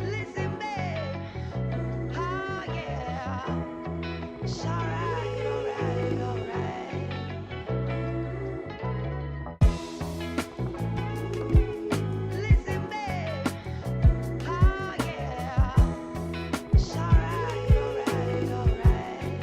Listen, babe. Oh, yeah. It's alright, alright, alright. Listen, babe. Oh, yeah. It's alright, alright, alright.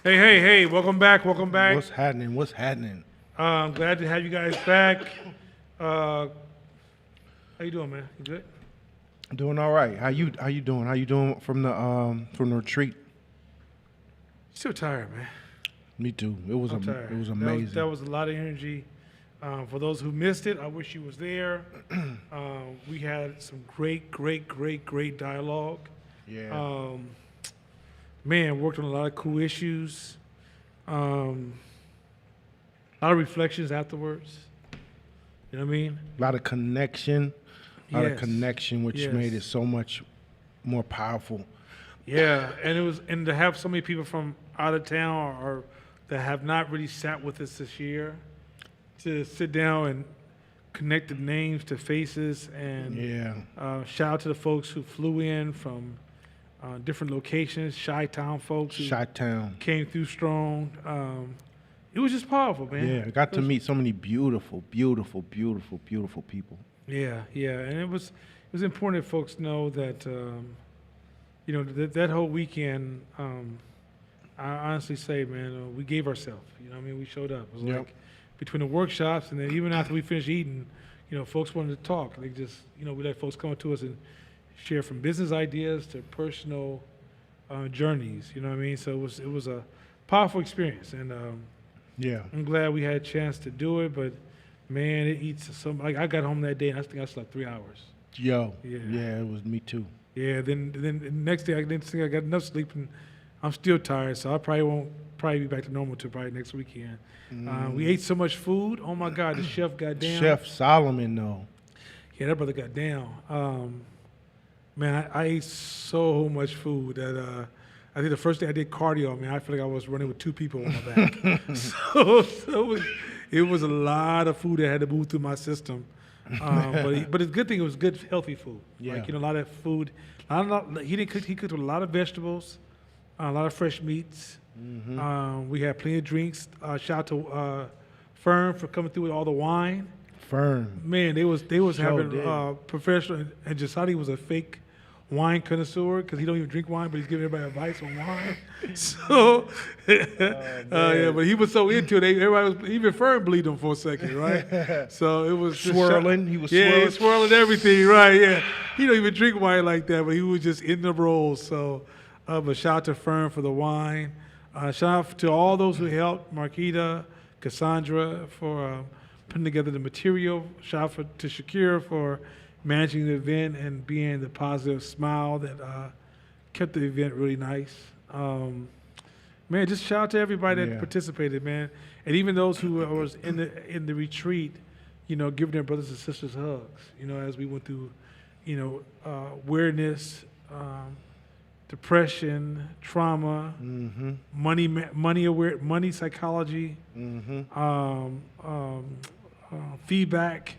Hey, welcome back. What's happening? I'm glad to have you guys back. How you doing, man? You good? Doing all right. How you doing? How you doing from the retreat? Still tired, man. Me too. It was I'm tired. amazing. That was a lot of energy. For those who missed it, I wish you was there. We had some great dialogue. Yeah. Man, worked on a lot of cool issues. A lot of reflections afterwards. You know what I mean? A lot of connection. Yes. Which Yes. made it so much more powerful. Yeah, and to have so many people from out of town or that have not really sat with us this year, to sit down and connect the names to faces and Yeah. shout out to the folks who flew in from different locations, Chi-Town folks who Chi-Town. came through strong. It was just powerful, man. Yeah. I got to meet so many beautiful people. Yeah, and it was important that folks know that that whole weekend. I honestly say, man, we gave ourselves. You know what I mean? We showed up. It was Yep. like between the workshops and then even after we finished eating, folks wanted to talk. They just, we let folks come up to us and share from business ideas to personal journeys. You know what I mean? So it was a powerful experience, and Yeah. I'm glad we had a chance to do it. But man, it eats some. Like I got home that day and I think I slept 3 hours. Yo. Yeah. Yeah. It was me too. Yeah. Then the next day I didn't think I got enough sleep and I'm still tired. So I probably won't be back to normal till probably next weekend. We ate so much food. Oh my God, the chef got down. Chef Solomon, though. Yeah, that brother got down. Man, I ate so much food that I think the first day I did cardio, man, I feel like I was running with 2 people on my back. so it was a lot of food that had to move through my system. But it's a good thing it was good, healthy food. Yeah. Like, a lot of food. He cooked with a lot of vegetables, a lot of fresh meats. We had plenty of drinks. Shout out to Fern for coming through with all the wine. Firm. Man, they was Sure having did. professional, and Jasadi was a fake wine connoisseur because he don't even drink wine, but he's giving everybody advice on wine. So, yeah, but he was so into it. Everybody was even Fern believed him for a second, right? So it was just Swirling. He was yeah, swirling. swirling everything, right? Yeah, he don't even drink wine like that, but he was just in the role. So, but shout out to Fern for the wine. Shout out to all those who helped, Marquita, Cassandra for putting together the material. Shout out to Shakira for managing the event and being the positive smile that kept the event really nice. Man, just shout out to everybody that Yeah. participated, man, and even those who was in the retreat, giving their brothers and sisters hugs, as we went through, awareness, depression, trauma, money psychology, feedback,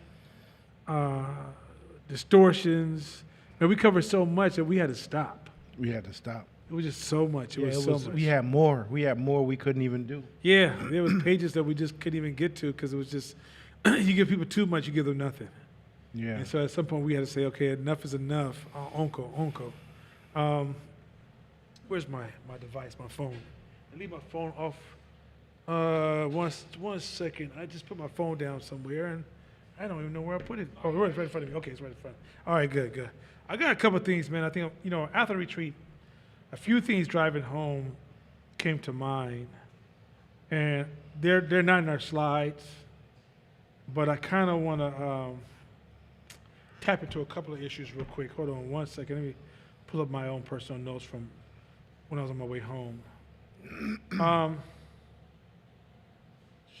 distortions. Man, we covered so much that we had to stop. We had to stop. It was just so much. Yeah, so much. we had more. We had more we couldn't even do. Yeah, there was pages that we just couldn't even get to because it was just you give people too much, you give them nothing. Yeah. And so at some point we had to say, okay, enough is enough. Uncle. Where's my device, my phone? I leave my phone off. One second. I just put my phone down somewhere and I don't even know where I put it. Oh, right in front of me. Okay, it's right in front. All right, good. I got a couple of things, man. I think, after the retreat, a few things driving home came to mind. And they're not in our slides, but I kind of want to tap into a couple of issues real quick. Hold on one second. Let me pull up my own personal notes from when I was on my way home.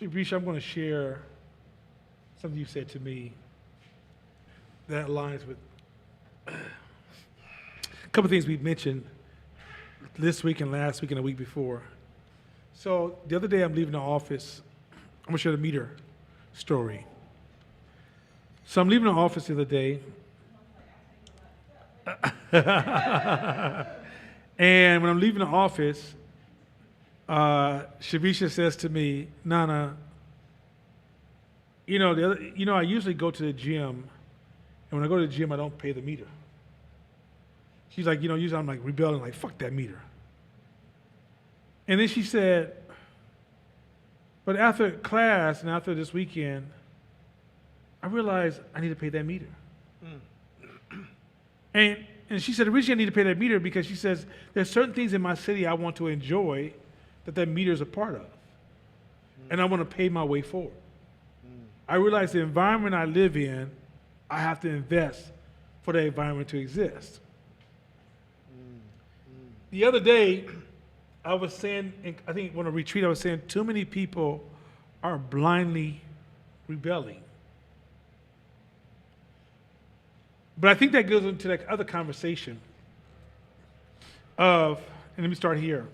Risha, I'm going to share something you said to me that aligns with a couple of things we mentioned this week and last week and the week before. So the other day I'm leaving the office. I'm gonna share the meter story. So I'm leaving the office the other day. And when I'm leaving the office, Shavisha says to me, Nana, I usually go to the gym, and when I go to the gym, I don't pay the meter. She's like, usually I'm like rebelling, like, fuck that meter. And then she said, but after class and after this weekend, I realized I need to pay that meter. And she said, the reason I need to pay that meter because she says, there's certain things in my city I want to enjoy that meter is a part of. And I want to pay my way forward. I realize the environment I live in, I have to invest for the environment to exist. The other day, I was saying, I think when a retreat, I was saying too many people are blindly rebelling. But I think that goes into that other conversation of, and let me start here,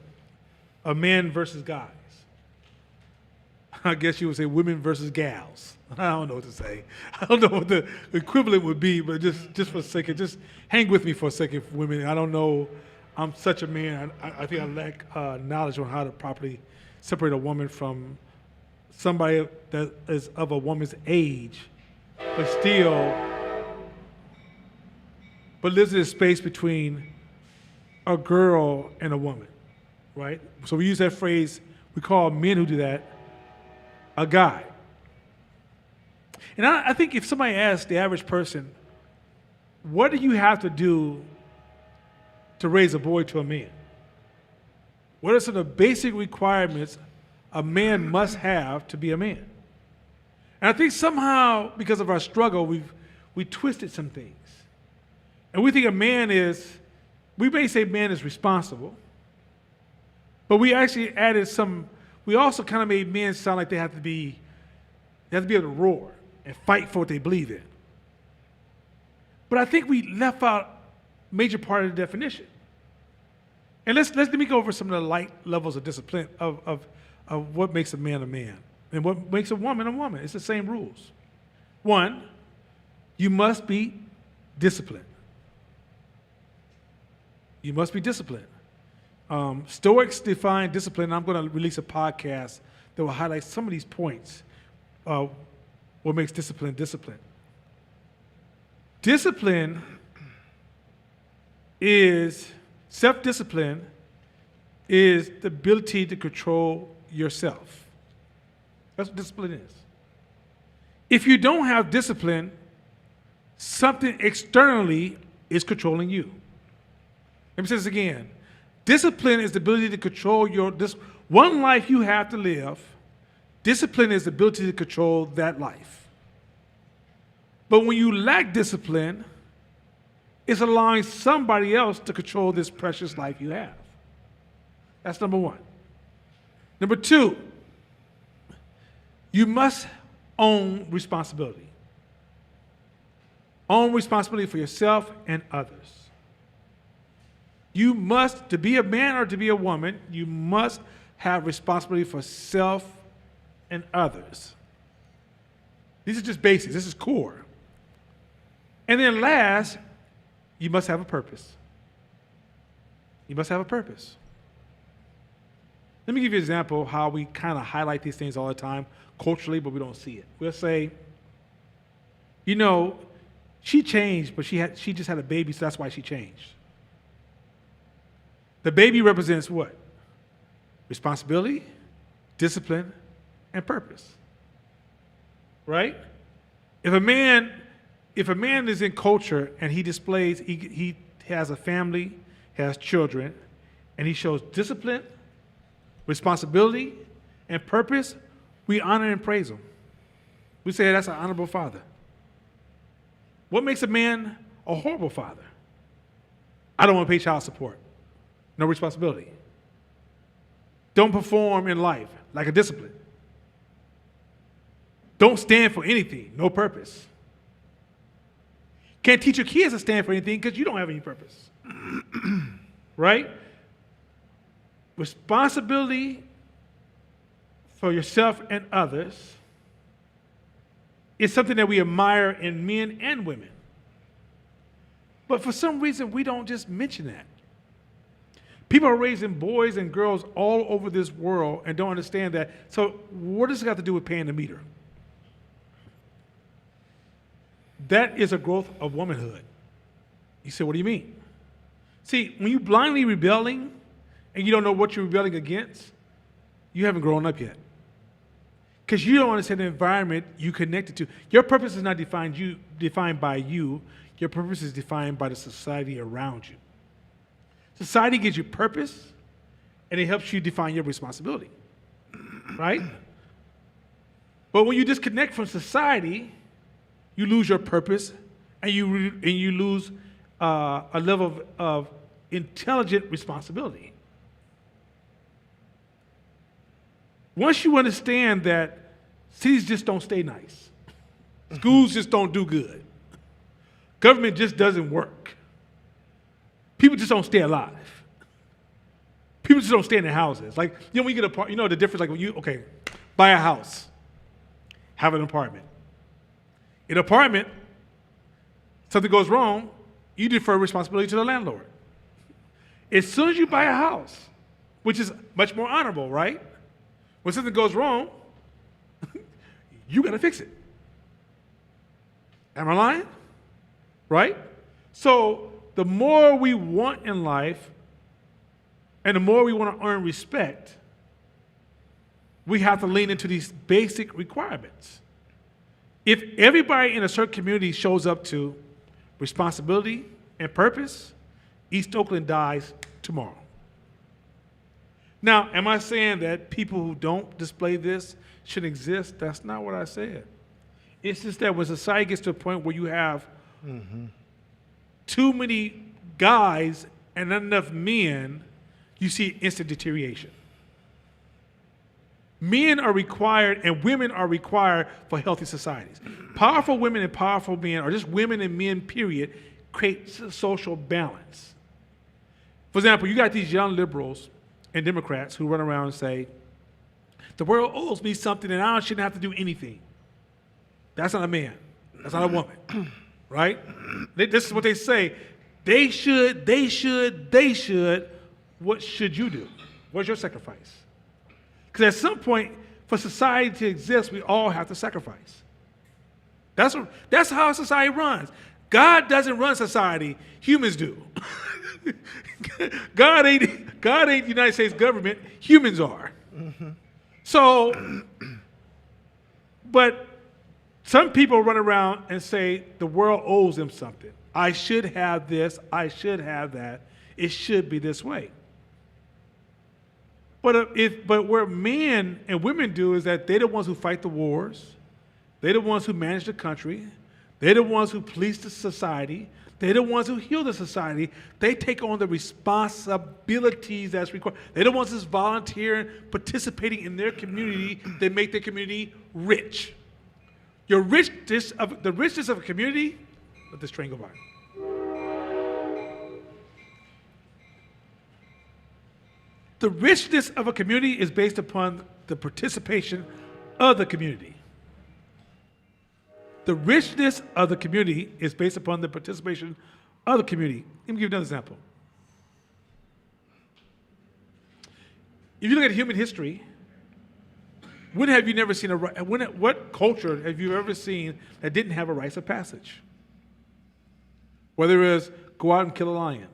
of men versus guys. I guess you would say women versus gals. I don't know what to say. I don't know what the equivalent would be, but just for a second, just hang with me for a second, women. I don't know. I'm such a man. I think I lack knowledge on how to properly separate a woman from somebody that is of a woman's age, but lives in a space between a girl and a woman, right? So we use that phrase, we call men who do that a guy. And I think if somebody asks the average person, what do you have to do to raise a boy to a man? What are some of the basic requirements a man must have to be a man? And I think somehow, because of our struggle, we twisted some things. And we think we may say man is responsible, but we actually added we also kind of made men sound like they have to be able to roar and fight for what they believe in. But I think we left out a major part of the definition. And let me go over some of the light levels of discipline of what makes a man and what makes a woman a woman. It's the same rules. One, you must be disciplined. You must be disciplined. Stoics define discipline, and I'm going to release a podcast that will highlight some of these points of what makes discipline discipline. Self-discipline is the ability to control yourself. That's what discipline is. If you don't have discipline, something externally is controlling you. Let me say this again. Discipline is the ability to control this one life you have to live. Discipline is the ability to control that life. But when you lack discipline, it's allowing somebody else to control this precious life you have. That's number one. Number two, you must own responsibility. Own responsibility for yourself and others. You must, to be a man or to be a woman, you must have responsibility for self and others. These are just basics. This is core. And then last, you must have a purpose. You must have a purpose. Let me give you an example of how we kind of highlight these things all the time culturally, but we don't see it. We'll say, she changed, but she just had a baby, so that's why she changed. The baby represents what? Responsibility, discipline, and purpose. Right? If a man is in culture and he displays, he has a family, has children, and he shows discipline, responsibility, and purpose, we honor and praise him. We say that's an honorable father. What makes a man a horrible father? I don't want to pay child support. No responsibility. Don't perform in life, like a discipline. Don't stand for anything, no purpose. Can't teach your kids to stand for anything because you don't have any purpose. Right? responsibility for yourself and others is something that we admire in men and women. But for some reason, we don't just mention that. People are raising boys and girls all over this world and don't understand that. So what does it got to do with paying the meter? That is a growth of womanhood. You say, what do you mean? See, when you blindly rebelling and you don't know what you're rebelling against, you haven't grown up yet. Because you don't understand the environment you connected to. Your purpose is not defined by you. Your purpose is defined by the society around you. Society gives you purpose, and it helps you define your responsibility, right? But when you disconnect from society, you lose your purpose, and you lose a level of intelligent responsibility. Once you understand that cities just don't stay nice, schools just don't do good, government just doesn't work, people just don't stay alive, people just don't stay in their houses. Like, when you get a, the difference, like when you, buy a house, have an apartment. In an apartment, something goes wrong, you defer responsibility to the landlord. As soon as you buy a house, which is much more honorable, right? When something goes wrong, you got to fix it. Am I lying? Right? So the more we want in life and the more we want to earn respect, we have to lean into these basic requirements. If everybody in a certain community shows up to responsibility and purpose, East Oakland dies tomorrow. Now, am I saying that people who don't display this shouldn't exist? That's not what I said. It's just that when society gets to a point where you have too many guys and not enough men, you see instant deterioration. Men are required and women are required for healthy societies. Powerful women and powerful men, or just women and men, period, create social balance. For example, you got these young liberals and Democrats who run around and say, the world owes me something and I shouldn't have to do anything. That's not a man. That's not a woman. Right? This is what they say. They should. What should you do? What's your sacrifice? Because at some point, for society to exist, we all have to sacrifice. That's how society runs. God doesn't run society. Humans do. God ain't the United States government. Humans are. So, but some people run around and say the world owes them something. I should have this. I should have that. It should be this way. But what men and women do is that they're the ones who fight the wars. They're the ones who manage the country. They're the ones who police the society. They're the ones who heal the society. They take on the responsibilities that's required. They're the ones that's volunteering, participating in their community. They make their community rich. The richness of a community, let this train go by. The richness of a community is based upon the participation of the community. The richness of the community is based upon the participation of the community. Let me give you another example. If you look at human history, when have you never seen what culture have you ever seen that didn't have a rites of passage? Whether it was go out and kill a lion,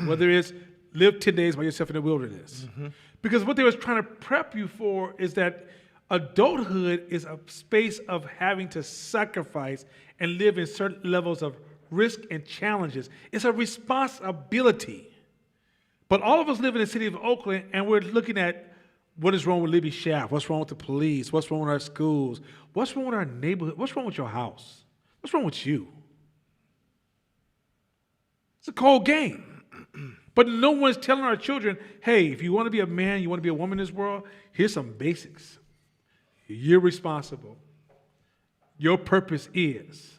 whether it's live 10 days by yourself in the wilderness. Because what they was trying to prep you for is that adulthood is a space of having to sacrifice and live in certain levels of risk and challenges. It's a responsibility. But all of us live in the city of Oakland, and we're looking at what is wrong with Libby Schaaf, what's wrong with the police, what's wrong with our schools, what's wrong with our neighborhood, what's wrong with your house, what's wrong with you? It's a cold game. But no one's telling our children, hey, if you want to be a man, you want to be a woman in this world, here's some basics. You're responsible. Your purpose is.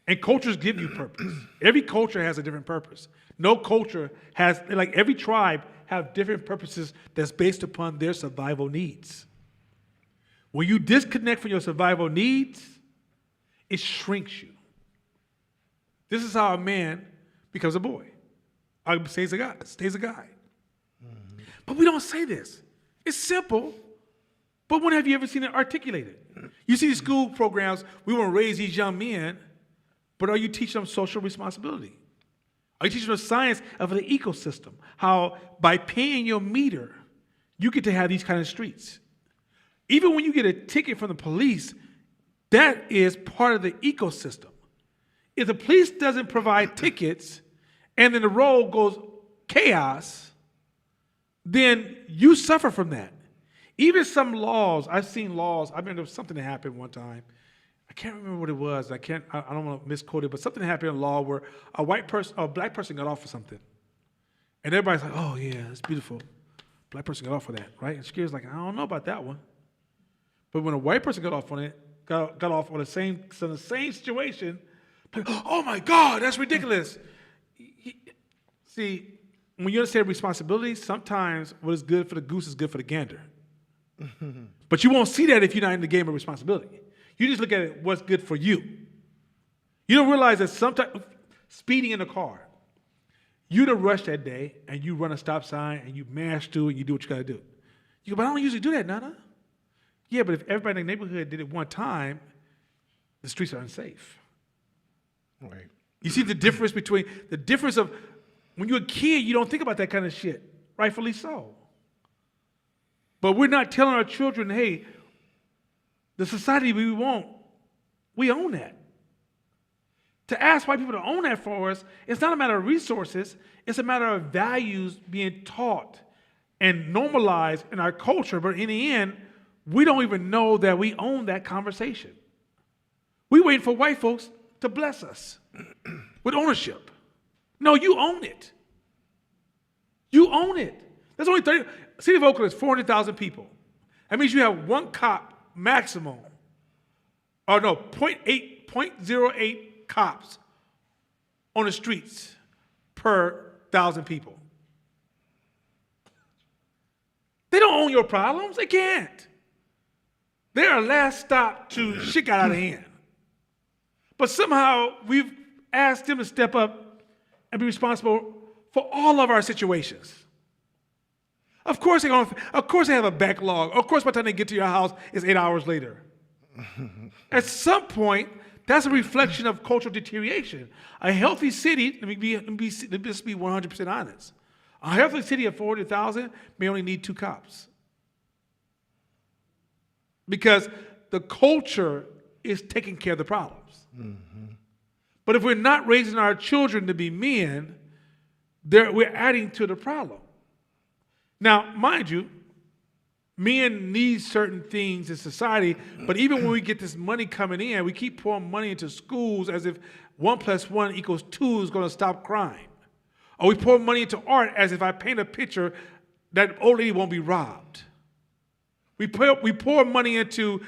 And cultures give you purpose. Every culture has a different purpose. No culture has, like every tribe have different purposes that's based upon their survival needs. When you disconnect from your survival needs, it shrinks you. This is how a man becomes a boy. Or stays a guy. Mm-hmm. But we don't say this. It's simple. But when have you ever seen it articulated? You see these school programs, we want to raise these young men, but are you teaching them social responsibility? Are you teaching them science of the ecosystem? How by paying your meter, you get to have these kind of streets. Even when you get a ticket from the police, that is part of the ecosystem. If the police doesn't provide tickets and then the road goes chaos, then you suffer from that. Even some laws, I've seen laws, I remember something that happened one time. I can't remember what it was. I don't want to misquote it, but something happened in law where a black person got off for something. And everybody's like, oh yeah, it's beautiful. Black person got off for that, right? And Shakira's like, I don't know about that one. But when a white person got off on it, got off on the same situation, oh my God, that's ridiculous. See, when you understand responsibility, sometimes what is good for the goose is good for the gander. But you won't see that if you're not in the game of responsibility. You just look at it, what's good for you. You don't realize that sometimes speeding in a car, you'd have rushed that day and you run a stop sign and you mash through and you do what you got to do. You go, but I don't usually do that, Nana. Yeah, but if everybody in the neighborhood did it one time, the streets are unsafe. Right. You see the difference of when you're a kid, you don't think about that kind of shit. Rightfully so. But we're not telling our children, hey, the society we want, we own that. To ask white people to own that for us, it's not a matter of resources, it's a matter of values being taught and normalized in our culture, but in the end, we don't even know that we own that conversation. We wait for white folks to bless us with ownership. No, you own it. You own it. There's only City of Oakland is 400,000 people. That means you have one cop maximum, or no, 0.08 cops on the streets per 1,000 people. They don't own your problems. They can't. They're a last stop to shit got out of hand. But somehow we've asked them to step up and be responsible for all of our situations. Of course they have a backlog. Of course by the time they get to your house, it's 8 hours later. At some point, that's a reflection of cultural deterioration. A healthy city, let me just be 100% honest. A healthy city of 400,000 may only need 2 cops. Because the culture is taking care of the problems. Mm-hmm. But if we're not raising our children to be men, we're adding to the problem. Now, mind you, men need certain things in society, but even when we get this money coming in, we keep pouring money into schools as if 1 + 1 = 2 is going to stop crime. Or we pour money into art as if I paint a picture, that old lady won't be robbed. We pour money into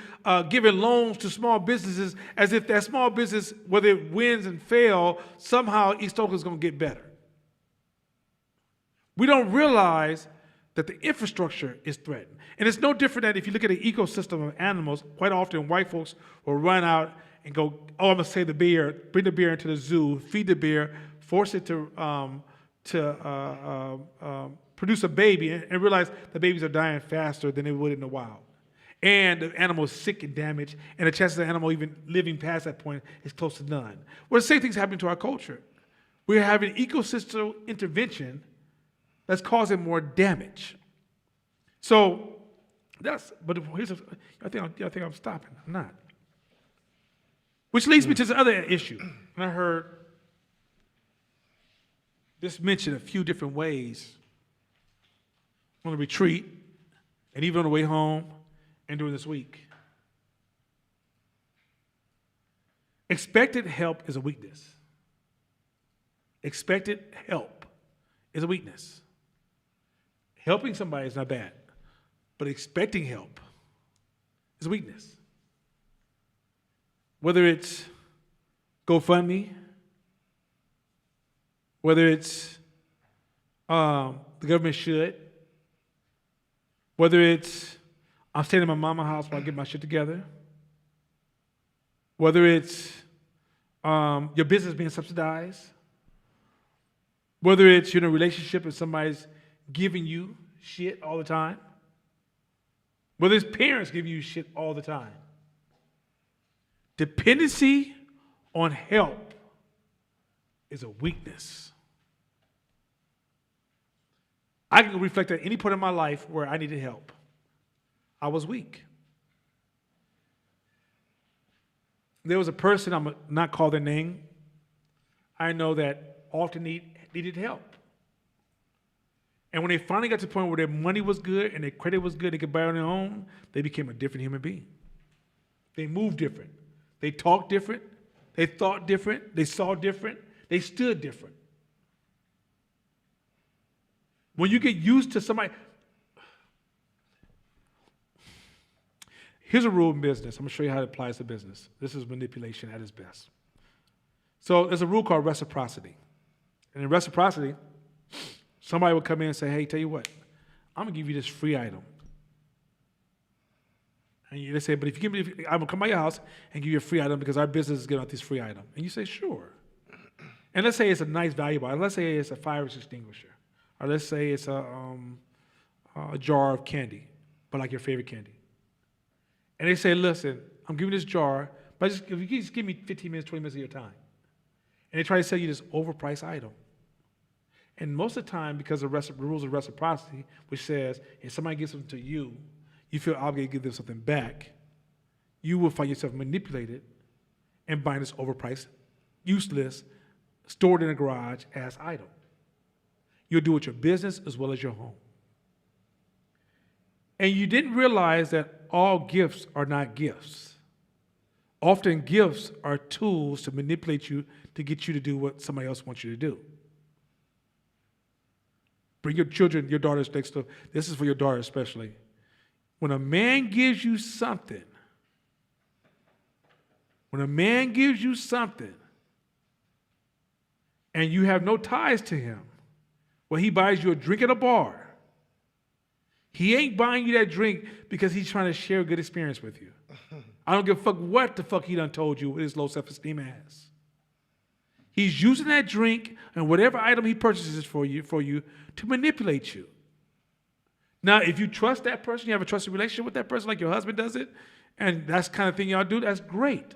giving loans to small businesses as if that small business, whether it wins and fails, somehow East Oakland is going to get better. We don't realize that the infrastructure is threatened. And it's no different than if you look at the ecosystem of animals, quite often white folks will run out and go, oh, I'm going to save the bear, bring the bear into the zoo, feed the bear, force it to produce a baby, and realize the babies are dying faster than they would in the wild. And the animal is sick and damaged, and the chances of the animal even living past that point is close to none. Well, the same thing's happening to our culture. We're having ecosystem intervention that's causing more damage. So but here's I think I'm stopping. I'm not. Which leads me to this other issue. And I heard this mentioned a few different ways on the retreat, and even on the way home, and during this week. Expected help is a weakness. Expected help is a weakness. Helping somebody is not bad, but expecting help is a weakness. Whether it's GoFundMe, whether it's The government should. Whether it's I'm staying in my mama's house while I get my shit together. Whether it's your business being subsidized. Whether it's you're in a relationship and somebody's giving you shit all the time. Whether it's parents giving you shit all the time. Dependency on help is a weakness. I can reflect at any point in my life where I needed help. I was weak. There was a person, I'm not call their name, I know that often needed help. And when they finally got to the point where their money was good and their credit was good, they could buy on their own, they became a different human being. They moved different. They talked different. They thought different. They saw different. They stood different. When you get used to somebody, here's a rule in business. I'm going to show you how it applies to business. This is manipulation at its best. So there's a rule called reciprocity. And in reciprocity, somebody will come in and say, hey, tell you what, I'm going to give you this free item. And they say, but if you give me, I'm going to come by your house and give you a free item because our business is giving out this free item. And you say, sure. And let's say it's a nice valuable item. Let's say it's a fire extinguisher. Or let's say it's a jar of candy, but like your favorite candy. And they say, listen, I'm giving this jar, but if you just give me 15 minutes, 20 minutes of your time. And they try to sell you this overpriced item. And most of the time, because of the rules of reciprocity, which says if somebody gives something to you, you feel obligated to give them something back, you will find yourself manipulated and buying this overpriced, useless, stored in a garage as item. You'll do it with your business as well as your home. And you didn't realize that all gifts are not gifts. Often gifts are tools to manipulate you to get you to do what somebody else wants you to do. Bring your children, your daughters next to, this is for your daughter especially. When a man gives you something, and you have no ties to him, well, he buys you a drink at a bar. He ain't buying you that drink because he's trying to share a good experience with you. I don't give a fuck what the fuck he done told you with his low self-esteem ass. He's using that drink and whatever item he purchases for you to manipulate you. Now, if you trust that person, you have a trusted relationship with that person like your husband does it, and that's the kind of thing y'all do, that's great.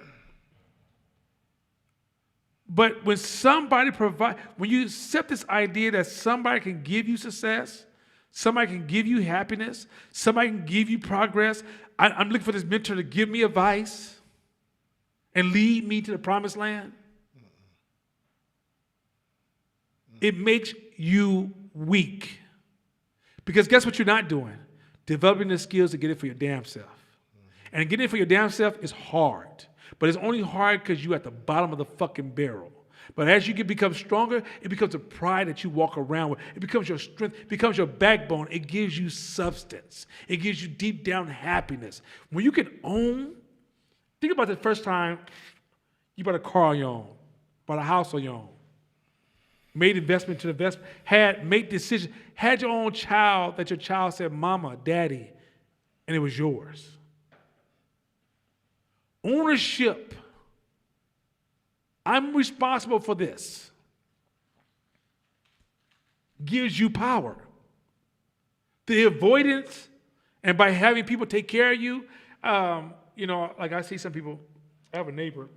But when when you accept this idea that somebody can give you success, somebody can give you happiness, somebody can give you progress, I'm looking for this mentor to give me advice and lead me to the promised land. It makes you weak. Because guess what you're not doing? Developing the skills to get it for your damn self. And getting it for your damn self is hard. But it's only hard because you're at the bottom of the fucking barrel. But as you become stronger, it becomes a pride that you walk around with. It becomes your strength, it becomes your backbone. It gives you substance. It gives you deep down happiness. When you can think about the first time you bought a car on your own, bought a house on your own, made investment to invest, made decisions, had your own child that your child said, mama, daddy, and it was yours. Ownership. I'm responsible for this. Gives you power. The avoidance, and by having people take care of you, like I see some people, I have a neighbor,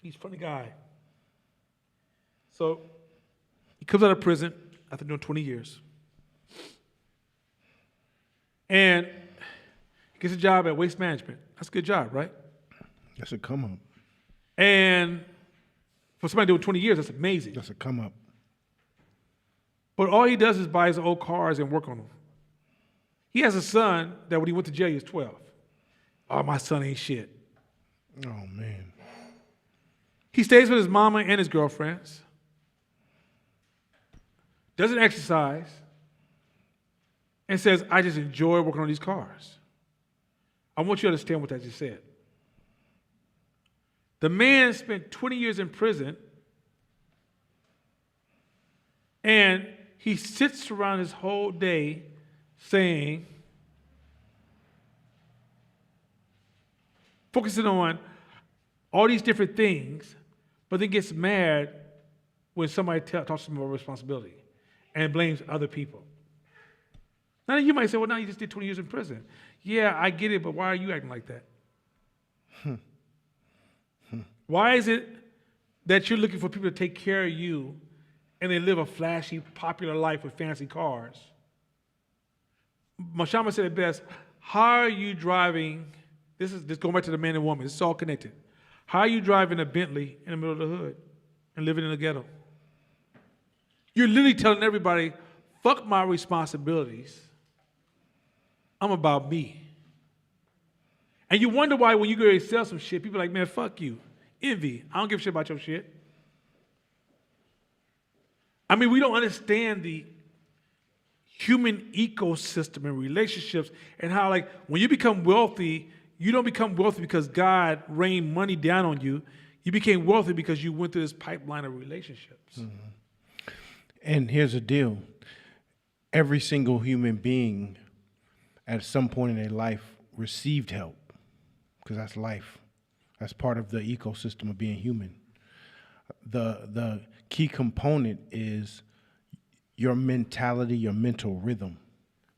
he's a funny guy. So he comes out of prison after doing 20 years. And he gets a job at Waste Management. That's a good job, right? That's a come up. And for somebody doing 20 years, that's amazing. That's a come up. But all he does is buy his old cars and work on them. He has a son that when he went to jail, he was 12. Oh, my son ain't shit. Oh, man. He stays with his mama and his girlfriends. Doesn't exercise. And says, I just enjoy working on these cars. I want you to understand what I just said. The man spent 20 years in prison, and he sits around his whole day saying, focusing on all these different things, but then gets mad when somebody talks to him about responsibility and blames other people. Now you might say, well, now you just did 20 years in prison. Yeah, I get it, but why are you acting like that? Why is it that you're looking for people to take care of you and they live a flashy, popular life with fancy cars? Mashama said it best, how are you driving, this going back to the man and woman, it's all connected. How are you driving a Bentley in the middle of the hood and living in a ghetto? You're literally telling everybody, fuck my responsibilities. I'm about me. And you wonder why when you go to sell some shit, people are like, man, fuck you. Envy. I don't give a shit about your shit. I mean, we don't understand the human ecosystem and relationships and how, like, when you become wealthy, you don't become wealthy because God rained money down on you. You became wealthy because you went through this pipeline of relationships. Mm-hmm. And here's the deal. Every single human being at some point in their life received help, because that's life. That's part of the ecosystem of being human. The key component is your mentality, your mental rhythm.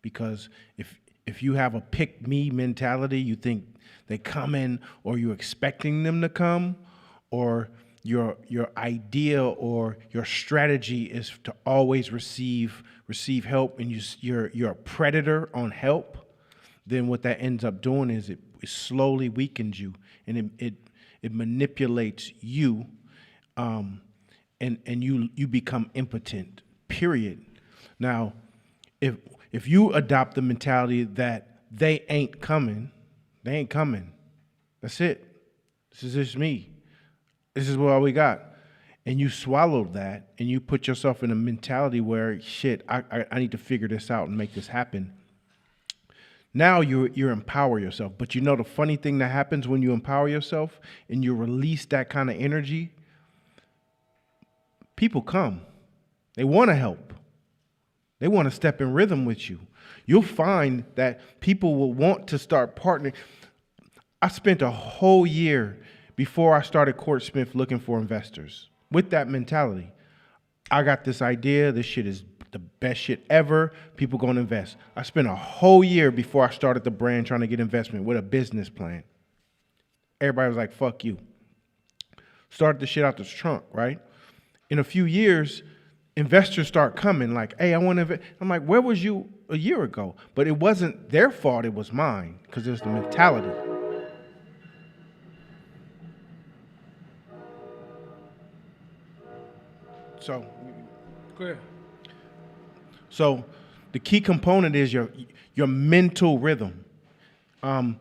Because if you have a pick me mentality, you think they come in, or you're expecting them to come, or your idea or your strategy is to always receive help, and you're a predator on help, then what that ends up doing is it slowly weakens you, and it manipulates you, and you become impotent. Period. Now, if you adopt the mentality that they ain't coming, That's it. This is just me. This is what we got. And you swallow that, and you put yourself in a mentality where, shit, I need to figure this out and make this happen. Now you empower yourself. But you know the funny thing that happens when you empower yourself and you release that kind of energy? People come. They want to help. They want to step in rhythm with you. You'll find that people will want to start partnering. I spent a whole year before I started Court Smith looking for investors with that mentality. I got this idea. This shit is the best shit ever. People going to invest. I spent a whole year before I started the brand trying to get investment with a business plan. Everybody was like, fuck you. Started the shit out the trunk, right? In a few years, investors start coming like, hey, I want to invest. I'm like, where was you a year ago? But it wasn't their fault. It was mine because it was the mentality. So, Go ahead. So the key component is your mental rhythm. And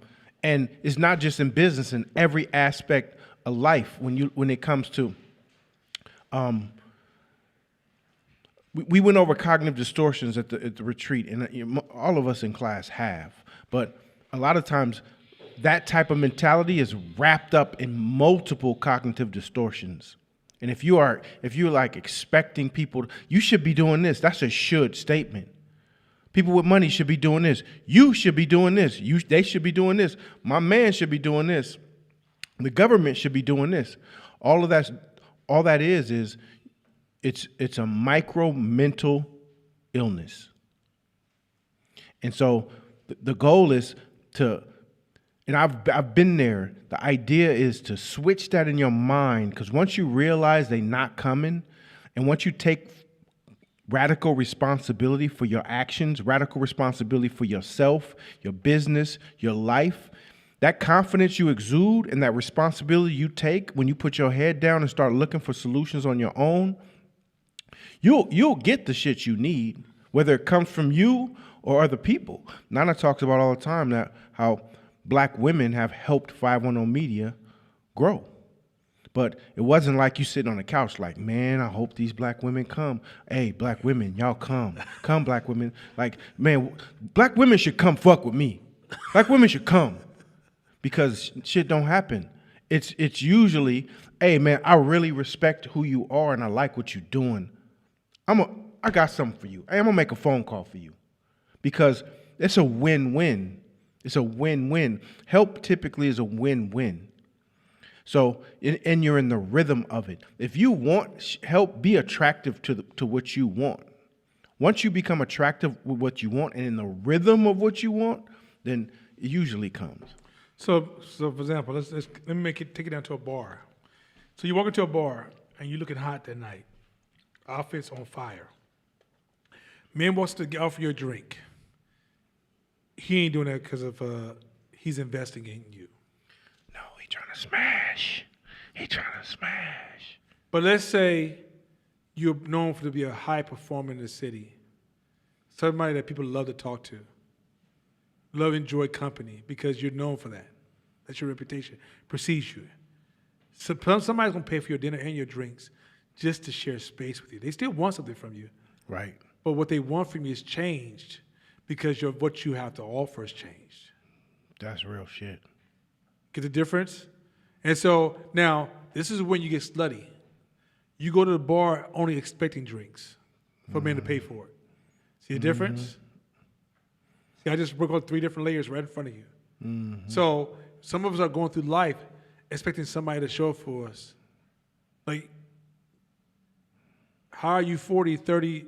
it's not just in business, in every aspect of life when it comes to we went over cognitive distortions at the retreat, and all of us in class have. But a lot of times that type of mentality is wrapped up in multiple cognitive distortions. And if you're like expecting people, you should be doing this. That's a should statement. People with money should be doing this. You should be doing this. They should be doing this. My man should be doing this. The government should be doing this. All that is it's a micro mental illness. And so the goal is to, and I've been there. The idea is to switch that in your mind, because once you realize they're not coming, and once you take radical responsibility for your actions, radical responsibility for yourself, your business, your life, that confidence you exude and that responsibility you take when you put your head down and start looking for solutions on your own, you'll get the shit you need, whether it comes from you or other people. Nana talks about all the time that how Black women have helped 510 Media grow. But it wasn't like you sitting on the couch like, man, I hope these Black women come. Hey, Black women, y'all come. Come, Black women. Like, man, Black women should come fuck with me. Black women should come. Because shit don't happen. It's usually, hey, man, I really respect who you are and I like what you're doing. I'm I got something for you. Hey, I'm gonna make a phone call for you, because it's a win-win. It's a win-win. Help typically is a win-win. So, and you're in the rhythm of it. If you want help, be attractive to what you want. Once you become attractive with what you want and in the rhythm of what you want, then it usually comes. So for example, let me take it down to a bar. So you walk into a bar and you're looking hot that night. Outfit's on fire. Man wants to offer you a drink. He ain't doing that because of he's investing in you. No, he trying to smash. He trying to smash. But let's say you're known to be a high performer in the city, somebody that people love to talk to, love, enjoy company because you're known for that. That's your reputation, precedes you. So somebody's gonna pay for your dinner and your drinks just to share space with you. They still want something from you, Right. but what they want from you is changed because what you have to offer is changed. That's real shit. Get the difference? And so now, this is when you get slutty. You go to the bar only expecting drinks for men to pay for it. See the difference? See, I just broke out 3 different layers right in front of you. So some of us are going through life expecting somebody to show up for us. Like, how are you 40, 30,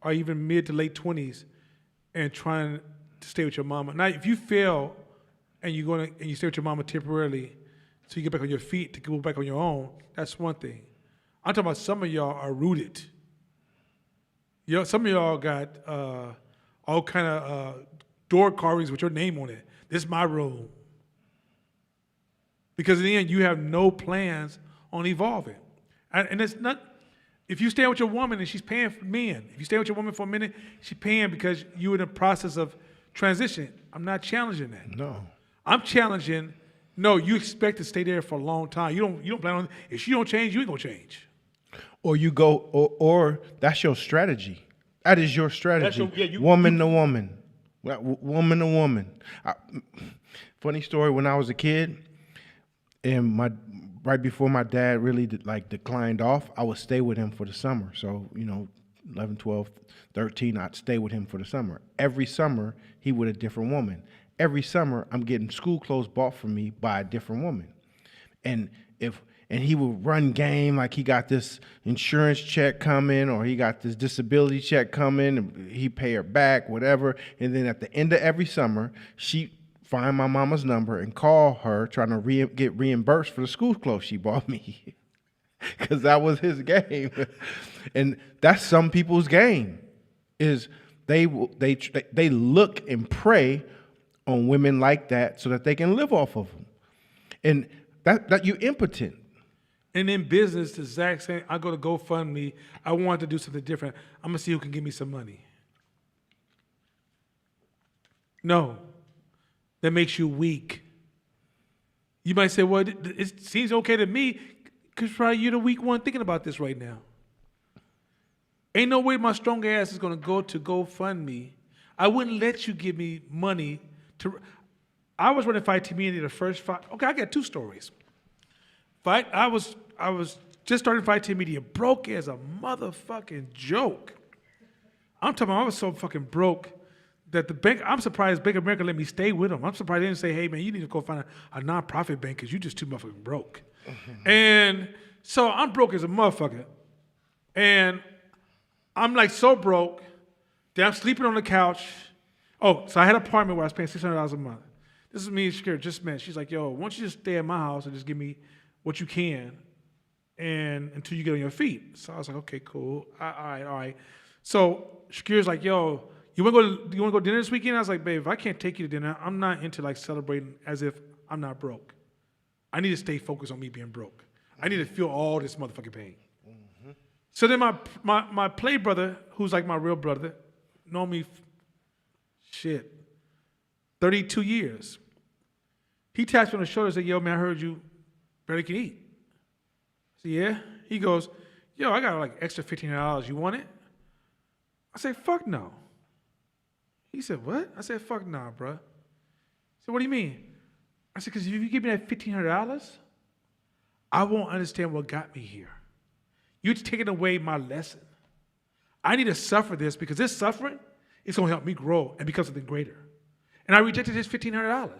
or even mid to late 20s and trying to stay with your mama? Now, if you fail and you stay with your mama temporarily so you get back on your feet to go back on your own, that's one thing. I'm talking about some of y'all are rooted. Some of y'all got all kind of door carvings with your name on it. This is my room. Because in the end, you have no plans on evolving. And it's not, if you stay with your woman and she's paying for men, if you stay with your woman for a minute, she's paying because you're in the process of transition. I'm not challenging that. No. I'm challenging, no, you expect to stay there for a long time. You don't plan on, if she don't change, you ain't gonna change. Or you go, or that's your strategy. That is your strategy. Woman to woman. Woman to woman. Funny story, when I was a kid, and right before my dad really declined off, I would stay with him for the summer. So, 11, 12, 13, I'd stay with him for the summer. Every summer, he with a different woman. Every summer, I'm getting school clothes bought for me by a different woman. And he would run game like he got this insurance check coming or he got this disability check coming, and he pay her back, whatever. And then at the end of every summer, she find my mama's number and call her trying to get reimbursed for the school clothes she bought me. Because that was his game. And that's some people's game, is they look and prey on women like that so that they can live off of them. And that you're impotent. And in business, the exact same, I go to GoFundMe, I want to do something different. I'm gonna see who can give me some money. No, that makes you weak. You might say, well, it seems okay to me, because probably you're the weak one thinking about this right now. Ain't no way my strong ass is gonna go to GoFundMe. I wouldn't let you give me money to. I was running Fight Team the first fight. Okay, I got 2 stories. I was just starting Fight Team Media, broke as a motherfucking joke. I'm talking about I was so fucking broke that the bank, I'm surprised Bank of America let me stay with them. I'm surprised they didn't say, hey man, you need to go find a nonprofit bank because you just too motherfucking broke. And so I'm broke as a motherfucker. And I'm like so broke that I'm sleeping on the couch. Oh, so I had an apartment where I was paying $600 a month. This is me and Shakira just met. She's like, yo, why don't you just stay at my house and just give me what you can and until you get on your feet. So I was like, okay, cool. All right. So Shakira's like, yo, you want to go to dinner this weekend? I was like, babe, if I can't take you to dinner, I'm not into like celebrating as if I'm not broke. I need to stay focused on me being broke. I need to feel all this motherfucking pain. Mm-hmm. So then my play brother, who's like my real brother, known me 32 years. He taps me on the shoulder and said, yo, man, I heard you barely can eat. I said, yeah? He goes, yo, I got like extra $1,500. You want it? I said, fuck no. He said, what? I said, fuck nah, bro. He said, what do you mean? I said, because if you give me that $1,500, I won't understand what got me here. You're taking away my lesson. I need to suffer this because this suffering is going to help me grow and become something greater. And I rejected his $1,500.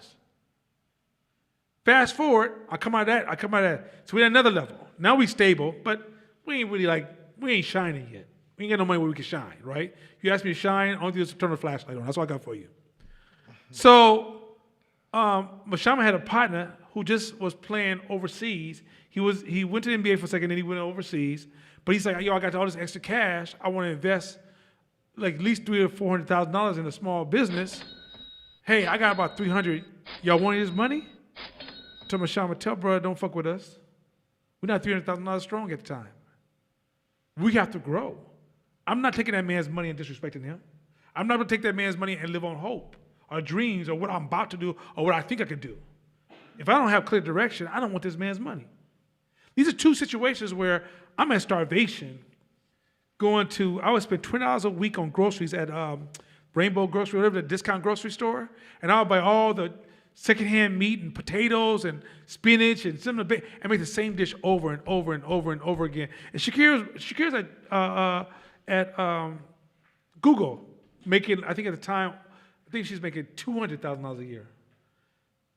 Fast forward, I come out of that. So we're at another level. Now we stable, but we ain't shining yet. We ain't got no money where we can shine, right? You ask me to shine, only do is turn the flashlight on. That's all I got for you. So Mashama had a partner who just was playing overseas. He went to the NBA for a second, then he went overseas. But he's like, yo, I got all this extra cash. I want to invest like at least $300,000 or $400,000 in a small business. Hey, I got about 300. Y'all want his money? Tell Mashama, tell bro, don't fuck with us. We're not $300,000 strong at the time. We have to grow. I'm not taking that man's money and disrespecting him. I'm not going to take that man's money and live on hope or dreams or what I'm about to do or what I think I could do. If I don't have clear direction, I don't want this man's money. These are two situations where I'm at starvation I would spend $20 a week on groceries at Rainbow Grocery, whatever, the discount grocery store, and I would buy all the secondhand meat and potatoes and spinach and some of the and make the same dish over and over and over and over again. And Shakira's at Google making, I think at the time, I think she's making $200,000 a year.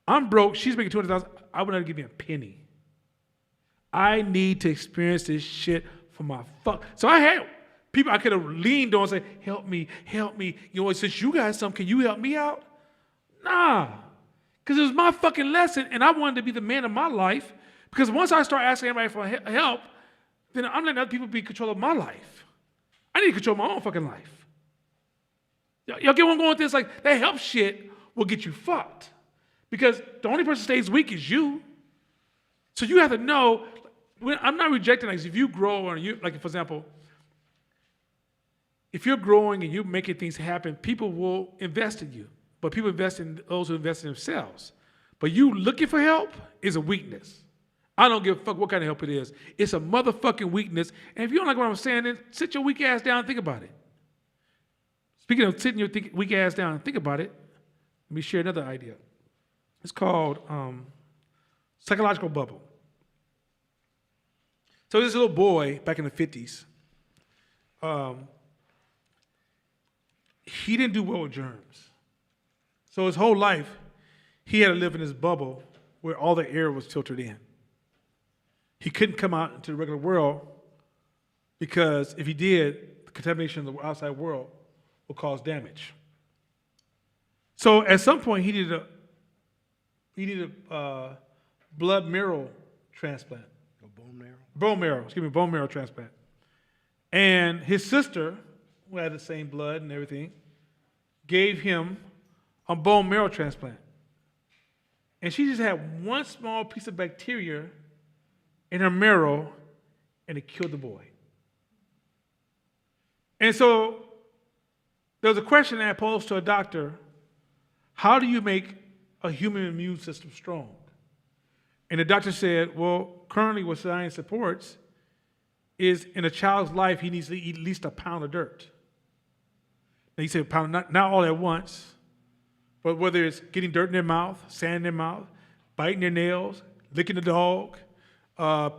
I'm broke. She's making $200,000. I would not give me a penny. I need to experience this shit for my fuck. So I had people I could have leaned on and say, help me. You know, since you got something, can you help me out? Nah. Because it was my fucking lesson, and I wanted to be the man of my life. Because once I start asking everybody for help, then I'm letting other people be in control of my life. I need to control my own fucking life. Y'all get what I'm going with this? Like, that help shit will get you fucked. Because the only person who stays weak is you. So you have to know, I'm not rejecting, like, if you grow, or you, like, for example, if you're growing and you're making things happen, people will invest in you. But people invest in those who invest in themselves. But you looking for help is a weakness. I don't give a fuck what kind of help it is. It's a motherfucking weakness. And if you don't like what I'm saying, then sit your weak ass down and think about it. Speaking of sitting your weak ass down and think about it, let me share another idea. It's called psychological bubble. So this little boy back in the 50s, he didn't do well with germs. So his whole life, he had to live in this bubble where all the air was filtered in. He couldn't come out into the regular world because if he did, the contamination of the outside world would cause damage. So at some point, he needed a blood marrow transplant. Bone marrow transplant. And his sister, who had the same blood and everything, gave him a bone marrow transplant. And she just had one small piece of bacteria in her marrow, and it killed the boy. And so there was a question that I posed to a doctor: how do you make a human immune system strong? And the doctor said, well, currently what science supports is in a child's life, he needs to eat at least a pound of dirt. Now he said a pound, not all at once, but whether it's getting dirt in their mouth, sand in their mouth, biting their nails, licking the dog,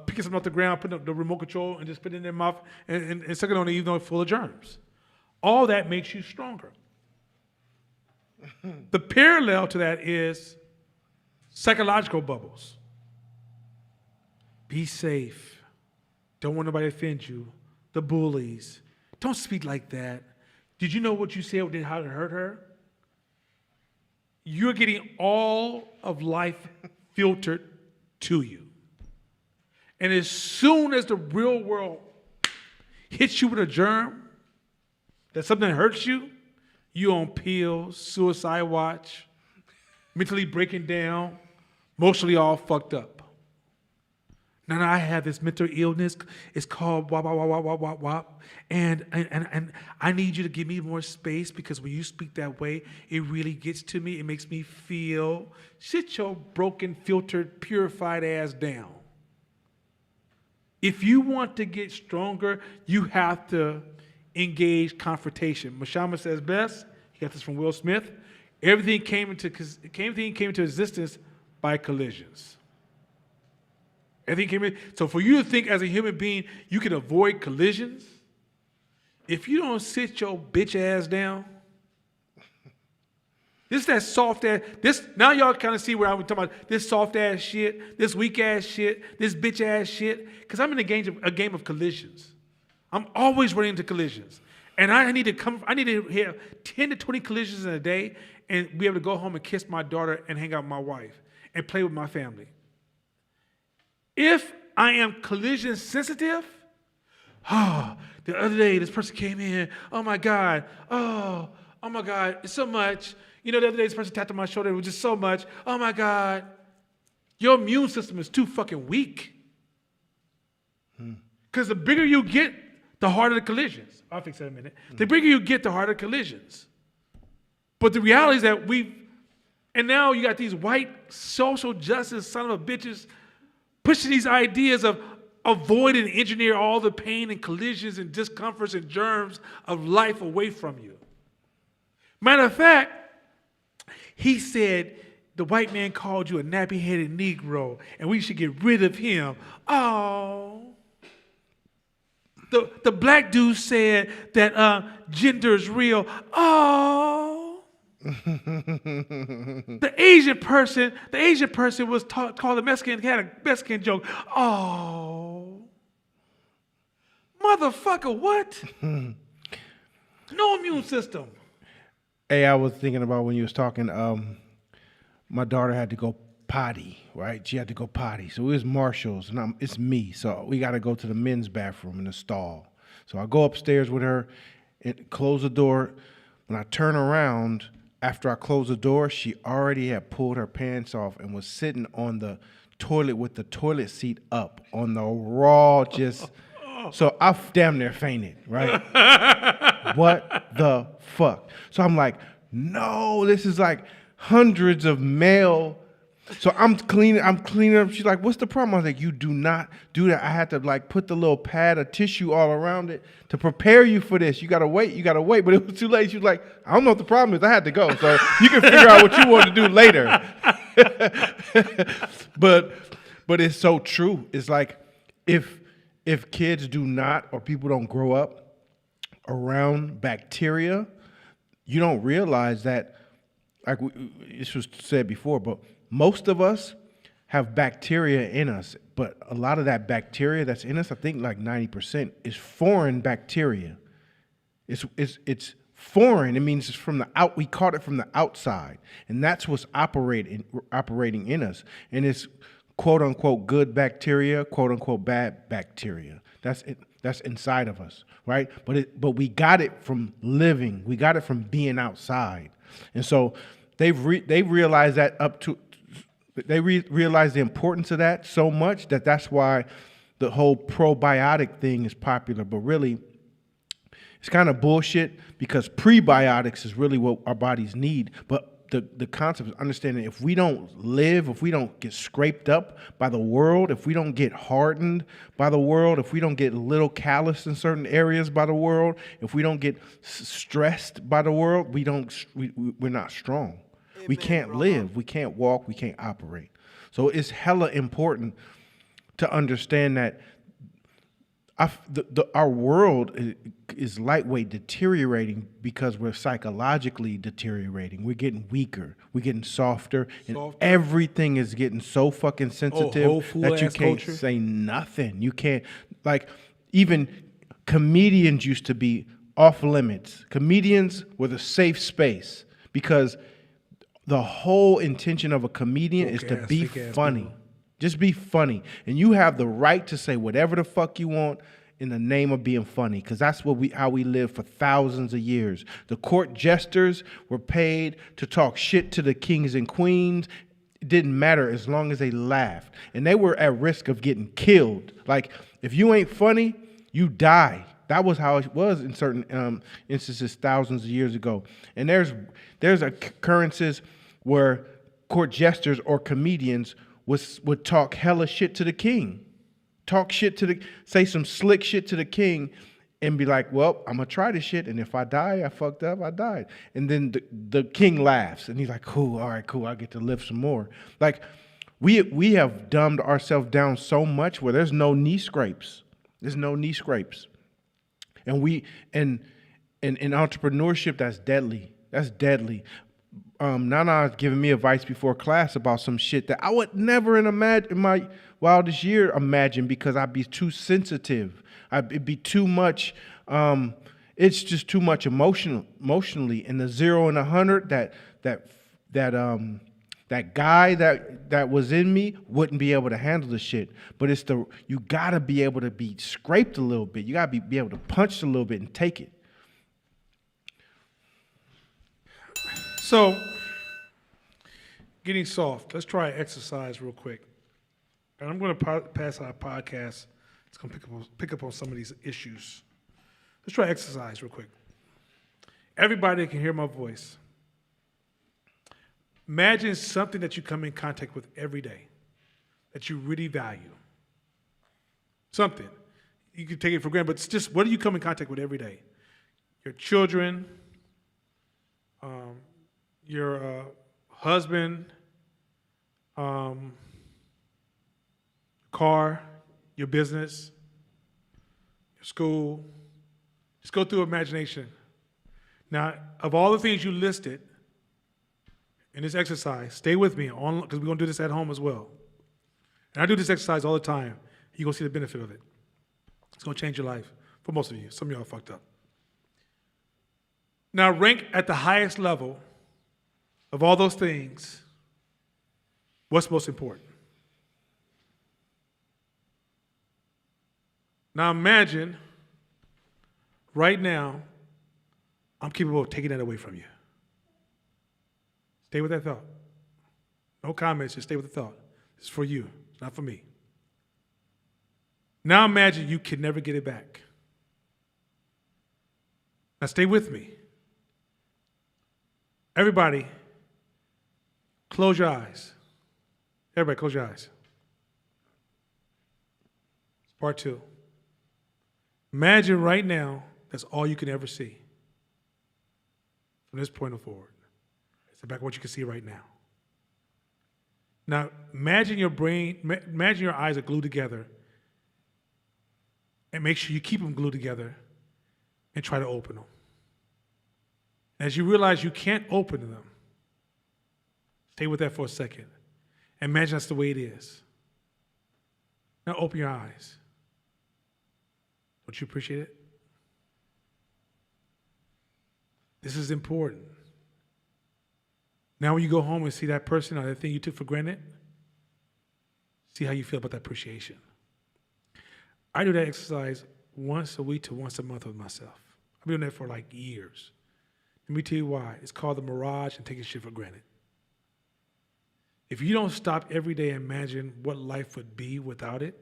picking something off the ground, putting up the remote control and just putting it in their mouth and sucking on it even though it's full of germs. All that makes you stronger. The parallel to that is psychological bubbles. Be safe. Don't want nobody to offend you. The bullies. Don't speak like that. Did you know what you said did how it hurt her? You're getting all of life filtered to you. And as soon as the real world hits you with a germ, that something hurts you, you on pills, suicide watch, mentally breaking down, emotionally all fucked up. Now I have this mental illness. It's called wop, wop, wop, wop, wop, wop. And I need you to give me more space because when you speak that way, it really gets to me. It makes me feel. Sit your broken, filtered, purified ass down. If you want to get stronger, you have to engage confrontation. Mashama says best. He got this from Will Smith. Everything came into existence by collisions. Everything came in. So for you to think as a human being you can avoid collisions, if you don't sit your bitch ass down, this that soft ass, this, now y'all kind of see where I'm talking about this soft ass shit, this weak ass shit, this bitch ass shit, because I'm in a game of collisions. I'm always running into collisions. And I need to have 10 to 20 collisions in a day and be able to go home and kiss my daughter and hang out with my wife and play with my family. If I am collision sensitive, the other day this person came in, oh my God, it's so much. You know, the other day this person tapped on my shoulder, it was just so much. Oh my God, your immune system is too fucking weak. Because the bigger you get, the harder the collisions. I'll fix that in a minute. The bigger you get, the harder collisions. But the reality is that and now you got these white social justice son of a bitches pushing these ideas of avoid and engineer all the pain and collisions and discomforts and germs of life away from you. Matter of fact, he said the white man called you a nappy-headed Negro and we should get rid of him. Oh. The black dude said that gender is real. Oh. The Asian person was called a Mexican, had a Mexican joke. Oh. Motherfucker, what? No immune system. Hey, I was thinking about when you was talking, my daughter had to go potty, right? She had to go potty. So it was Marshall's, and it's me. So we got to go to the men's bathroom in the stall. So I go upstairs with her and close the door. When I turn around, after I close the door, she already had pulled her pants off and was sitting on the toilet with the toilet seat up on the raw just... So I damn near fainted, right? What the fuck? So I'm like, no, this is like hundreds of male. So I'm cleaning up. She's like, what's the problem? I was like, you do not do that. I had to like put the little pad of tissue all around it to prepare you for this. You gotta wait. But it was too late. She was like, I don't know what the problem is. I had to go. So you can figure out what you want to do later. But it's so true. It's like if kids do not, or people don't grow up around bacteria, you don't realize that, like this was said before, but most of us have bacteria in us, but a lot of that bacteria that's in us, I think like 90%, is foreign bacteria. It's foreign. It means it's from the out. We caught it from the outside, and that's what's operating in us. And it's quote unquote good bacteria, quote unquote bad bacteria. That's it. That's inside of us, right? But we got it from living. We got it from being outside, and so they've realized that realize the importance of that so much that's why the whole probiotic thing is popular. But really, it's kind of bullshit because prebiotics is really what our bodies need. But the concept is understanding if we don't live, if we don't get scraped up by the world, if we don't get hardened by the world, if we don't get a little callous in certain areas by the world, if we don't get stressed by the world, we're not strong. We can't live, we can't walk, we can't operate. So it's hella important to understand that our world is lightweight deteriorating because we're psychologically deteriorating. We're getting weaker, we're getting softer. And everything is getting so fucking sensitive that you can't say nothing. You can't, like, even comedians used to be off limits. Comedians were the safe space because the whole intention of a comedian is to be funny. Just be funny. And you have the right to say whatever the fuck you want in the name of being funny, because that's how we lived for thousands of years. The court jesters were paid to talk shit to the kings and queens. It didn't matter as long as they laughed. And they were at risk of getting killed. Like, if you ain't funny, you die. That was how it was in certain instances thousands of years ago. And there's occurrences where court jesters or comedians would talk hella shit to the king. Say some slick shit to the king and be like, well, I'm going to try this shit. And if I die, I fucked up, I died. And then the king laughs and he's like, cool, all right, cool. I get to live some more. Like, we have dumbed ourselves down so much where there's no knee scrapes. There's no knee scrapes. And in entrepreneurship, that's deadly. That's deadly. Nana giving me advice before class about some shit that I would never in my wildest year imagine, because I'd be too sensitive. It'd be too much. It's just too much emotionally. And the 0 and 100, that guy that was in me wouldn't be able to handle the shit. But you gotta be able to be scraped a little bit. You gotta be able to punch a little bit and take it. So, getting soft. Let's try exercise real quick. And I'm going to pass our podcast. It's going to pick up on some of these issues. Let's try exercise real quick. Everybody can hear my voice. Imagine something that you come in contact with every day that you really value. Something. You can take it for granted, but it's just, what do you come in contact with every day? Your children, your husband, car, your business, your school. Just go through imagination. Now, of all the things you listed in this exercise, stay with me, because we're going to do this at home as well. And I do this exercise all the time. You're going to see the benefit of it. It's going to change your life for most of you. Some of y'all are fucked up. Now, rank at the highest level of all those things, what's most important? Now imagine, right now, I'm capable of taking that away from you. Stay with that thought. No comments, just stay with the thought. It's for you, it's not for me. Now imagine you can never get it back. Now stay with me. Everybody, close your eyes. Everybody, close your eyes. Part 2. Imagine right now that's all you can ever see from this point forward. It's the back of what you can see right now. Now, imagine your eyes are glued together, and make sure you keep them glued together and try to open them. As you realize you can't open them, stay with that for a second. Imagine that's the way it is. Now open your eyes. Don't you appreciate it? This is important. Now when you go home and see that person or that thing you took for granted, see how you feel about that appreciation. I do that exercise once a week to once a month with myself. I've been doing that for like years. Let me tell you why. It's called the mirage and taking shit for granted. If you don't stop every day and imagine what life would be without it,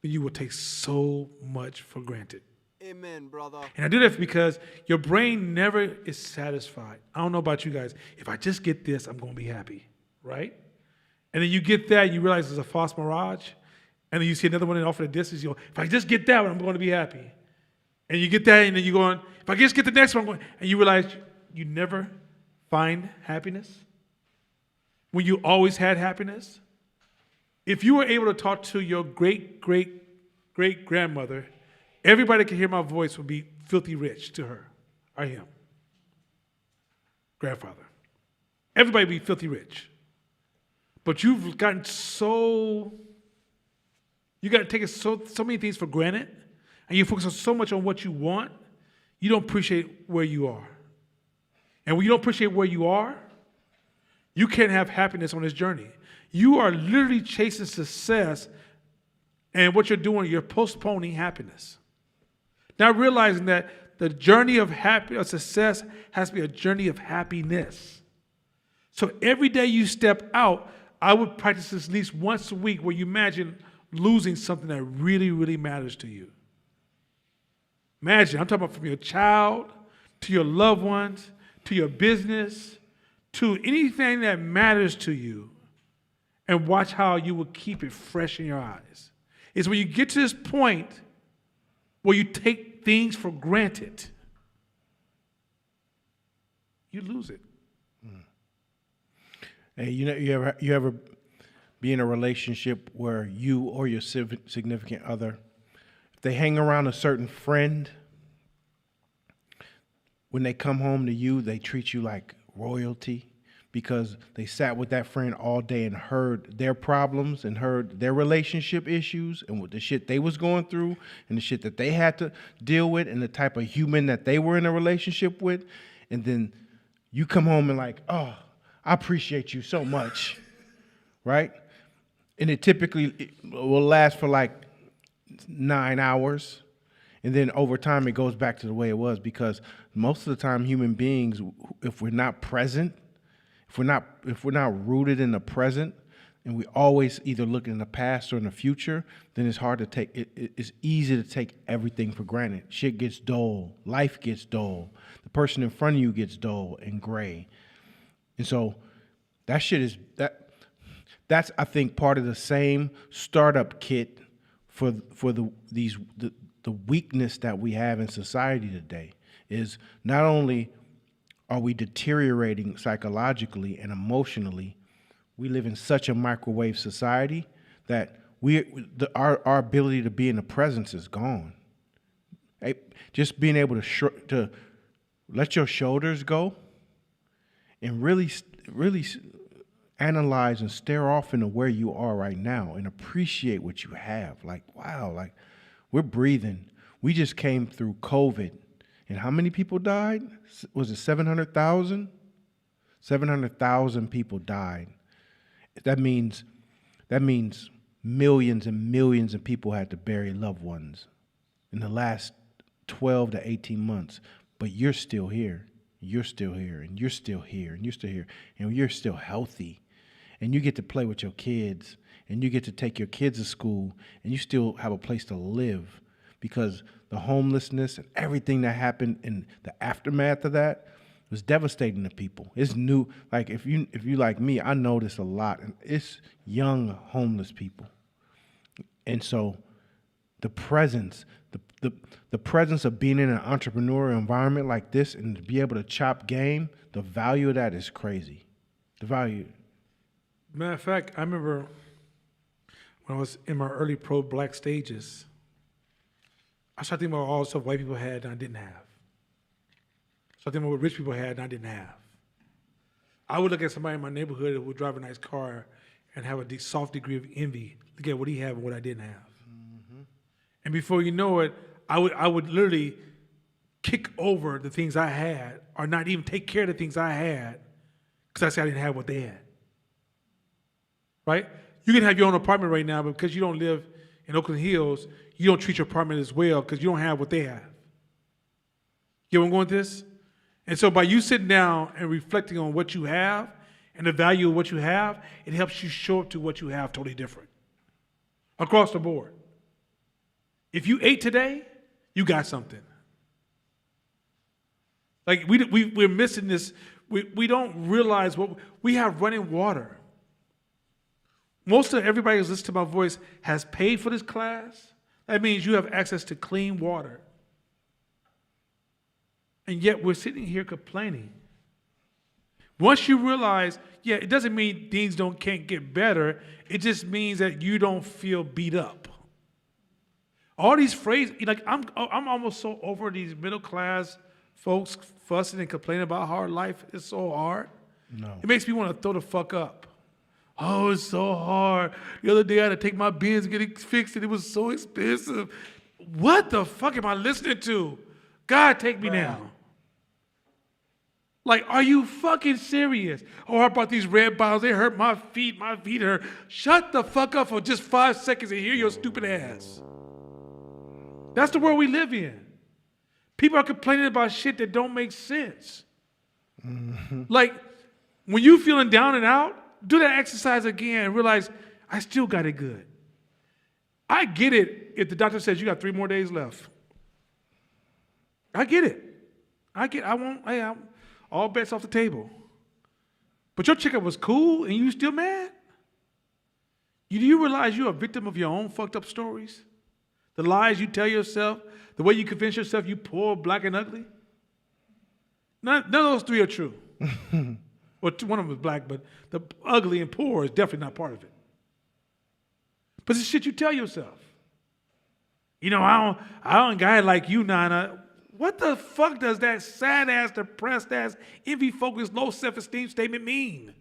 then you will take so much for granted. Amen, brother. And I do that because your brain never is satisfied. I don't know about you guys. If I just get this, I'm going to be happy, right? And then you get that, you realize it's a false mirage. And then you see another one off in the distance, you go, if I just get that one, I'm going to be happy. And you get that, and then you go on, if I just get the next one, I'm going, and you realize you never find happiness when you always had happiness. If you were able to talk to your great-great-great-grandmother, everybody that can hear my voice would be filthy rich to her or him. Grandfather. Everybody would be filthy rich. But you've gotten you got to take so many things for granted, and you focus so much on what you want, you don't appreciate where you are. And when you don't appreciate where you are, you can't have happiness on this journey. You are literally chasing success, and what you're doing, you're postponing happiness. Not realizing that the journey of success has to be a journey of happiness. So every day you step out, I would practice this at least once a week, where you imagine losing something that really, really matters to you. Imagine, I'm talking about from your child to your loved ones, to your business, to anything that matters to you, and watch how you will keep it fresh in your eyes. It's when you get to this point where you take things for granted, you lose it. Hey, you ever be in a relationship where you or your significant other if they hang around a certain friend, when they come home to you, they treat you like royalty because they sat with that friend all day and heard their problems and heard their relationship issues and what the shit they was going through and the shit that they had to deal with and the type of human that they were in a relationship with. And then you come home and like, oh, I appreciate you so much, right? And it typically will last for like 9 hours. And then over time, it goes back to the way it was because most of the time, human beings, if we're not present, if we're not rooted in the present, and we always either look in the past or in the future, then it's hard to take. It's easy to take everything for granted. Shit gets dull. Life gets dull. The person in front of you gets dull and gray. And so that shit is that. That's I think part of the same startup kit for the weakness that we have in society today is not only are we deteriorating psychologically and emotionally, we live in such a microwave society that our ability to be in the presence is gone. Just being able to let your shoulders go and really analyze and stare off into where you are right now and appreciate what you have. Like, wow, like we're breathing. We just came through COVID. And how many people died? Was it 700,000? 700,000 people died. That means millions and millions of people had to bury loved ones in the last 12 to 18 months. But you're still here. You're still here. And you're still here. And you're still here. And you're still healthy. And you get to play with your kids. And you get to take your kids to school. And you still have a place to live. Because the homelessness and everything that happened in the aftermath of that was devastating to people. It's new. Like if you like me, I notice a lot. And it's young homeless people. And so the presence, the presence of being in an entrepreneurial environment like this and to be able to chop game, the value of that is crazy. The value. Matter of fact, I remember when I was in my early pro-black stages, I started thinking about all the stuff white people had and I didn't have. I started thinking about what rich people had and I didn't have. I would look at somebody in my neighborhood who would drive a nice car and have a soft degree of envy. Look at what he had and what I didn't have. Mm-hmm. And before you know it, I would literally kick over the things I had or not even take care of the things I had because I said I didn't have what they had. Right? You can have your own apartment right now, but because you don't live in Oakland Hills, you don't treat your apartment as well because you don't have what they have. You know where I'm going with this? And so by you sitting down and reflecting on what you have and the value of what you have, it helps you show up to what you have totally different. Across the board. If you ate today, you got something. Like we're missing this. We don't realize what we have running water. Most of everybody who's listening to my voice has paid for this class. That means you have access to clean water. And yet we're sitting here complaining. Once you realize, yeah, it doesn't mean things can't get better. It just means that you don't feel beat up. All these phrases, like I'm almost so over these middle class folks fussing and complaining about hard life. It's so hard. No. It makes me want to throw the fuck up. Oh, it's so hard. The other day I had to take my Benz and get it fixed and it was so expensive. What the fuck am I listening to? God, take me now. Like, are you fucking serious? Oh, I bought these red bottles. They hurt my feet. My feet hurt. Shut the fuck up for just 5 seconds and hear your stupid ass. That's the world we live in. People are complaining about shit that don't make sense. Mm-hmm. Like, when you feeling down and out, do that exercise again and realize, I still got it good. I get it if the doctor says you got 3 more days left. I get it. All bets off the table. But your checkup was cool and you still mad? Do you realize you're a victim of your own fucked up stories? The lies you tell yourself, the way you convince yourself you poor, black, and ugly? None of those 3 are true. Well, one of them is black, but the ugly and poor is definitely not part of it. But it's shit you tell yourself. I don't guy like you, Nana. What the fuck does that sad ass, depressed ass, envy focused, low self-esteem statement mean?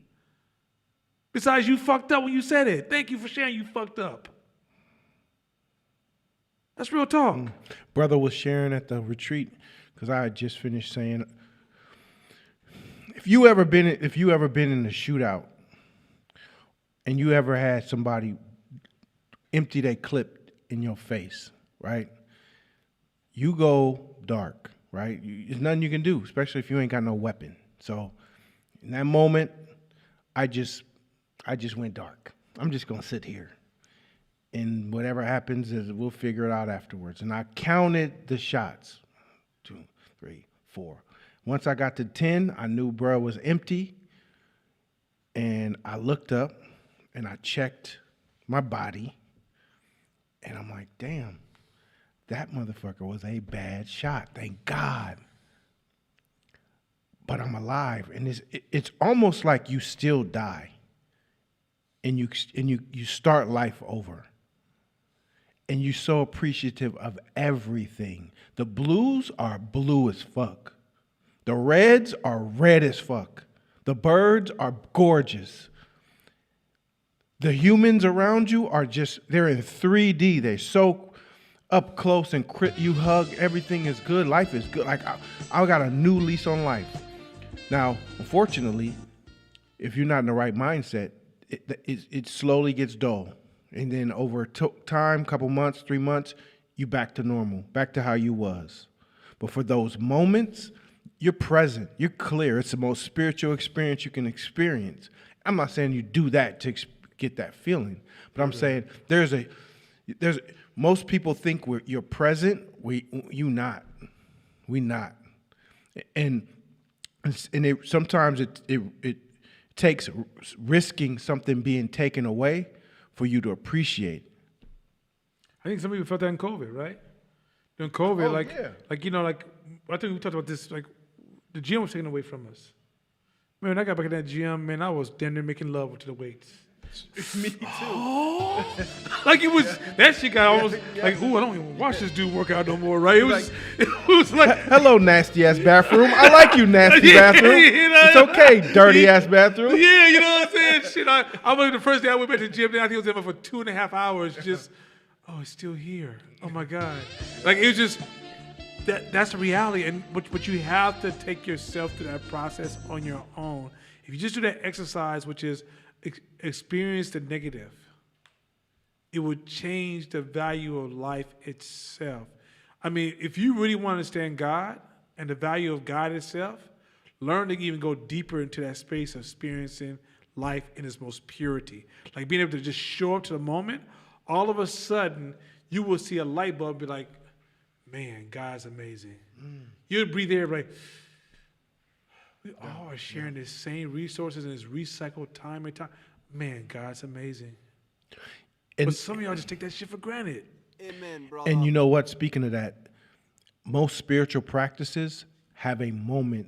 Besides, you fucked up when you said it. Thank you for sharing you fucked up. That's real talk. Brother was sharing at the retreat because I had just finished saying, if you ever been in a shootout and you ever had somebody empty their clip in your face, right? You go dark, right? There's nothing you can do, especially if you ain't got no weapon. So in that moment, I just went dark. I'm just gonna sit here. And whatever happens is we'll figure it out afterwards. And I counted the shots. 2, 3, 4. Once I got to 10, I knew bro was empty. And I looked up and I checked my body. And I'm like, damn, that motherfucker was a bad shot. Thank God. But I'm alive. And it's almost like you still die. And you start life over. And you're so appreciative of everything. The blues are blue as fuck. The reds are red as fuck. The birds are gorgeous. The humans around you are they're in 3D. They're so up close and you hug. Everything is good. Life is good. Like I got a new lease on life. Now, unfortunately, if you're not in the right mindset, it slowly gets dull. And then over time, couple months, 3 months, you back to normal, back to how you was. But for those moments, you're present, you're clear. It's the most spiritual experience you can experience. I'm not saying you do that to get that feeling, but I'm saying most people think you're present. We not. And sometimes it takes risking something being taken away for you to appreciate. I think some people felt that in COVID, right? During COVID, I think we talked about this, like the gym was taken away from us. Man, when I got back in that gym, man, I was damn near making love to the weights. Me too. Like it was, that shit got almost like, ooh, I don't even watch this dude work out no more, right? It was like, hello, nasty ass bathroom. I like you, nasty bathroom. It's okay, dirty ass bathroom. Yeah, you know what I'm saying? Shit, I remember the first day I went back to the gym, then I think I was there for 2.5 hours, just, oh, it's still here. Oh my God. Like it was just, that's the reality. And but you have to take yourself through that process on your own. If you just do that exercise, which is experience the negative, it would change the value of life itself. I mean, if you really want to understand God and the value of God itself, learn to even go deeper into that space of experiencing life in its most purity. Like being able to just show up to the moment, all of a sudden, you will see a light bulb be like, man, God's amazing. You'll breathe air like, we all are sharing the same resources and this recycled time and time. Man, God's amazing. But some of y'all just take that shit for granted. Amen, brother. And you know what? Speaking of that, most spiritual practices have a moment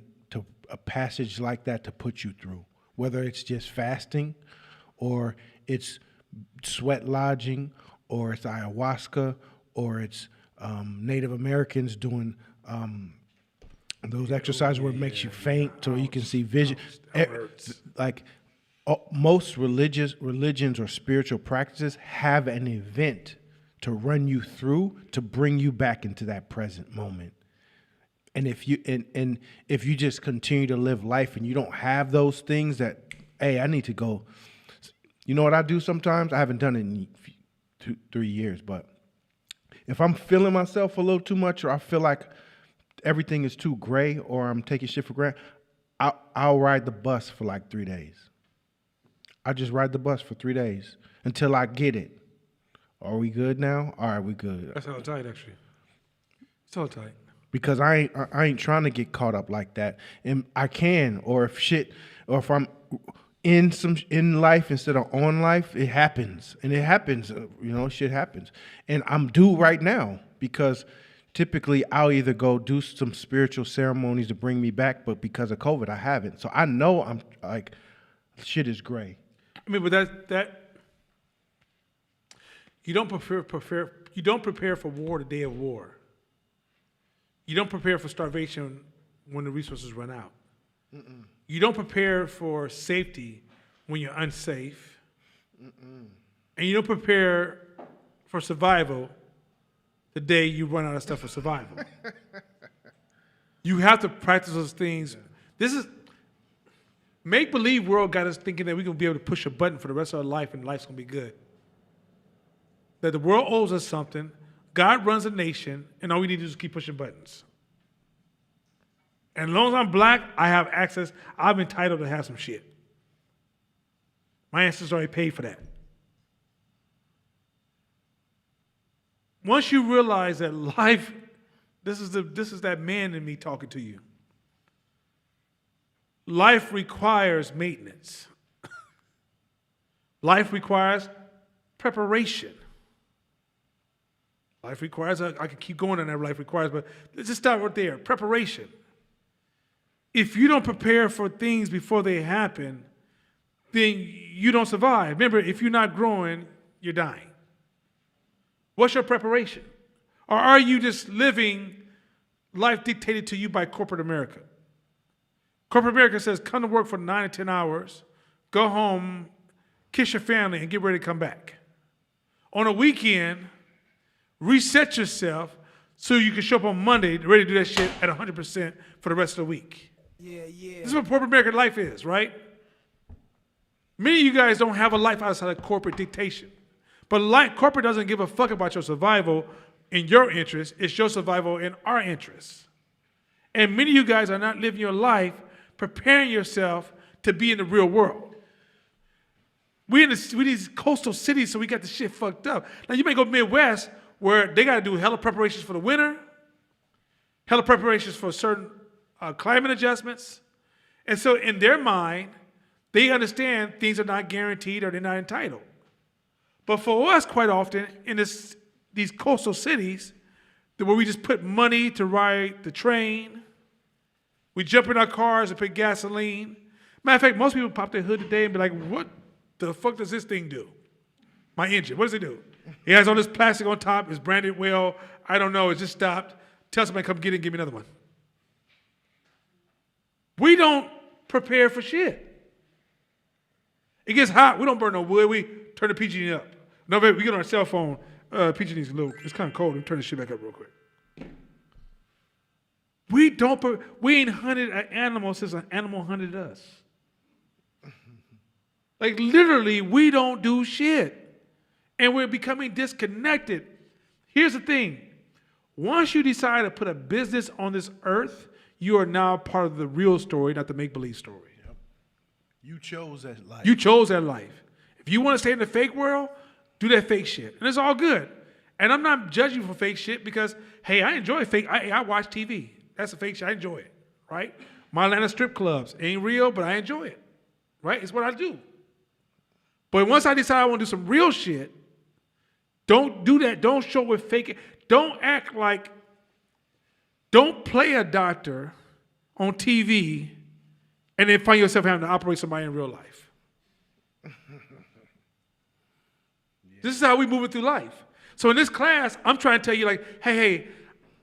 a passage like that to put you through. Whether it's just fasting, or it's sweat lodging, or it's ayahuasca, or it's Native Americans doing those exercises where it makes you faint so you can see vision. Like most religions or spiritual practices have an event to run you through to bring you back into that present moment. And if you just continue to live life and you don't have those things that, hey, I need to go. You know what I do sometimes? I haven't done it in 2-3 years, but if I'm feeling myself a little too much, or I feel like everything is too gray, or I'm taking shit for granted, I'll ride the bus for like 3 days. I just ride the bus for 3 days until I get it. Are we good now? All right, we good. That's all tight, actually. It's all tight. Because I ain't trying to get caught up like that, and I can, or if I'm in life instead of on life, it happens, and it happens. Shit happens, and I'm due right now because typically I'll either go do some spiritual ceremonies to bring me back, but because of COVID, I haven't. So I know I'm like, shit is gray. I mean, but that you don't you don't prepare for war the day of war. You don't prepare for starvation when the resources run out. You don't prepare for safety when you're unsafe. And you don't prepare for survival the day you run out of stuff for survival. You have to practice those things. This is make-believe world got us thinking that we're going to be able to push a button for the rest of our life and life's going to be good. That the world owes us something, God runs a nation, and all we need to do is keep pushing buttons. And as long as I'm black, I have access. I'm entitled to have some shit. My ancestors already paid for that. Once you realize that life, this is that man in me talking to you. Life requires maintenance. Life requires preparation. Life requires, I can keep going on that life requires, but let's just start right there. Preparation. If you don't prepare for things before they happen, then you don't survive. Remember, if you're not growing, you're dying. What's your preparation? Or are you just living life dictated to you by corporate America? Corporate America says, come to work for 9 or 10 hours, go home, kiss your family, and get ready to come back. On a weekend, reset yourself so you can show up on Monday ready to do that shit at 100% for the rest of the week. Yeah. This is what corporate American life is, right? Many of you guys don't have a life outside of corporate dictation. But corporate doesn't give a fuck about your survival in your interest. It's your survival in our interests. And many of you guys are not living your life preparing yourself to be in the real world. We these coastal cities, so we got the shit fucked up. Now, you may go Midwest, where they got to do hella preparations for the winter, hella preparations for certain climate adjustments. And so in their mind, they understand things are not guaranteed or they're not entitled. But for us, quite often, in these coastal cities, where we just put money to ride the train, we jump in our cars and put gasoline. Matter of fact, most people pop their hood today and be like, what the fuck does this thing do? My engine, what does it do? It has all this plastic on top, it's branded well, I don't know, it just stopped. Tell somebody to come get it and give me another one. We don't prepare for shit. It gets hot, we don't burn no wood, we turn the PG&E up. No, we get on our cell phone, PG&E's a little, it's kind of cold, let me turn this shit back up real quick. We ain't hunted an animal since an animal hunted us. Like literally, we don't do shit. And we're becoming disconnected. Here's the thing. Once you decide to put a business on this earth, you are now part of the real story, not the make-believe story. Yep. You chose that life. You chose that life. If you want to stay in the fake world, do that fake shit. And it's all good. And I'm not judging you for fake shit because, hey, I enjoy fake. I watch TV. That's a fake shit. I enjoy it, right? My Atlanta strip clubs ain't real, but I enjoy it, right? It's what I do. But once I decide I want to do some real shit, don't do that. Don't show with fake. Don't act like, don't play a doctor on TV and then find yourself having to operate somebody in real life. This is how we move it through life. So in this class, I'm trying to tell you like, hey,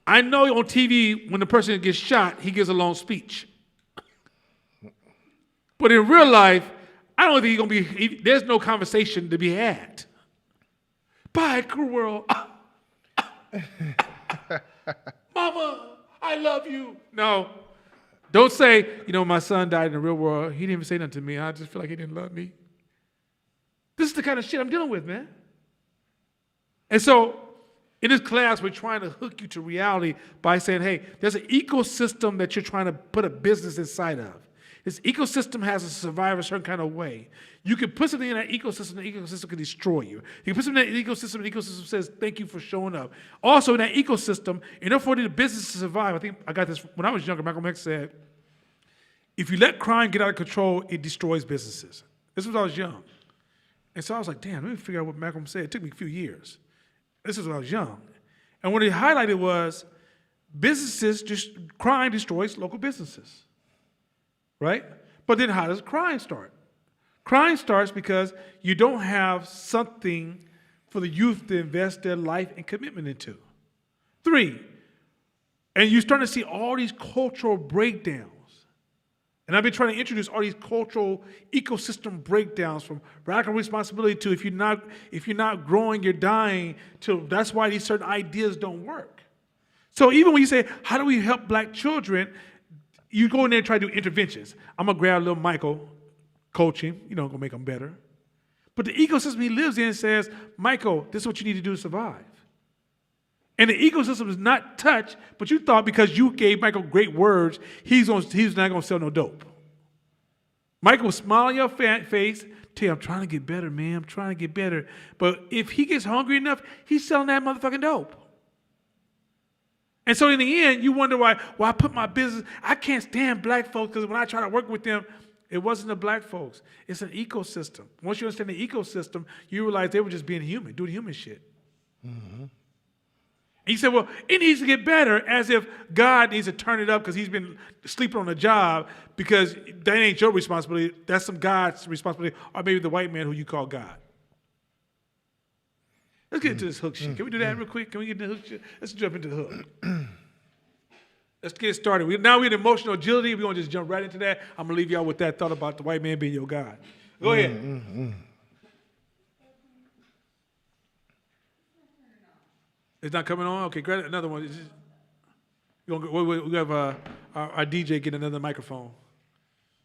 I know on TV when the person gets shot, he gives a long speech. But in real life, I don't think he's going to be, there's no conversation to be had. Bye, cruel world. Mama, I love you. No. Don't say, my son died in the real world. He didn't even say nothing to me. I just feel like he didn't love me. This is the kind of shit I'm dealing with, man. And so, in this class, we're trying to hook you to reality by saying, hey, there's an ecosystem that you're trying to put a business inside of. This ecosystem has to survive a certain kind of way. You can put something in that ecosystem, the ecosystem can destroy you. You can put something in that ecosystem, the ecosystem says, thank you for showing up. Also, in that ecosystem, in order for the business to survive, I think I got this, when I was younger, Malcolm X said, if you let crime get out of control, it destroys businesses. This was when I was young. And so I was like, damn, let me figure out what Malcolm said. It took me a few years. This is when I was young. And what he highlighted was crime destroys local businesses, right? But then how does crime start? Crime starts because you don't have something for the youth to invest their life and commitment into. 3, and you're starting to see all these cultural breakdowns. And I've been trying to introduce all these cultural ecosystem breakdowns from radical responsibility to if you're not growing, you're dying, to that's why these certain ideas don't work. So even when you say, how do we help black children, you go in there and try to do interventions. I'm going to grab little Michael, coach him, going to make him better. But the ecosystem he lives in says, Michael, this is what you need to do to survive. And the ecosystem is not touched, but you thought because you gave Michael great words, he's not going to sell no dope. Michael will smile on your face, tell you, I'm trying to get better, man. I'm trying to get better. But if he gets hungry enough, he's selling that motherfucking dope. And so in the end, you wonder why I put my business, I can't stand black folks because when I try to work with them, it wasn't the black folks. It's an ecosystem. Once you understand the ecosystem, you realize they were just being human, doing human shit. Mm-hmm. And he said, well, it needs to get better, as if God needs to turn it up because he's been sleeping on the job, because that ain't your responsibility. That's some God's responsibility, or maybe the white man who you call God. Let's get into this hook shit. Can we do that real quick? Can we get into the hook shit? Let's jump into the hook. Let's get started. Now we're in emotional agility. We're going to just jump right into that. I'm going to leave y'all with that thought about the white man being your God. Go ahead. It's not coming on? Okay, grab another one. We have our DJ get another microphone.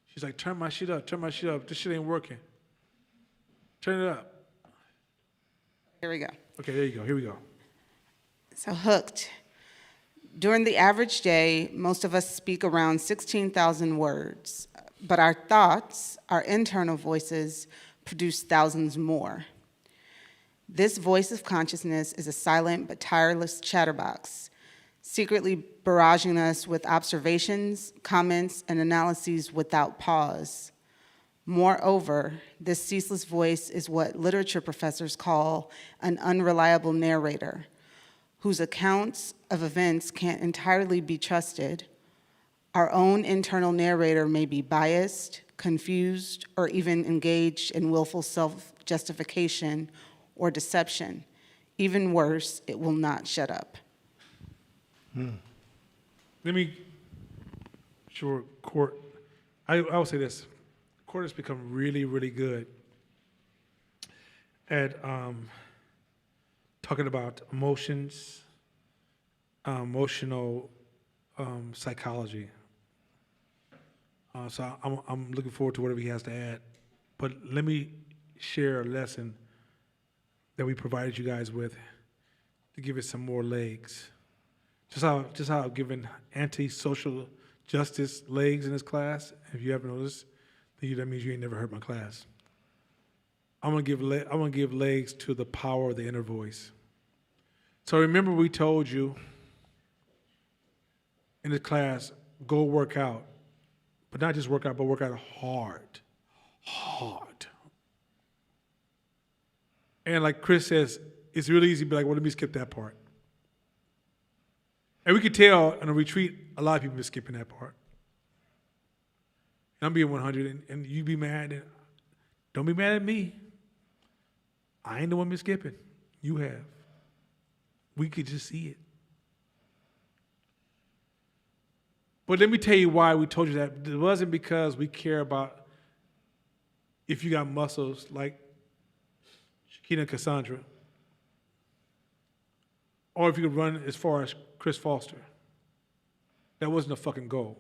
She's like, turn my shit up. This shit ain't working. Turn it up. Here we go. Okay, there you go. Here we go. So hooked. During the average day, most of us speak around 16,000 words, but our thoughts, our internal voices, produce thousands more. This voice of consciousness is a silent but tireless chatterbox, secretly barraging us with observations, comments, and analyses without pause. Moreover, this ceaseless voice is what literature professors call an unreliable narrator, whose accounts of events can't entirely be trusted. Our own internal narrator may be biased, confused, or even engaged in willful self-justification or deception. Even worse, it will not shut up. Let me, Court, I will say this. Court has become really, really good at talking about emotions, emotional psychology. So I'm looking forward to whatever he has to add. But let me share a lesson that we provided you guys with to give it some more legs. Just how I've given anti-social justice legs in this class. If you haven't noticed, then that means you ain't never heard my class. I'm gonna give legs to the power of the inner voice. So remember, we told you in the class, go work out, but not just work out, but work out hard. And like Chris says, it's really easy to be like, well, let me skip that part. And we could tell in a retreat, a lot of people are skipping that part. And I'm being 100, and you be mad. And don't be mad at me. I ain't the one been skipping. You have. We could just see it. But let me tell you why we told you that. It wasn't because we care about if you got muscles like Shakina Cassandra, or if you could run as far as Chris Foster. That wasn't a fucking goal.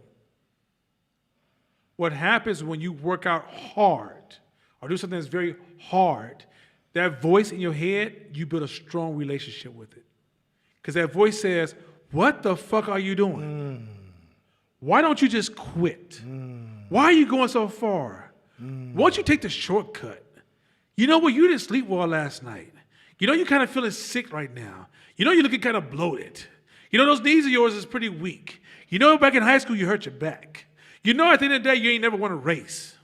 What happens when you work out hard or do something that's very hard, that voice in your head, you build a strong relationship with it. Because that voice says, what the fuck are you doing? Why don't you just quit? Why are you going so far? Why don't you take the shortcut? You know what? You didn't sleep well last night. You know you're kind of feeling sick right now. You know you're looking kind of bloated. You know those knees of yours is pretty weak. You know back in high school you hurt your back. You know at the end of the day you ain't never won a race.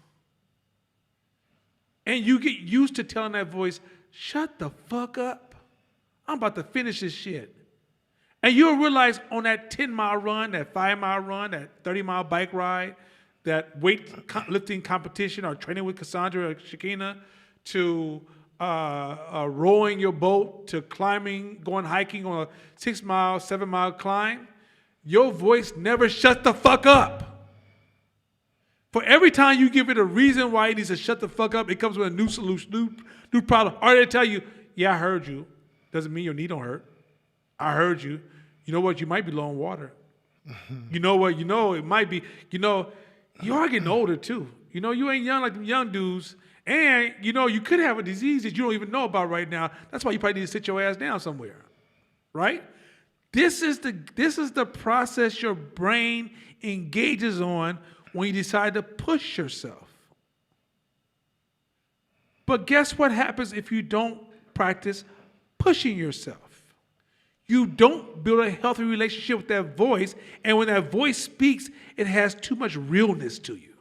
And you get used to telling that voice, shut the fuck up. I'm about to finish this shit. And you'll realize on that 10-mile run, that 5-mile run, that 30-mile bike ride, that weight lifting competition or training with Cassandra or Shakina, to rowing your boat to climbing, going hiking on a 6 mile, 7 mile climb, your voice never shuts the fuck up. For every time you give it a reason why it needs to shut the fuck up, it comes with a new solution, new problem. Or they tell you, yeah, I heard you. Doesn't mean your knee don't hurt. I heard you. You know what? You might be low on water. You know what? You know, it might be, you are getting older too. You ain't young like them young dudes. And, you could have a disease that you don't even know about right now. That's why you probably need to sit your ass down somewhere. Right? This is the process your brain engages on when you decide to push yourself. But guess what happens if you don't practice pushing yourself? You don't build a healthy relationship with that voice, and when that voice speaks, it has too much realness to you.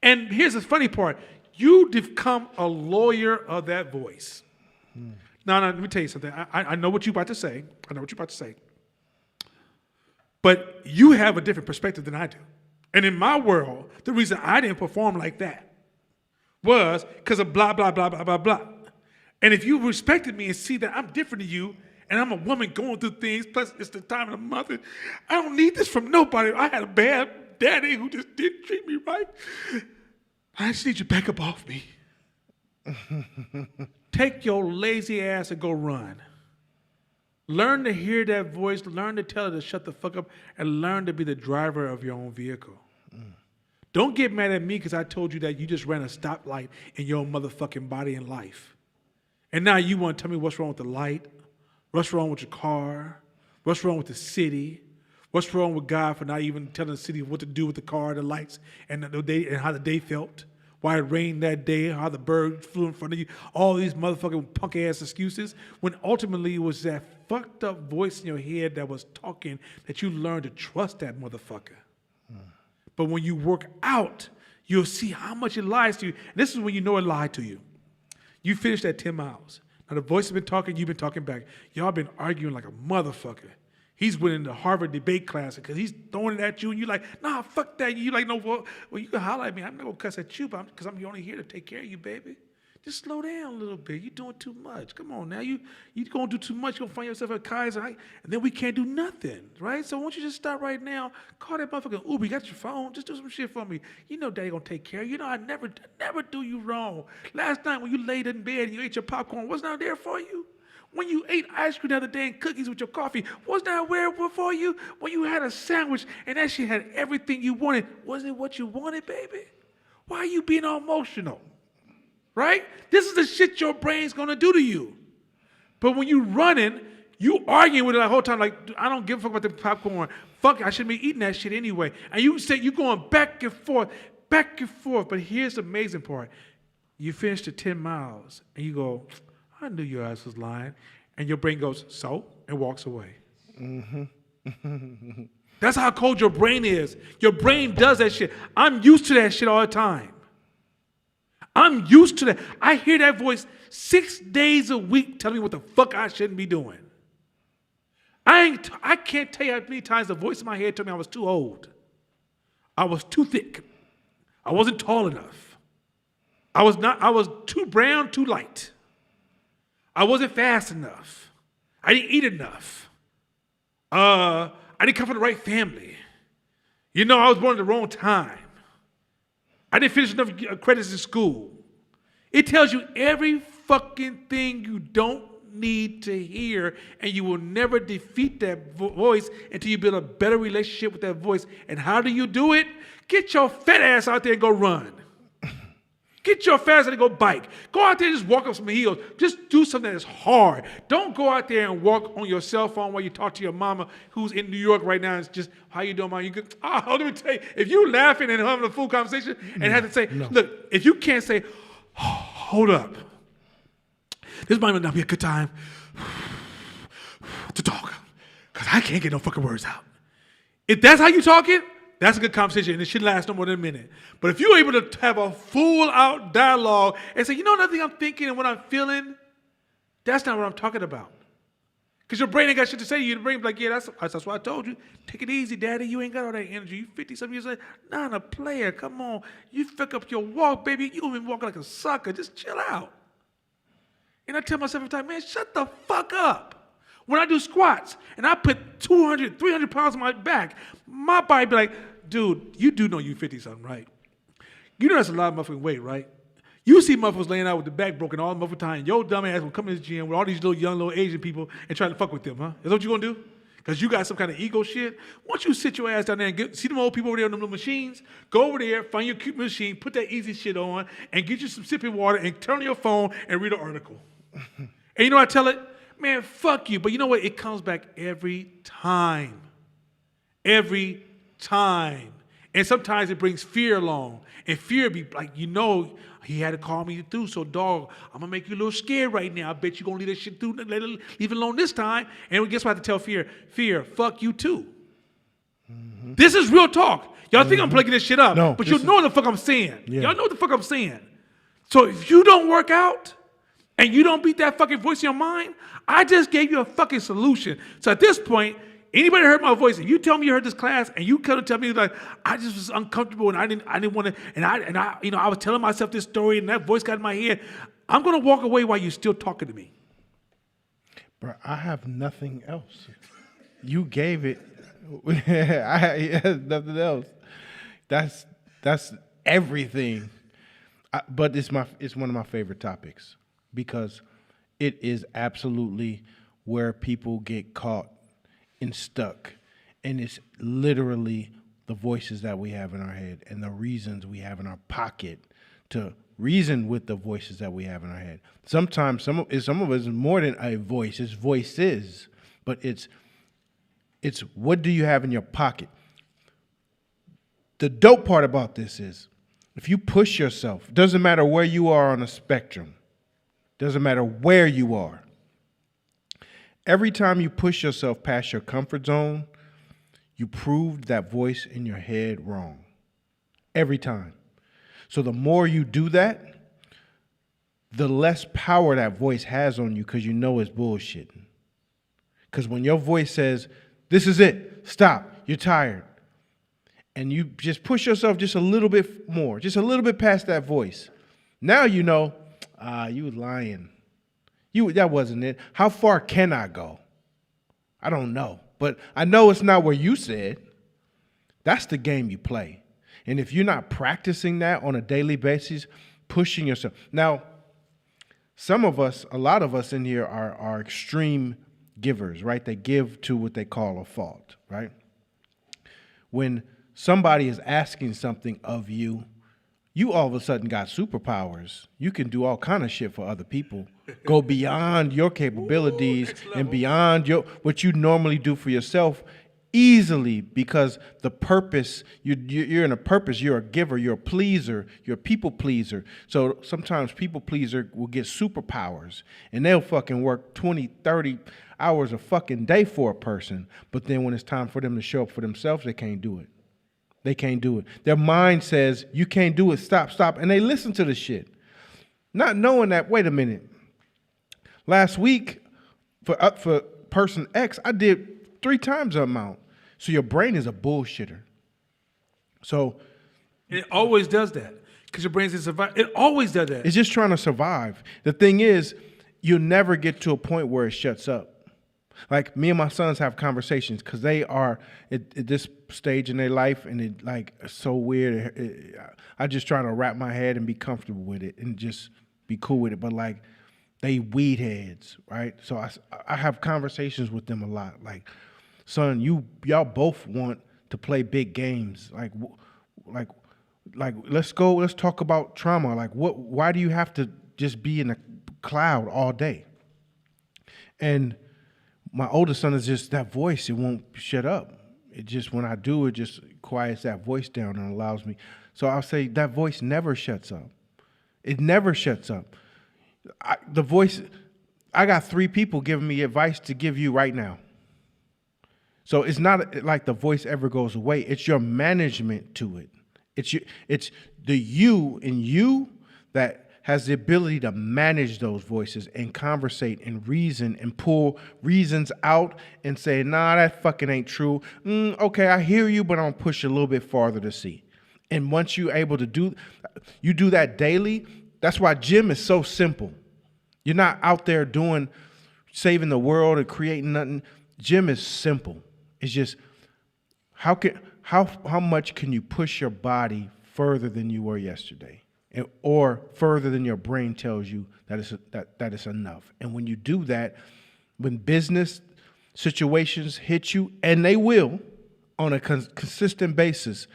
And here's the funny part. You become a lawyer of that voice. Now, let me tell you something. I know what you're about to say. But you have a different perspective than I do. And in my world, the reason I didn't perform like that was because of blah, blah, blah, blah, blah, blah. And if you respected me and see that I'm different than you, and I'm a woman going through things, plus it's the time of the month, and I don't need this from nobody. I had a bad daddy who just didn't treat me right. I just need you back up off me. Take your lazy ass and go run. Learn to hear that voice, learn to tell it to shut the fuck up, and learn to be the driver of your own vehicle. Don't get mad at me because I told you that you just ran a stoplight in your own motherfucking body and life. And now you want to tell me what's wrong with the light, what's wrong with your car, what's wrong with the city, what's wrong with God for not even telling the city what to do with the car, the lights, and how the day felt, why it rained that day, how the bird flew in front of you, all these motherfucking punk-ass excuses, when ultimately it was that fucked up voice in your head that was talking that you learned to trust that motherfucker. But when you work out, you'll see how much it lies to you. And this is when you know it lied to you. You finished that 10 miles. Now the voice has been talking, you've been talking back. Y'all been arguing like a motherfucker. He's winning the Harvard debate class because he's throwing it at you, and you're like, nah, fuck that. You like, no, well, you can holler at me. I'm not going to cuss at you, because I'm only here to take care of you, baby. Just slow down a little bit. You're doing too much. Come on now. You're going to do too much. You're going to find yourself at Kaiser, and then we can't do nothing, right? So why don't you just stop right now, call that motherfucking Uber. You got your phone. Just do some shit for me. You know Daddy going to take care of you. You know I never do you wrong. Last night when you laid in bed and you ate your popcorn, wasn't I there for you? When you ate ice cream the other day and cookies with your coffee, wasn't I there for you? When you had a sandwich and that shit had everything you wanted, wasn't it what you wanted, baby? Why are you being all emotional? Right? This is the shit your brain's gonna do to you. But when you running, you arguing with it the whole time, like, I don't give a fuck about the popcorn. Fuck, I shouldn't be eating that shit anyway. And you say you're going back and forth. But here's the amazing part. You finish the 10 miles and you go, I knew your ass was lying. And your brain goes, so? And walks away. That's how cold your brain is. Your brain does that shit. I'm used to that shit all the time. I'm used to that. I hear that voice 6 days a week telling me what the fuck I shouldn't be doing. I can't tell you how many times the voice in my head told me I was too old. I was too thick. I wasn't tall enough. I was too brown, too light. I wasn't fast enough. I didn't eat enough. I didn't come from the right family. I was born at the wrong time. I didn't finish enough credits in school. It tells you every fucking thing you don't need to hear, and you will never defeat that voice until you build a better relationship with that voice. And how do you do it? Get your fat ass out there and go run. Get your fat ass out and go bike. Go out there and just walk up some hills. Just do something that's hard. Don't go out there and walk on your cell phone while you talk to your mama who's in New York right now. And it's just, how you doing, mama? You good? Oh, let me tell you, if you laughing and having a full conversation and have to say, look, if you can't say, hold up. This might not be a good time to talk because I can't get no fucking words out. If that's how you talking, that's a good conversation, and it should last no more than a minute. But if you're able to have a full-out dialogue and say, nothing I'm thinking and what I'm feeling, that's not what I'm talking about. Because your brain ain't got shit to say to you. The brain's like, yeah, that's what I told you. Take it easy, daddy. You ain't got all that energy. You 50-something years old. Not a player. Come on. You fuck up your walk, baby. You been walking like a sucker. Just chill out. And I tell myself every time, man, shut the fuck up. When I do squats and I put 200, 300 pounds on my back, my body be like, dude, you do know you 50-something, right? You know that's a lot of motherfucking weight, right? You see motherfuckers laying out with the back broken all the motherfucking time. Your dumb ass will come in this gym with all these young little Asian people and try to fuck with them, huh? Is that what you gonna do? Because you got some kind of ego shit? Why don't you sit your ass down there and see them old people over there on them little machines? Go over there, find your cute machine, put that easy shit on, and get you some sipping water and turn on your phone and read an article. And you know what I tell it? Man, fuck you. But you know what? It comes back every time. Every time. And sometimes it brings fear along. And fear be like, you know, he had to call me through. So, dog, I'm going to make you a little scared right now. I bet you're going to leave that shit through. Leave it alone this time. And guess what I have to tell fear? Fear, fuck you too. Mm-hmm. This is real talk. Y'all think I'm playing this shit up. No, but you know what the fuck I'm saying. Yeah. Y'all know what the fuck I'm saying. So if you don't work out and you don't beat that fucking voice in your mind, I just gave you a fucking solution. So at this point, anybody heard my voice and you tell me you heard this class and you come to tell me like I just was uncomfortable and I didn't want to and I you know I was telling myself this story and that voice got in my head, I'm gonna walk away while you're still talking to me. Bro, I have nothing else. You gave it. I have nothing else. That's everything. But it's one of my favorite topics because it is absolutely where people get caught and stuck. And it's literally the voices that we have in our head and the reasons we have in our pocket to reason with the voices that we have in our head. Sometimes some of us is more than a voice, it's voices, but it's what do you have in your pocket? The dope part about this is if you push yourself, doesn't matter where you are on a spectrum, doesn't matter where you are, every time you push yourself past your comfort zone, you proved that voice in your head wrong. Every time. So the more you do that, the less power that voice has on you because you know it's bullshitting. Because when your voice says, this is it, stop, you're tired, and you just push yourself just a little bit more, just a little bit past that voice, now you know, you was lying. That wasn't it. How far can I go? I don't know. But I know it's not where you said. That's the game you play. And if you're not practicing that on a daily basis, pushing yourself. Now, a lot of us in here are extreme givers, right? They give to what they call a fault, right? When somebody is asking something of you, you all of a sudden got superpowers. You can do all kind of shit for other people. Go beyond your capabilities and beyond what you normally do for yourself easily because the purpose, you're in a purpose, you're a giver, you're a pleaser, you're a people pleaser. So sometimes people pleaser will get superpowers and they'll fucking work 20, 30 hours a fucking day for a person. But then when it's time for them to show up for themselves, they can't do it. They can't do it. Their mind says, you can't do it, stop. And they listen to the shit. Not knowing that, wait a minute. Last week, for person X, I did 3 times the amount. So your brain is a bullshitter. So it always does that. Because your brain's in survival. It always does that. It's just trying to survive. The thing is, you'll never get to a point where it shuts up. Like me and my sons have conversations because they are at this stage in their life, and it like so weird. I just try to wrap my head and be comfortable with it and just be cool with it. But like they weed heads, right? So I have conversations with them a lot. Like, son, y'all both want to play big games. Like let's talk about trauma. Like why do you have to just be in a cloud all day? And my oldest son is just that voice. It won't shut up. It just, when I do, it just quiets that voice down and allows me. So I'll say that voice never shuts up. It never shuts up. I got 3 people giving me advice to give you right now. So it's not like the voice ever goes away. It's your management to it. It's the you in you that has the ability to manage those voices and conversate and reason and pull reasons out and say, nah, that fucking ain't true. Okay, I hear you, but I'm gonna push a little bit farther to see. And once you're able to do that daily, that's why gym is so simple. You're not out there saving the world or creating nothing. Gym is simple. It's just how much can you push your body further than you were yesterday, or further than your brain tells you that it's enough. And when you do that, when business situations hit you, and they will on a consistent basis,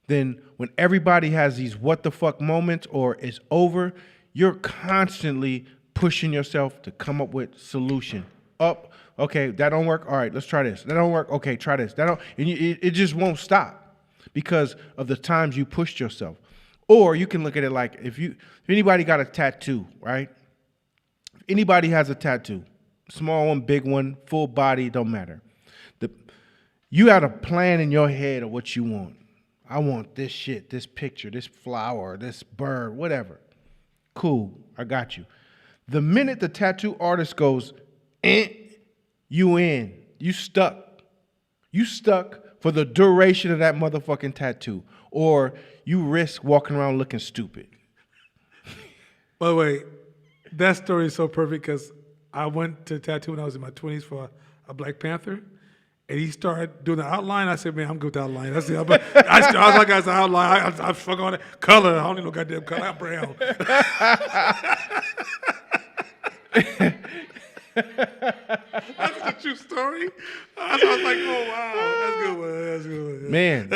then when everybody has these what the fuck moments or it's over, you're constantly pushing yourself to come up with solution. Okay, that don't work. All right, let's try this. That don't work. Okay, try this. It just won't stop because of the times you pushed yourself. Or you can look at it like if anybody got a tattoo, right? If anybody has a tattoo, small one, big one, full body, don't matter. You got a plan in your head of what you want. I want this shit, this picture, this flower, this bird, whatever. Cool, I got you. The minute the tattoo artist goes, you in. You stuck. You stuck for the duration of that motherfucking tattoo. Or you risk walking around looking stupid. By the way, that story is so perfect because I went to tattoo when I was in my 20s for a Black Panther. And he started doing the outline. I said, man, I'm good with the outline. That's it. I was like, I said, outline. I fuck on it. Color. I don't need no goddamn color. I'm brown. That's a true story. I was like, oh, wow. That's a good one. That's a good one. Man.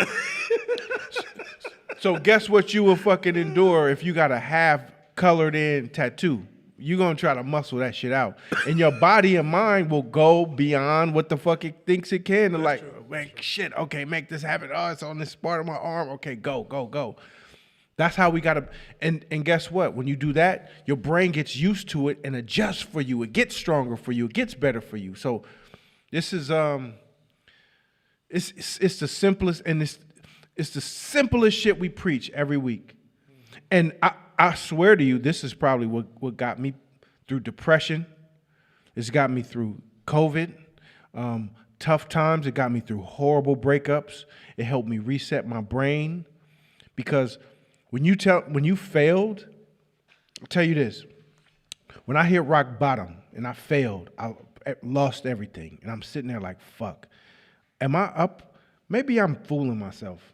So guess what you will fucking endure if you got a half colored in tattoo? You're going to try to muscle that shit out. And your body and mind will go beyond what the fuck it thinks it can. To like, make shit, okay, make this happen. Oh, it's on this part of my arm. Okay, go. That's how we got to. And guess what? When you do that, your brain gets used to it and adjusts for you. It gets stronger for you. It gets better for you. So this is, it's the simplest, and it's the simplest shit we preach every week. And I swear to you, this is probably what got me through depression. It's got me through COVID, tough times. It got me through horrible breakups. It helped me reset my brain. Because when you failed, I'll tell you this. When I hit rock bottom and I failed, I lost everything. And I'm sitting there like, fuck. Am I up? Maybe I'm fooling myself.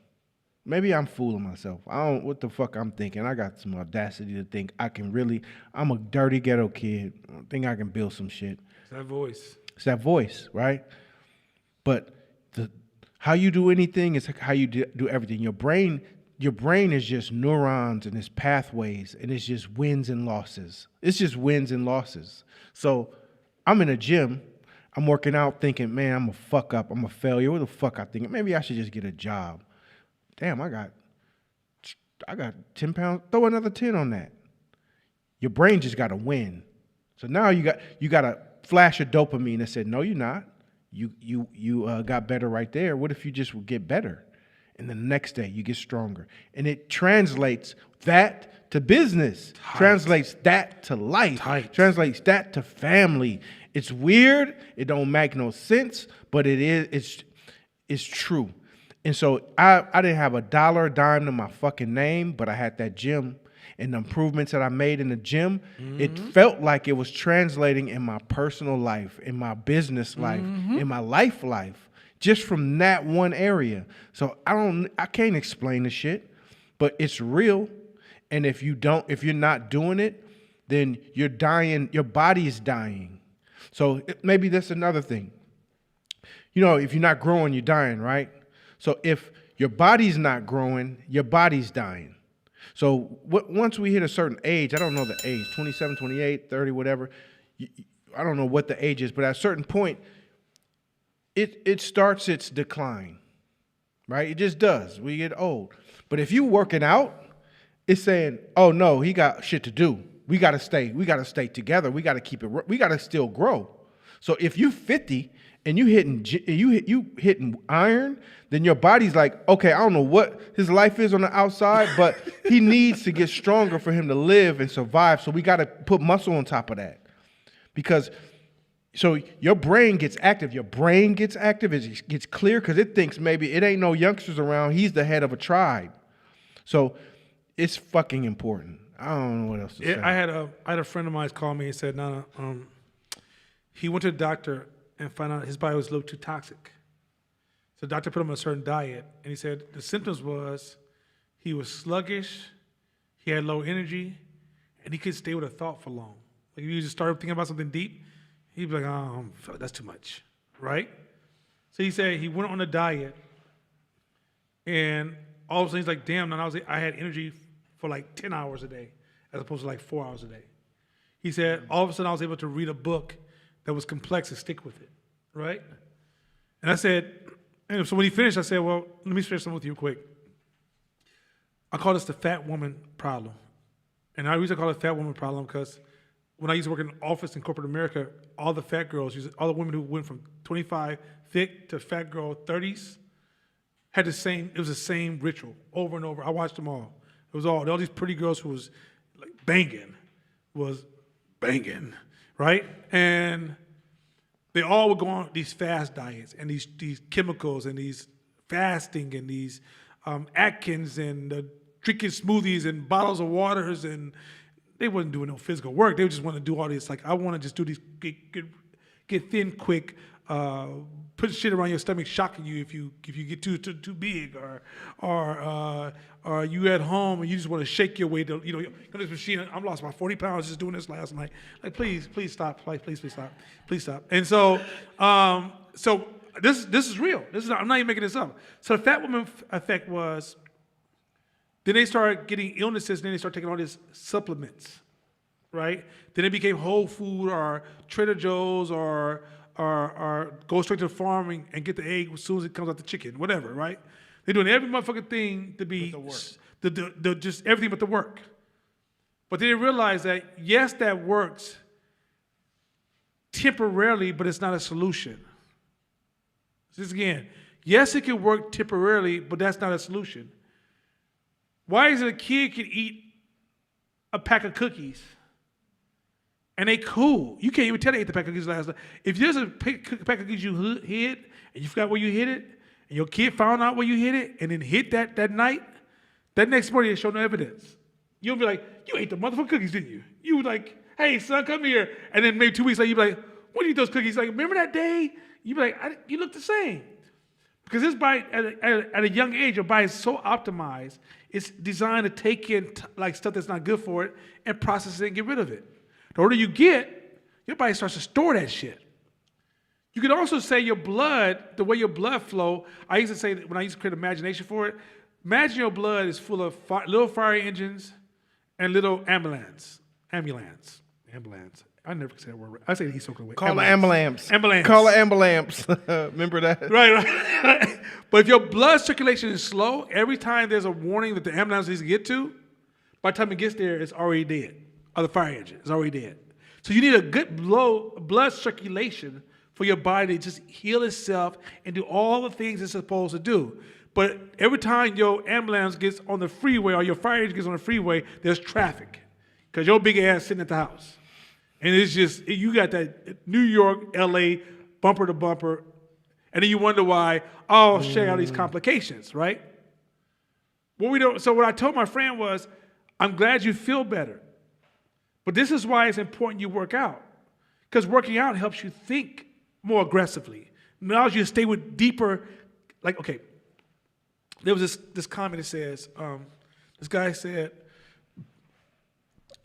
I don't know what the fuck I'm thinking. I got some audacity to think I'm a dirty ghetto kid. I think I can build some shit. It's that voice, right? But how you do anything is how you do everything. Your brain is just neurons and it's pathways, and it's just wins and losses. So I'm in a gym. I'm working out thinking, man, I'm a fuck up. I'm a failure. What the fuck I think? Maybe I should just get a job. Damn, I got 10 pounds. Throw another 10 on that. Your brain just got to win. So now you got a flash of dopamine that said, no, you're not. You got better right there. What if you just would get better? And the next day you get stronger. And it translates that to business. Tight. Translates that to life. Tight. Translates that to family. It's weird. It don't make no sense, but it's true. And so I didn't have a dollar, a dime to my fucking name, but I had that gym and the improvements that I made in the gym. Mm-hmm. It felt like it was translating in my personal life, in my business life, in my life, just from that one area. So I can't explain the shit, but it's real. And if you're not doing it, then you're dying. Your body is dying. So maybe that's another thing. You know, if you're not growing, you're dying, right? So if your body's not growing, your body's dying. So once we hit a certain age, I don't know the age, 27, 28, 30, whatever. I don't know what the age is, but at a certain point, it starts its decline, right? It just does. We get old. But if you working out, it's saying, oh no, he got shit to do. We got to stay together. We got to keep it. We got to still grow. So if you 50 and you hitting iron, then your body's like, okay, I don't know what his life is on the outside, but he needs to get stronger for him to live and survive. So we got to put muscle on top of that. Because so your brain gets active. It gets clear because it thinks maybe it ain't no youngsters around. He's the head of a tribe. So it's fucking important. I don't know what else to say. I had a friend of mine call me and said, "Nana, he went to the doctor and found out his body was a little too toxic. So the doctor put him on a certain diet, and he said the symptoms was he was sluggish, he had low energy, and he couldn't stay with a thought for long. Like if you just started thinking about something deep, he'd be like, oh, that's too much, right? So he said he went on a diet, and all of a sudden he's like, damn, I had energy for like 10 hours a day, as opposed to like 4 hours a day. He said, all of a sudden I was able to read a book that was complex and stick with it, right? And I said, and so when he finished, I said, well, let me share something with you quick. I call this the fat woman problem. And the reason I call it fat woman problem because when I used to work in an office in corporate America, all the fat girls, all the women who went from 25 thick to fat girl 30s, had it was the same ritual over and over. I watched them all. It was all these pretty girls who was like banging, right? And they all would go on these fast diets and these chemicals and these fasting and these Atkins and drinking smoothies and bottles of waters, and they wasn't doing no physical work. They just want to do all this. Like, I want to just do these, get thin quick, put shit around your stomach, shocking you if you get too big, or you at home and you just want to shake your way to, go to this machine. I'm lost about 40 pounds just doing this last night. Like, please stop. Please stop. And so, this is real. I'm not even making this up. So the fat woman effect was, then they started getting illnesses, and then they started taking all these supplements, right? Then it became Whole Food or Trader Joe's or go straight to the farm and get the egg as soon as it comes out the chicken, whatever, right? They're doing every motherfucking thing to be just everything but the work. But they didn't realize that, yes, that works temporarily, but it's not a solution. This again, yes, it can work temporarily, but that's not a solution. Why is it a kid can eat a pack of cookies and they cool? You can't even tell they ate the pack of cookies last night. If there's a pack of cookies you hid and you forgot where you hid it, and your kid found out where you hid it and then hid that night, that next morning they show no evidence. You'll be like, you ate the motherfucking cookies, didn't you? You were like, hey, son, come here. And then maybe 2 weeks later, you'll be like, what do you eat those cookies? Like, remember that day? You'll be like, you look the same. Because this body, at a young age, your body is so optimized, it's designed to take in like stuff that's not good for it and process it and get rid of it. The older you get, your body starts to store that shit. You could also say your blood, the way your blood flow, I used to say that when I used to create imagination for it, imagine your blood is full of little fire engines and little ambulance. I never say that word. I say it so quick. Call the ambulance. Ambulance. Call the ambulance. Remember that? Right. But if your blood circulation is slow, every time there's a warning that the ambulance needs to get to, by the time it gets there, it's already dead. Or the fire engine is already dead. So you need a good blood circulation for your body to just heal itself and do all the things it's supposed to do. But every time your ambulance gets on the freeway or your fire engine gets on the freeway, there's traffic. Because your big ass sitting at the house. And it's just, you got that New York, LA, bumper to bumper, and then you wonder why, shit, all these complications, right? So what I told my friend was, I'm glad you feel better. But this is why it's important you work out. Because working out helps you think more aggressively. It allows you to stay with deeper, like, okay, there was this comment that says, this guy said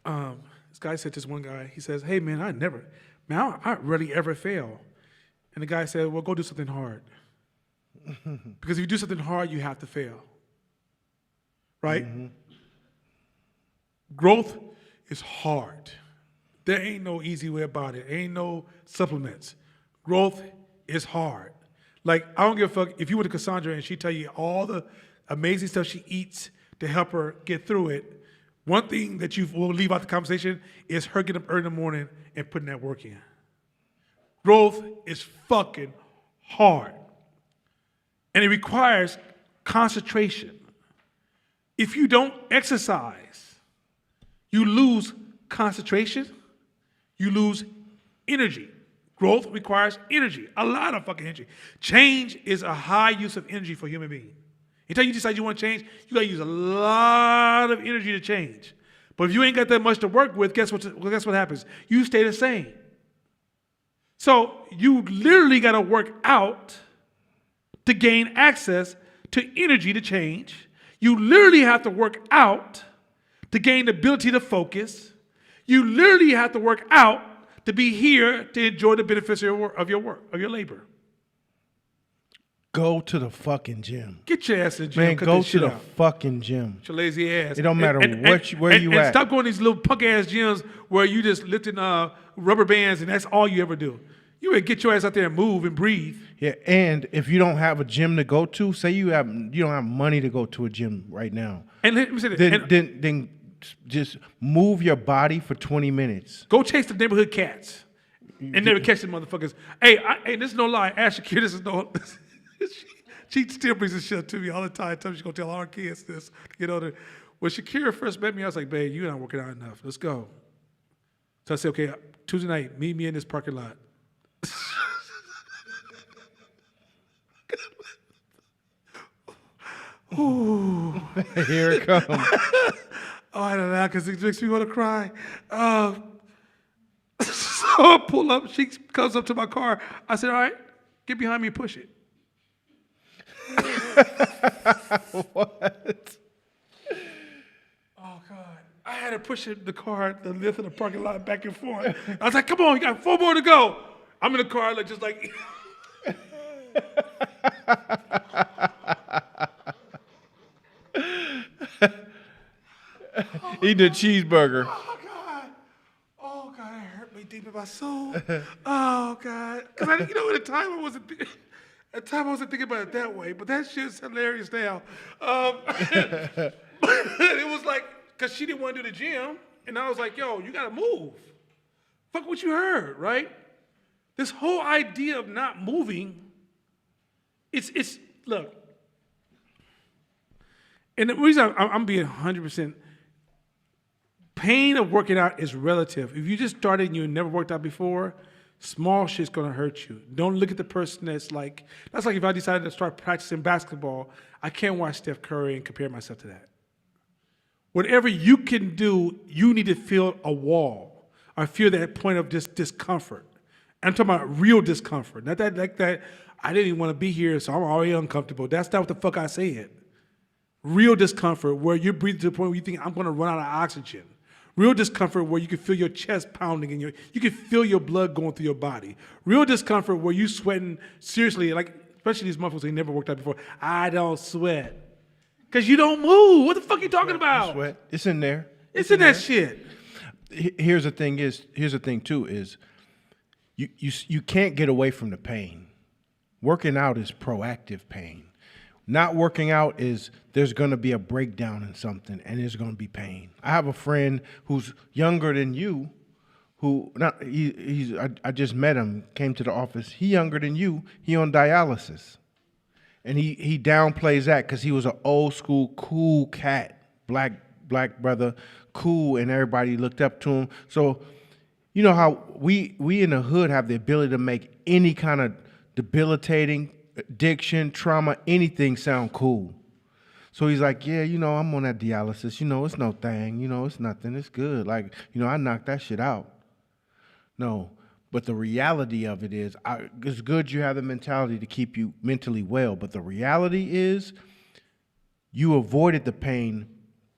to this one guy, he says, hey man, I rarely ever fail. And the guy said, well, go do something hard. Because if you do something hard, you have to fail. Right? Mm-hmm. Growth is hard. There ain't no easy way about it. Ain't no supplements. Growth is hard. Like, I don't give a fuck if you went to Cassandra and she tell you all the amazing stuff she eats to help her get through it. One thing that you will leave out the conversation is her getting up early in the morning and putting that work in. Growth is fucking hard. And it requires concentration. If you don't exercise, you lose concentration, you lose energy. Growth requires energy, a lot of fucking energy. Change is a high use of energy for a human being. Anytime you decide you want to change, you got to use a lot of energy to change. But if you ain't got that much to work with, guess what happens? You stay the same. So you literally got to work out to gain access to energy to change. You literally have to work out to gain the ability to focus. You literally have to work out to be here to enjoy the benefits of your work, of your labor. Go to the fucking gym. Get your ass in the gym. Man, cut go this to shit the out. fucking gym. Get your lazy ass. It don't matter where you and at. Stop going to these little punk ass gyms where you just lifting rubber bands and that's all you ever do. You better get your ass out there and move and breathe. Yeah, and if you don't have a gym to go to, say you don't have money to go to a gym right now, And let me say this. then just move your body for 20 minutes. Go chase the neighborhood cats and never catch them motherfuckers. Hey, this is no lie. Ask Shakira, this is no. She still brings this shit to me all the time. She's gonna tell all our kids this. You know, when Shakira first met me, I was like, "Babe, you're not working out enough. Let's go." So I said, "Okay, Tuesday night, meet me in this parking lot." Here it comes. Oh, I don't know, because it makes me want to cry. So I pull up. She comes up to my car. I said, "All right, get behind me and push it." What? Oh, God. I had to push the car, the lift in the parking lot back and forth. I was like, "Come on, you got 4 more to go." I'm in the car, like, just like. Eating a cheeseburger. Oh God, it hurt me deep in my soul. Oh God, because at the time I wasn't thinking about it that way, but that shit's hilarious now. It was like, because she didn't want to do the gym, and I was like, "Yo, you gotta move. Fuck what you heard, right?" This whole idea of not moving, it's look. And the reason I'm being 100%, pain of working out is relative. If you just started and you never worked out before, small shit's gonna hurt you. Don't look at the person that's like if I decided to start practicing basketball, I can't watch Steph Curry and compare myself to that. Whatever you can do, you need to feel a wall or feel that point of discomfort. I'm talking about real discomfort, not that like that. I didn't even want to be here, so I'm already uncomfortable. That's not what the fuck I said. Real discomfort where you're breathing to the point where you think I'm going to run out of oxygen. Real discomfort where you can feel your chest pounding and you can feel your blood going through your body. Real discomfort where you sweating seriously, like especially these motherfuckers they never worked out before. I don't sweat because you don't move. What the fuck are you talking about? Sweat. It's in there. It's in that shit. Here's the thing too is you can't get away from the pain. Working out is proactive pain. Not working out is there's going to be a breakdown in something and there's going to be pain. I have a friend who's younger than you, I just met him, came to the office. He younger than you. He on dialysis, and he downplays that because he was an old school cool cat, black brother, cool, and everybody looked up to him. So, you know how we in the hood have the ability to make any kind of debilitating addiction, trauma, anything sound cool. So he's like, yeah, I'm on that dialysis. It's no thing. It's nothing. It's good. Like, I knocked that shit out. No, but the reality of it is, it's good you have the mentality to keep you mentally well. But the reality is, you avoided the pain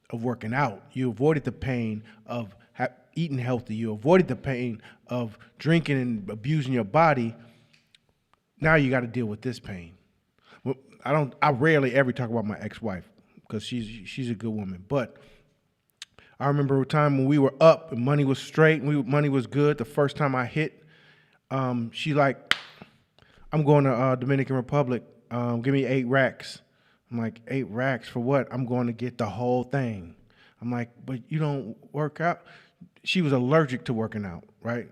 of working out. You avoided the pain of eating healthy. You avoided the pain of drinking and abusing your body. Now you got to deal with this pain. Well, I rarely ever talk about my ex-wife because she's a good woman. But I remember a time when we were up and money was straight and money was good. The first time I hit, she like, I'm going to Dominican Republic. Give me 8 racks. I'm like, 8 racks for what? I'm going to get the whole thing. I'm like, but you don't work out. She was allergic to working out, right?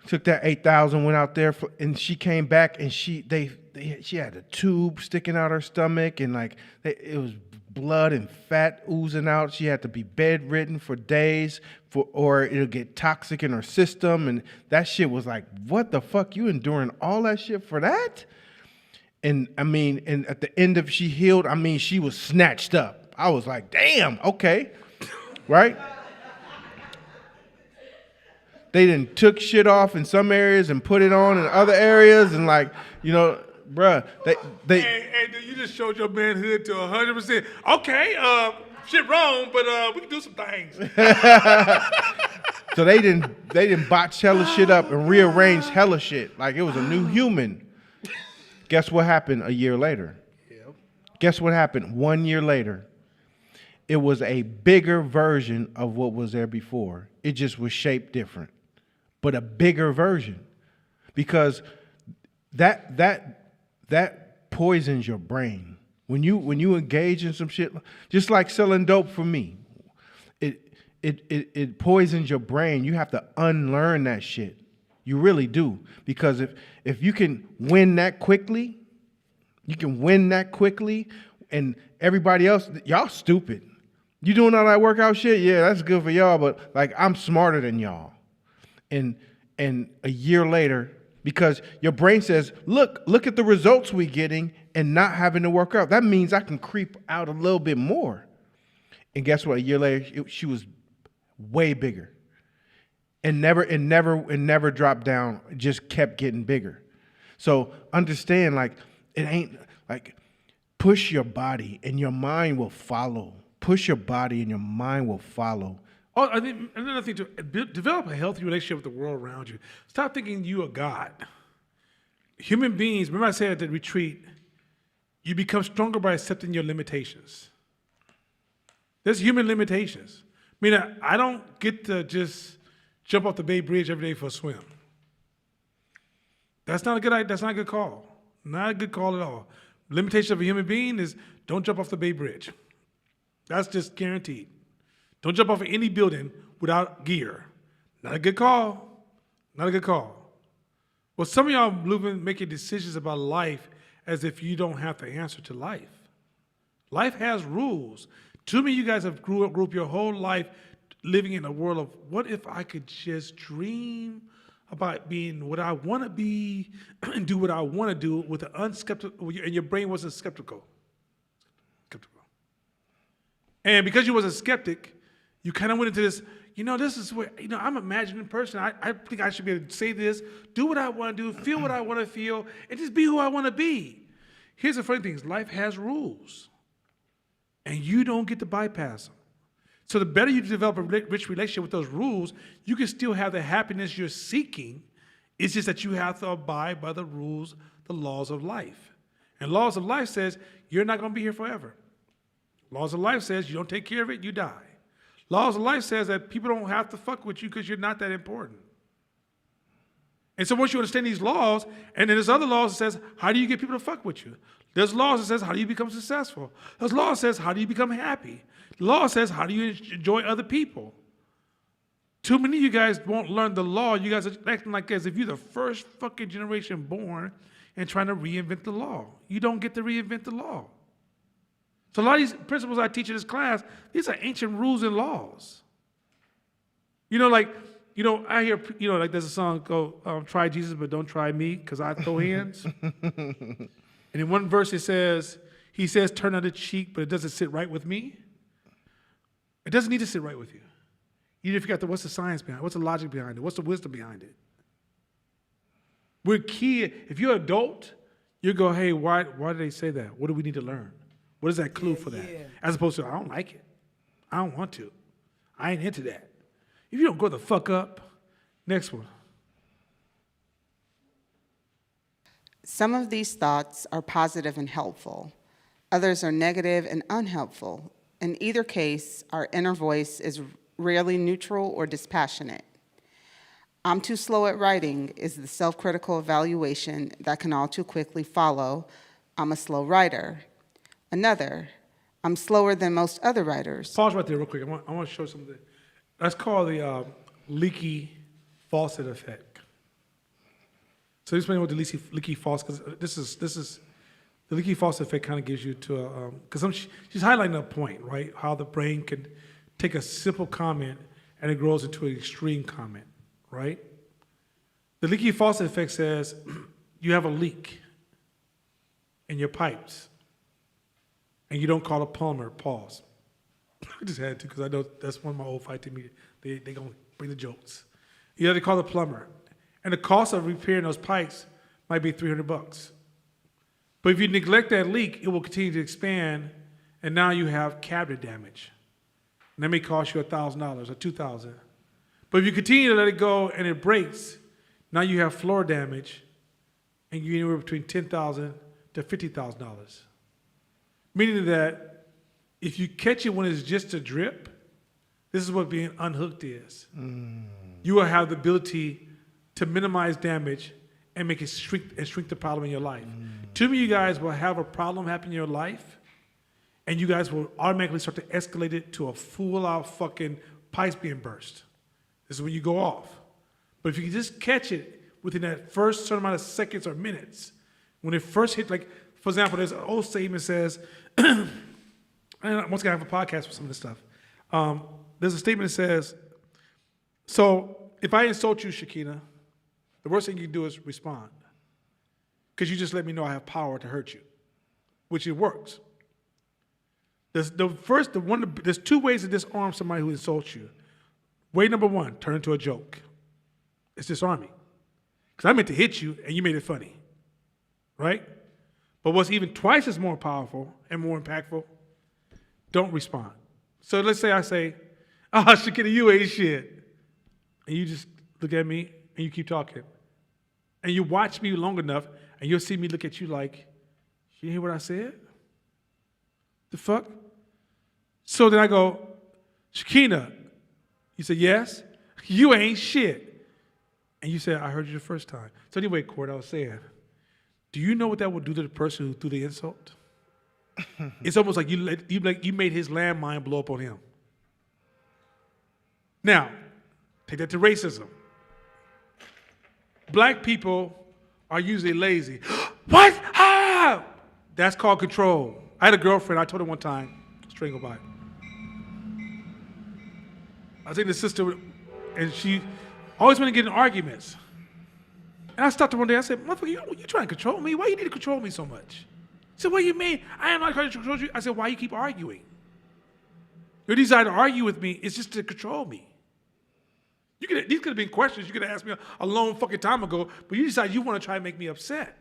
Took that 8,000, went out there, and she came back, and she had a tube sticking out her stomach, and like it was blood and fat oozing out. She had to be bedridden for days, or it'll get toxic in her system, and that shit was like, what the fuck? You enduring all that shit for that? And and at the end of she healed, she was snatched up. I was like, damn, okay. right? They done took shit off in some areas and put it on in other areas, and like, you know, bruh, they Hey, dude, you just showed your manhood to 100%. Okay, shit wrong, but we can do some things. so they didn't botch hella shit up and rearrange hella shit like it was a new human. Guess what happened a year later? Yep. Guess what happened 1 year later? It was a bigger version of what was there before. It just was shaped different, but a bigger version, because that poisons your brain when you engage in some shit. Just like selling dope for me, it poisons your brain. You have to unlearn that shit. You really do, because if you can win that quickly, and everybody else, y'all stupid. You doing all that workout shit? Yeah, that's good for y'all, but like I'm smarter than y'all. And a year later, because your brain says, look at the results we getting and not having to work out. That means I can creep out a little bit more. And guess what? A year later, she was way bigger. And never dropped down. It just kept getting bigger. So understand, like, it ain't like push your body and your mind will follow. Push your body and your mind will follow. Oh, I think another thing, to develop a healthy relationship with the world around you. Stop thinking you are God. Human beings, remember I said at the retreat, you become stronger by accepting your limitations. There's human limitations. I mean, I don't get to just jump off the Bay Bridge every day for a swim. That's not a good call. Not a good call at all. Limitation of a human being is don't jump off the Bay Bridge. That's just guaranteed. Don't jump off of any building without gear. Not a good call. Not a good call. Well, some of y'all making decisions about life as if you don't have to answer to life. Life has rules. Too many of you guys have grew up your whole life living in a world of what if I could just dream about being what I want to be and do what I want to do with the unskeptical, and your brain wasn't skeptical. And because you was a skeptic, you kind of went into this, this is where, I'm an imagining person. I think I should be able to say this, do what I want to do, feel what I want to feel, and just be who I want to be. Here's the funny thing is life has rules, and you don't get to bypass them. So the better you develop a rich relationship with those rules, you can still have the happiness you're seeking. It's just that you have to abide by the rules, the laws of life. And laws of life says you're not going to be here forever. Laws of life says you don't take care of it, you die. Laws of life says that people don't have to fuck with you because you're not that important. And so once you understand these laws, and then there's other laws that says, how do you get people to fuck with you? There's laws that says, how do you become successful? There's laws that says, how do you become happy? The law says, how do you enjoy other people? Too many of you guys won't learn the law. You guys are acting like as if you're the first fucking generation born and trying to reinvent the law. You don't get to reinvent the law. So a lot of these principles I teach in this class, these are ancient rules and laws. I hear, like there's a song called Try Jesus, but don't try me, because I throw hands. And in one verse he says, turn on the cheek, but it doesn't sit right with me. It doesn't need to sit right with you. You need to figure out what's the science behind it, what's the logic behind it, what's the wisdom behind it. We're key. If you're an adult, you go, hey, why did they say that? What do we need to learn? What is that clue for that? Yeah. As opposed to, I don't like it. I don't want to. I ain't into that. If you don't grow the fuck up, next one. Some of these thoughts are positive and helpful. Others are negative and unhelpful. In either case, our inner voice is rarely neutral or dispassionate. I'm too slow at writing is the self-critical evaluation that can all too quickly follow. I'm a slow writer. Another, I'm slower than most other writers. Pause right there real quick. I want to show something. That's called the leaky faucet effect. So explain what the leaky faucet, because this is the leaky faucet effect kind of gives you to, because she's highlighting a point, right? How the brain can take a simple comment and it grows into an extreme comment, right? The leaky faucet effect says you have a leak in your pipes and you don't call a plumber, pause. I just had to because I know that's one of my old fight team. They gonna bring the jokes. You have to call the plumber, and the cost of repairing those pipes might be $300. But if you neglect that leak, it will continue to expand, and now you have cabinet damage. And that may cost you $1,000 or $2,000. But if you continue to let it go and it breaks, now you have floor damage, and you're anywhere between $10,000 to $50,000. Meaning that if you catch it when it's just a drip, this is what being unhooked is. You will have the ability to minimize damage and make it shrink the problem in your life. Too many of you guys will have a problem happen in your life, and you guys will automatically start to escalate it to a full-out fucking pipes being burst. This is when you go off. But if you can just catch it within that first certain amount of seconds or minutes, when it first hit, like, for example, there's an old statement that says, and once again, I have a podcast for some of this stuff. There's a statement that says, so if I insult you, Shakina, the worst thing you can do is respond. Because you just let me know I have power to hurt you, which it works. There's two ways to disarm somebody who insults you. Way number one, turn into a joke. It's disarming. Because I meant to hit you and you made it funny. Right? But what's even twice as more powerful and more impactful, don't respond. So let's say I say, Shakina, you ain't shit. And you just look at me and you keep talking. And you watch me long enough and you'll see me look at you like, you hear what I said? The fuck? So then I go, Shakina. You say, yes? You ain't shit. And you said, I heard you the first time. So anyway, Court, I was saying, do you know what that would do to the person who threw the insult? It's almost like you made his landmine blow up on him. Now, take that to racism. Black people are usually lazy. What? Ah! That's called control. I had a girlfriend, I told her one time, strangle by. I was taking the sister, and she always wanted to get in arguments. And I stopped her one day, I said, motherfucker, you trying to control me? Why you need to control me so much? She said, what do you mean? I am not trying to control you. I said, why you keep arguing? Your desire to argue with me is just to control me. These could have been questions you could have asked me a long fucking time ago, but you decide you want to try and make me upset.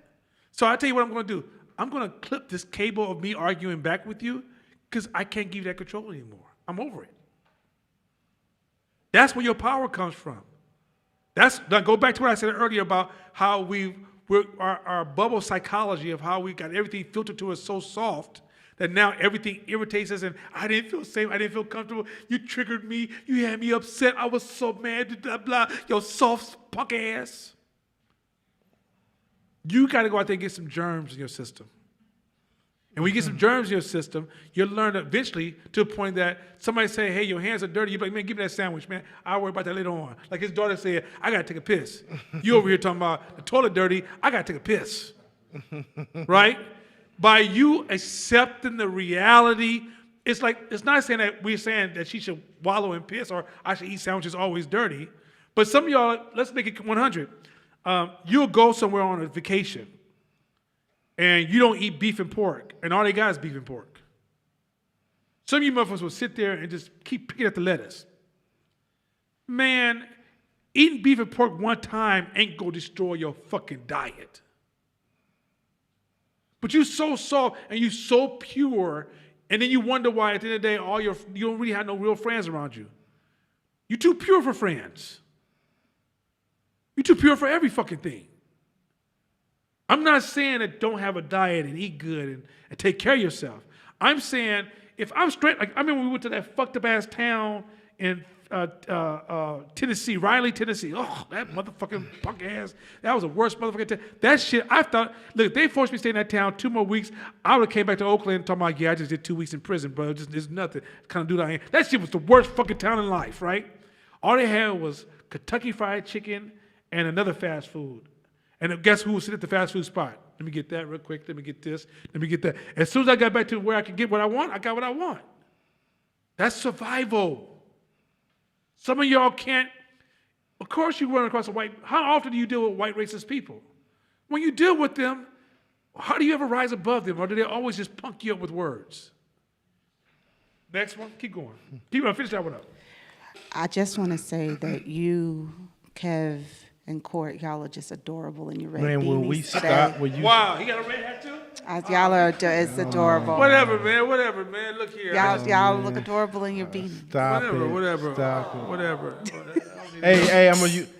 So I tell you what I'm going to do. I'm going to clip this cable of me arguing back with you because I can't give you that control anymore. I'm over it. That's where your power comes from. Now go back to what I said earlier about how our bubble psychology of how we got everything filtered to us so soft that now everything irritates us and I didn't feel safe, I didn't feel comfortable, you triggered me, you had me upset, I was so mad, blah, blah, your soft punk ass. You got to go out there and get some germs in your system. And when you get some germs in your system, you'll learn eventually to the point that somebody say, hey, your hands are dirty. You're like, man, give me that sandwich, man. I'll worry about that later on. Like his daughter said, I got to take a piss. You over here talking about the toilet dirty. I got to take a piss. Right? By you accepting the reality, it's not saying that we're saying that she should wallow in piss or I should eat sandwiches always dirty. But some of y'all, let's make it 100. You'll go somewhere on a vacation. And you don't eat beef and pork, and all they got is beef and pork. Some of you motherfuckers will sit there and just keep picking at the lettuce. Man, eating beef and pork one time ain't gonna destroy your fucking diet. But you so soft and you so pure, and then you wonder why at the end of the day you don't really have no real friends around you. You're too pure for friends. You're too pure for every fucking thing. I'm not saying that don't have a diet and eat good and take care of yourself. I'm saying if I'm straight, like I remember we went to that fucked up ass town in Tennessee, Riley, Tennessee. Oh, that motherfucking punk ass. That was the worst motherfucking town. That shit, I thought, look, if they forced me to stay in that town 2 more weeks, I would have came back to Oakland talking about, yeah, I just did 2 weeks in prison, bro. It's nothing. Kind of dude I am. That shit was the worst fucking town in life, right? All they had was Kentucky Fried Chicken and another fast food. And guess who was sitting at the fast food spot? Let me get that real quick. Let me get this. Let me get that. As soon as I got back to where I could get what I want, I got what I want. That's survival. Some of y'all can't. Of course you run across how often do you deal with white racist people? When you deal with them, how do you ever rise above them? Or do they always just punk you up with words? Next one. Keep going. Keep going. Finish that one up. I just want to say that you, Kev, and Court, y'all are just adorable in your red Man, will beanies we today. stop? Will you? Wow, he got a red hat too? Y'all are it's adorable. Whatever, man. Whatever, man. Look here. Y'all look adorable in your beanies. Stop Whatever, it. whatever. Stop it. Whatever. Hey,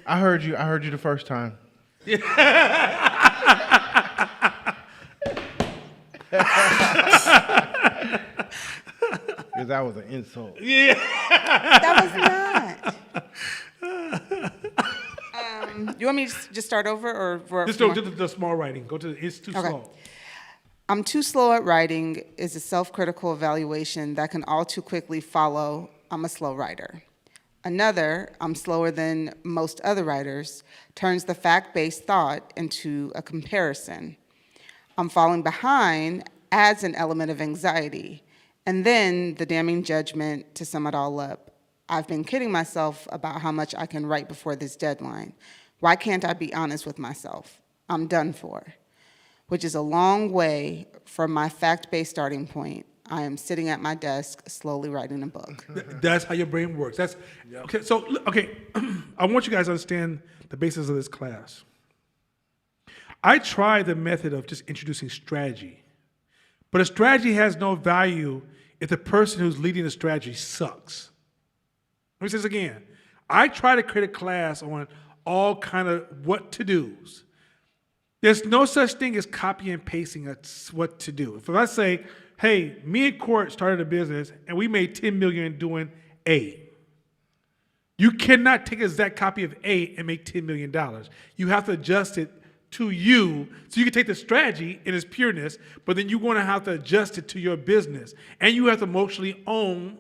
I heard you the first time. Because that was an insult. That was not. You want me to just start over or Just do the small writing. Go to it's too Okay. slow. I'm too slow at writing is a self-critical evaluation that can all too quickly follow I'm a slow writer. Another, I'm slower than most other writers, turns the fact-based thought into a comparison. I'm falling behind adds an element of anxiety. And then the damning judgment to sum it all up. I've been kidding myself about how much I can write before this deadline. Why can't I be honest with myself? I'm done for. Which is a long way from my fact-based starting point. I am sitting at my desk, slowly writing a book. That's how your brain works. That's okay. So okay, I want you guys to understand the basis of this class. I tried the method of just introducing strategy, but a strategy has no value if the person who's leading the strategy sucks. Let me say this again. I try to create a class on all kind of what to dos. There's no such thing as copy and pasting what to do. If I say, hey, me and Court started a business and we made $10 million doing A. You cannot take an exact copy of A and make $10 million. You have to adjust it to you. So you can take the strategy in its pureness, but then you're going to have to adjust it to your business. And you have to emotionally own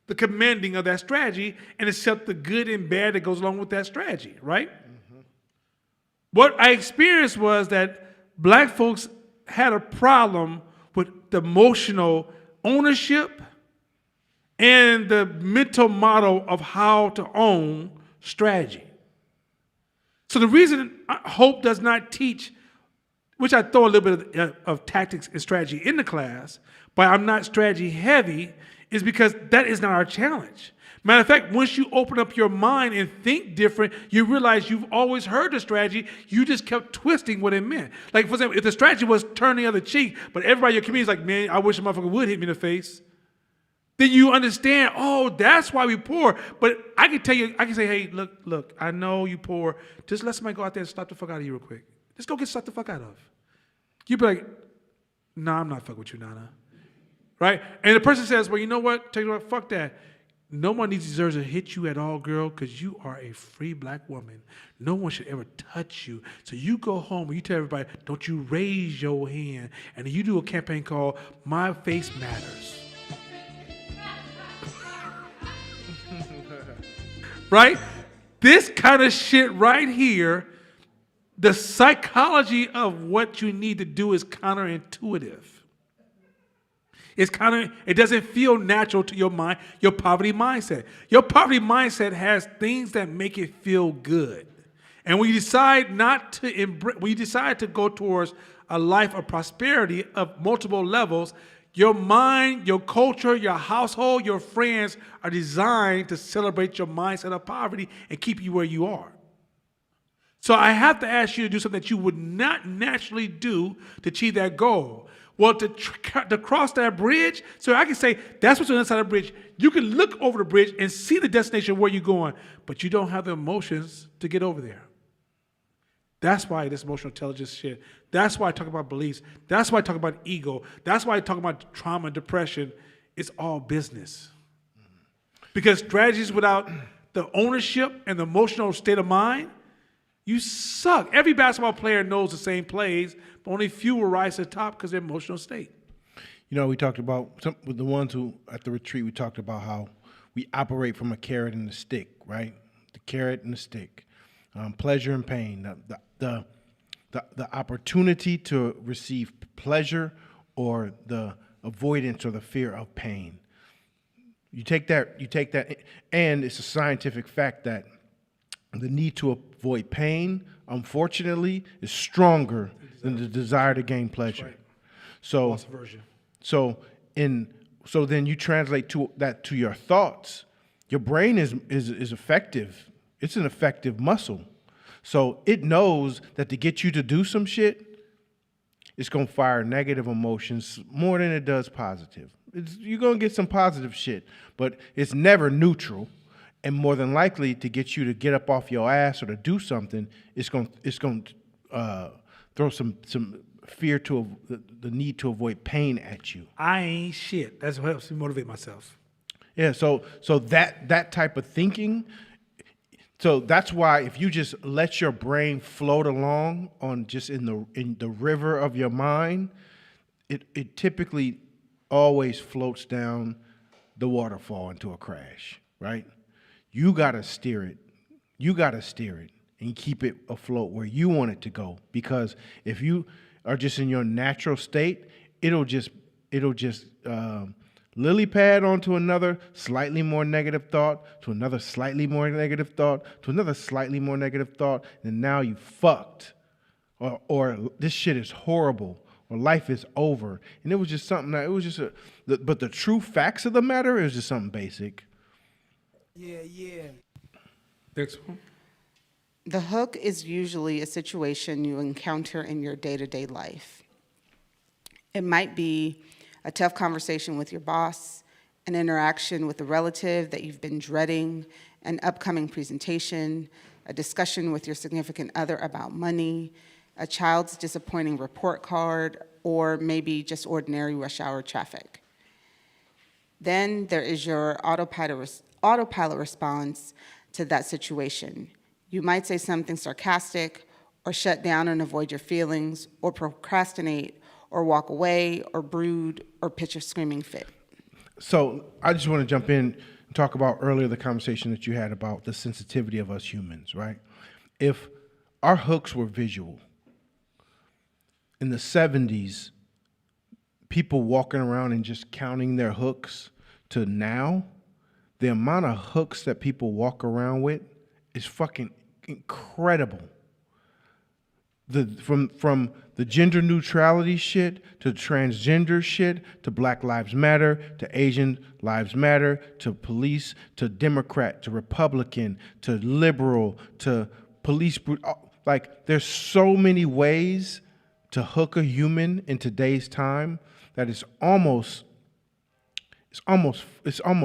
the commanding of that strategy and accept the good and bad that goes along with that strategy, right? Mm-hmm. What I experienced was that black folks had a problem with the emotional ownership and the mental model of how to own strategy. So the reason Hope does not teach, which I throw a little bit of tactics and strategy in the class, but I'm not strategy heavy, is because that is not our challenge. Matter of fact, once you open up your mind and think different, you realize you've always heard the strategy, you just kept twisting what it meant. Like, for example, if the strategy was turn the other cheek, but everybody in your community is like, man, I wish a motherfucker would hit me in the face, then you understand, oh, that's why we poor. But I can tell you, I can say, hey, look, I know you poor. Just let somebody go out there and slap the fuck out of you real quick. Just go get slapped the fuck out of. You'd be like, nah, I'm not fucking with you, Nana. Right? And the person says, well, you know what? Tell you what, fuck that. No one deserves to hit you at all, girl, because you are a free black woman. No one should ever touch you. So you go home and you tell everybody, don't you raise your hand. And you do a campaign called My Face Matters. Right? This kind of shit right here, the psychology of what you need to do is counterintuitive. It doesn't feel natural to your mind, your poverty mindset. Your poverty mindset has things that make it feel good. And when you decide when you decide to go towards a life of prosperity of multiple levels, your mind, your culture, your household, your friends are designed to celebrate your mindset of poverty and keep you where you are. So I have to ask you to do something that you would not naturally do to achieve that goal. Well, to cross that bridge, so I can say, that's what's on the other side of the bridge. You can look over the bridge and see the destination where you're going, but you don't have the emotions to get over there. That's why this emotional intelligence shit, that's why I talk about beliefs, that's why I talk about ego, that's why I talk about trauma and depression. It's all business. Because strategies without the ownership and the emotional state of mind, you suck. Every basketball player knows the same plays, but only few will rise to the top because of their emotional state. You know, we talked about, with the ones who, at the retreat, we talked about how we operate from a carrot and a stick, right? The carrot and the stick. Pleasure and pain. The opportunity to receive pleasure or the avoidance or the fear of pain. You take that, and it's a scientific fact that the need to avoid pain, unfortunately, is stronger than the desire to gain pleasure. Right. So, Loss aversion. so in So then you translate that to your thoughts. Your brain is effective. It's an effective muscle. So it knows that to get you to do some shit, it's going to fire negative emotions more than it does positive. You're going to get some positive shit, but it's never neutral. And more than likely to get you to get up off your ass or to do something, it's going to throw some fear to the need to avoid pain at you. I ain't shit. That's what helps me motivate myself. Yeah, so that type of thinking, so that's why if you just let your brain float along on just in the river of your mind, it typically always floats down the waterfall into a crash, right? You gotta steer it. You gotta steer it and keep it afloat where you want it to go. Because if you are just in your natural state, it'll just lily pad onto another slightly more negative thought, to another slightly more negative thought, to another slightly more negative thought, and now you fucked. Or this shit is horrible, or life is over. And it was just something that, it was just but the true facts of the matter is just something basic. Yeah. Next one. The hook is usually a situation you encounter in your day-to-day life. It might be a tough conversation with your boss, an interaction with a relative that you've been dreading, an upcoming presentation, a discussion with your significant other about money, a child's disappointing report card, or maybe just ordinary rush hour traffic. Then there is your autopilot response to that situation. You might say something sarcastic, or shut down and avoid your feelings, or procrastinate, or walk away, or brood, or pitch a screaming fit. So I just want to jump in and talk about earlier the conversation that you had about the sensitivity of us humans, right? If our hooks were visual, in the 70s, people walking around and just counting their hooks to now, the amount of hooks that people walk around with is fucking incredible. From the gender neutrality shit to transgender shit to Black Lives Matter to Asian Lives Matter to police to Democrat to Republican to liberal to police. Like, there's so many ways to hook a human in today's time that it's almost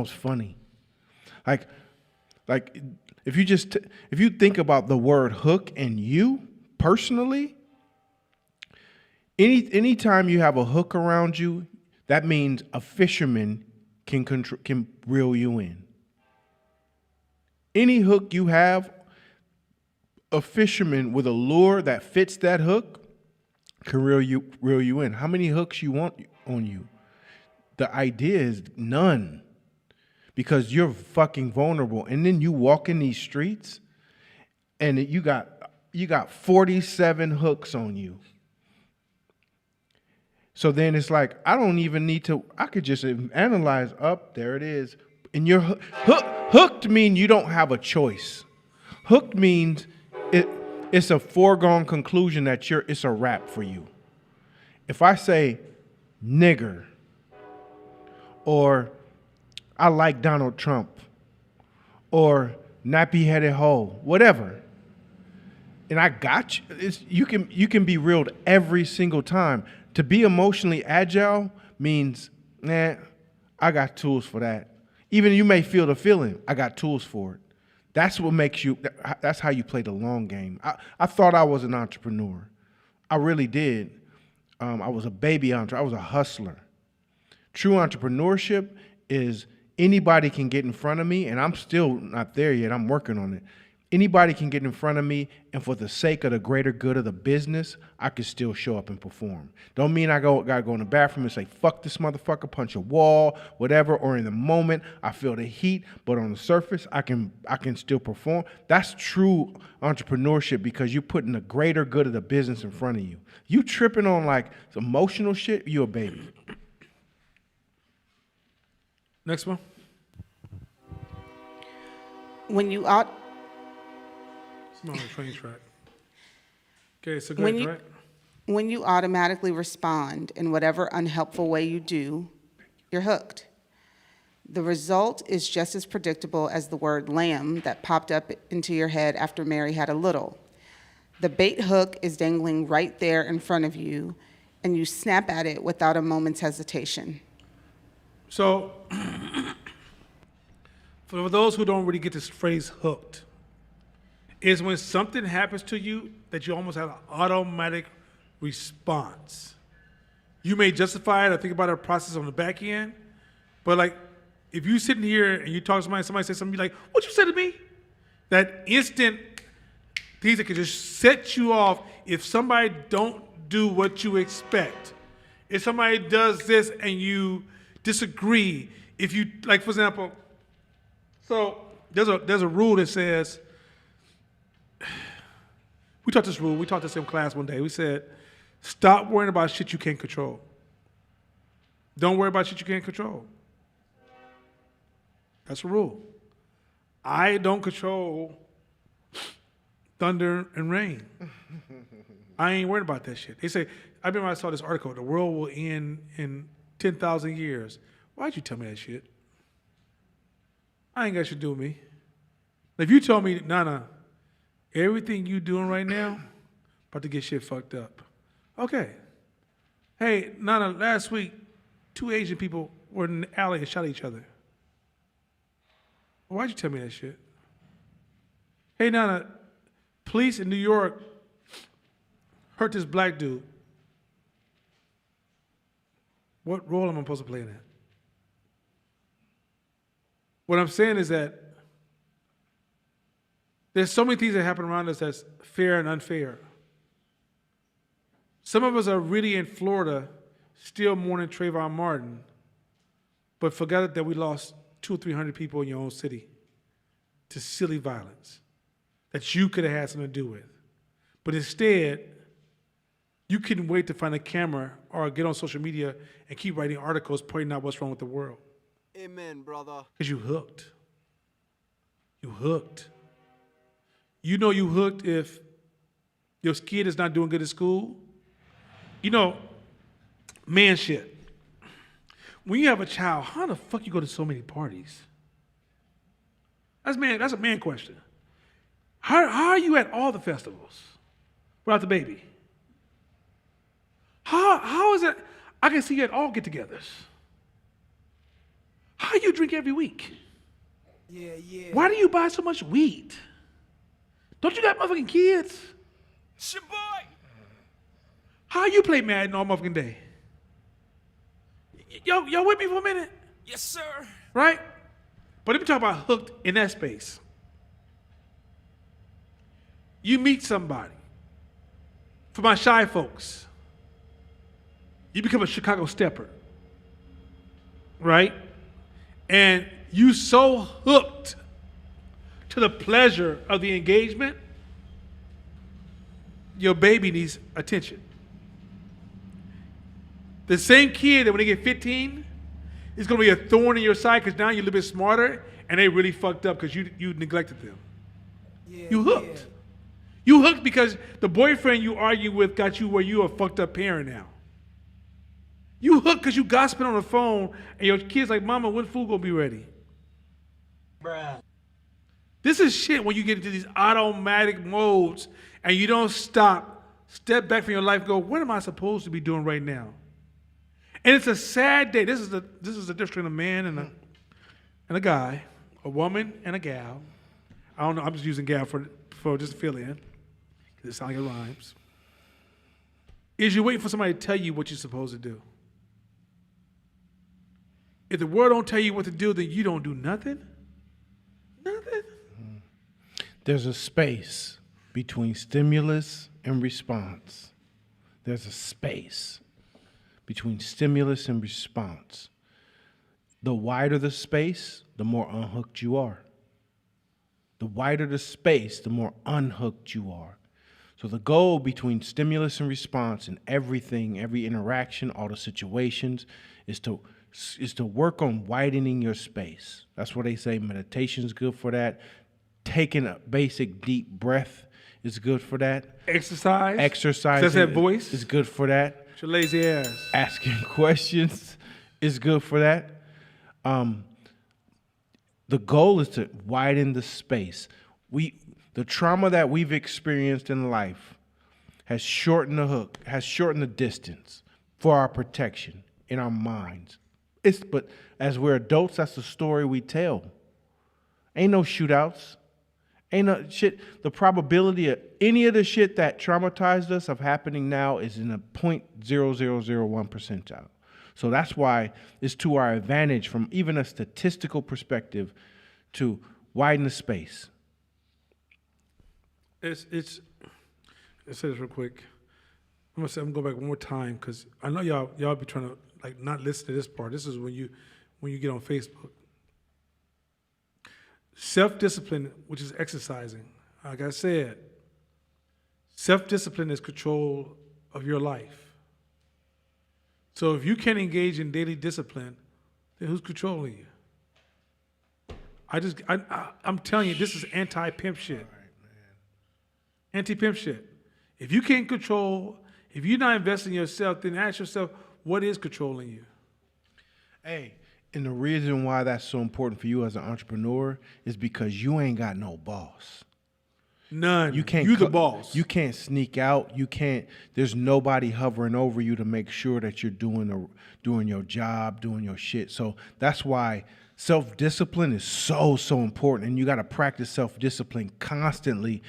funny. Like if you think about the word hook and you personally, anytime you have a hook around you, that means a fisherman can reel you in. Any hook you have, a fisherman with a lure that fits that hook can reel you in. How many hooks you want on you? The idea is none, because you're fucking vulnerable. And then you walk in these streets and you got 47 hooks on you. So then it's like, I don't even need to, I could just analyze up, there it is. And you're hooked means you don't have a choice. Hooked means it's a foregone conclusion that it's a wrap for you. If I say nigger, or I like Donald Trump, or nappy-headed hoe, whatever, and I got you, you can be reeled every single time. To be emotionally agile means, I got tools for that. Even you may feel the feeling, I got tools for it. That's what makes you, that's how you play the long game. I thought I was an entrepreneur. I really did. I was a baby entrepreneur. I was a hustler. True entrepreneurship is anybody can get in front of me, and I'm still not there yet. I'm working on it. Anybody can get in front of me, and for the sake of the greater good of the business, I can still show up and perform. Don't mean I gotta go in the bathroom and say, fuck this motherfucker, punch a wall, whatever, or in the moment, I feel the heat, but on the surface, I can still perform. That's true entrepreneurship, because you're putting the greater good of the business in front of you. You tripping on like emotional shit, you a baby. Next one. When you It's not on the train track. Okay, so go ahead, right? When you automatically respond in whatever unhelpful way you do, you're hooked. The result is just as predictable as the word lamb that popped up into your head after Mary had a little. The bait hook is dangling right there in front of you, and you snap at it without a moment's hesitation. So, for those who don't really get this phrase hooked, is when something happens to you that you almost have an automatic response. You may justify it or think about a process on the back end, but like if you sitting here and you talk to somebody says something, you like, what you said to me? That instant things that can just set you off if somebody don't do what you expect. If somebody does this and you disagree, if you, like for example, so there's a rule that says, we taught this in class one day. We said, stop worrying about shit you can't control. Don't worry about shit you can't control. That's a rule. I don't control thunder and rain. I ain't worried about that shit. They say, I remember I saw this article, the world will end in 10,000 years. Why'd you tell me that shit? I ain't got shit to do with me. If you told me, Nana, everything you doing right now, about to get shit fucked up. Okay. Hey, Nana, last week, 2 Asian people were in the alley and shot each other. Why'd you tell me that shit? Hey, Nana, police in New York hurt this black dude. What role am I supposed to play in that? What I'm saying is that there's so many things that happen around us that's fair and unfair. Some of us are really in Florida still mourning Trayvon Martin, but forgot that we lost 200 or 300 people in your own city to silly violence that you could have had something to do with. But instead, you couldn't wait to find a camera or get on social media and keep writing articles pointing out what's wrong with the world. Amen, brother. Because you hooked. You hooked. You know you hooked if your kid is not doing good at school. You know, man shit. When you have a child, how the fuck you go to so many parties? That's a man question. How are you at all the festivals without the baby? How is it? I can see you at all get-togethers. How you drink every week? Yeah. Why do you buy so much weed? Don't you got motherfucking kids? It's your boy. How you play Madden all motherfucking day? Y'all with me for a minute? Yes, sir. Right? But let me talk about hooked in that space. You meet somebody. For my shy folks, you become a Chicago stepper. Right? And you so hooked to the pleasure of the engagement, your baby needs attention. The same kid that when they get 15 is going to be a thorn in your side because now you're a little bit smarter and they really fucked up because you neglected them. Yeah, You hooked. You hooked because the boyfriend you argue with got you where you a fucked up parent now. You hooked because you gossiping on the phone and your kid's like, Mama, when food gonna be ready? Bruh. This is shit when you get into these automatic modes and you don't step back from your life and go, what am I supposed to be doing right now? And it's a sad day. This is the difference between a man and a guy, a woman and a gal. I don't know, I'm just using gal for just to fill in, because it sounds like it rhymes. Is you're waiting for somebody to tell you what you're supposed to do. If the world don't tell you what to do, then you don't do nothing. Nothing. There's a space between stimulus and response. There's a space between stimulus and response. The wider the space, the more unhooked you are. The wider the space, the more unhooked you are. So the goal between stimulus and response in everything, every interaction, all the situations, is to work on widening your space. That's what they say meditation is good for that. Taking a basic deep breath is good for that. Exercise. Exercise Does that voice? is good for that. Your lazy ass. Asking questions is good for that. The goal is to widen the space. The trauma that we've experienced in life has shortened the hook, has shortened the distance for our protection in our minds. But as we're adults, that's the story we tell. Ain't no shootouts. Ain't no shit. The probability of any of the shit that traumatized us of happening now is in a 0.0001 percentile. So that's why it's to our advantage from even a statistical perspective to widen the space. Let's say this real quick. I'm gonna go back one more time because I know y'all be trying to like not listen to this part. This is when you get on Facebook. Self-discipline, which is exercising. Like I said, self-discipline is control of your life. So if you can't engage in daily discipline, then who's controlling you? I'm telling you, this is anti-pimp shit. Anti-pimp shit. If you can't control, if you're not investing in yourself, then ask yourself, what is controlling you? Hey, and the reason why that's so important for you as an entrepreneur is because you ain't got no boss. None. You can't. You the boss. You can't sneak out. You can't. There's nobody hovering over you to make sure that you're doing your job, doing your shit. So that's why self-discipline is so important, and you got to practice self-discipline constantly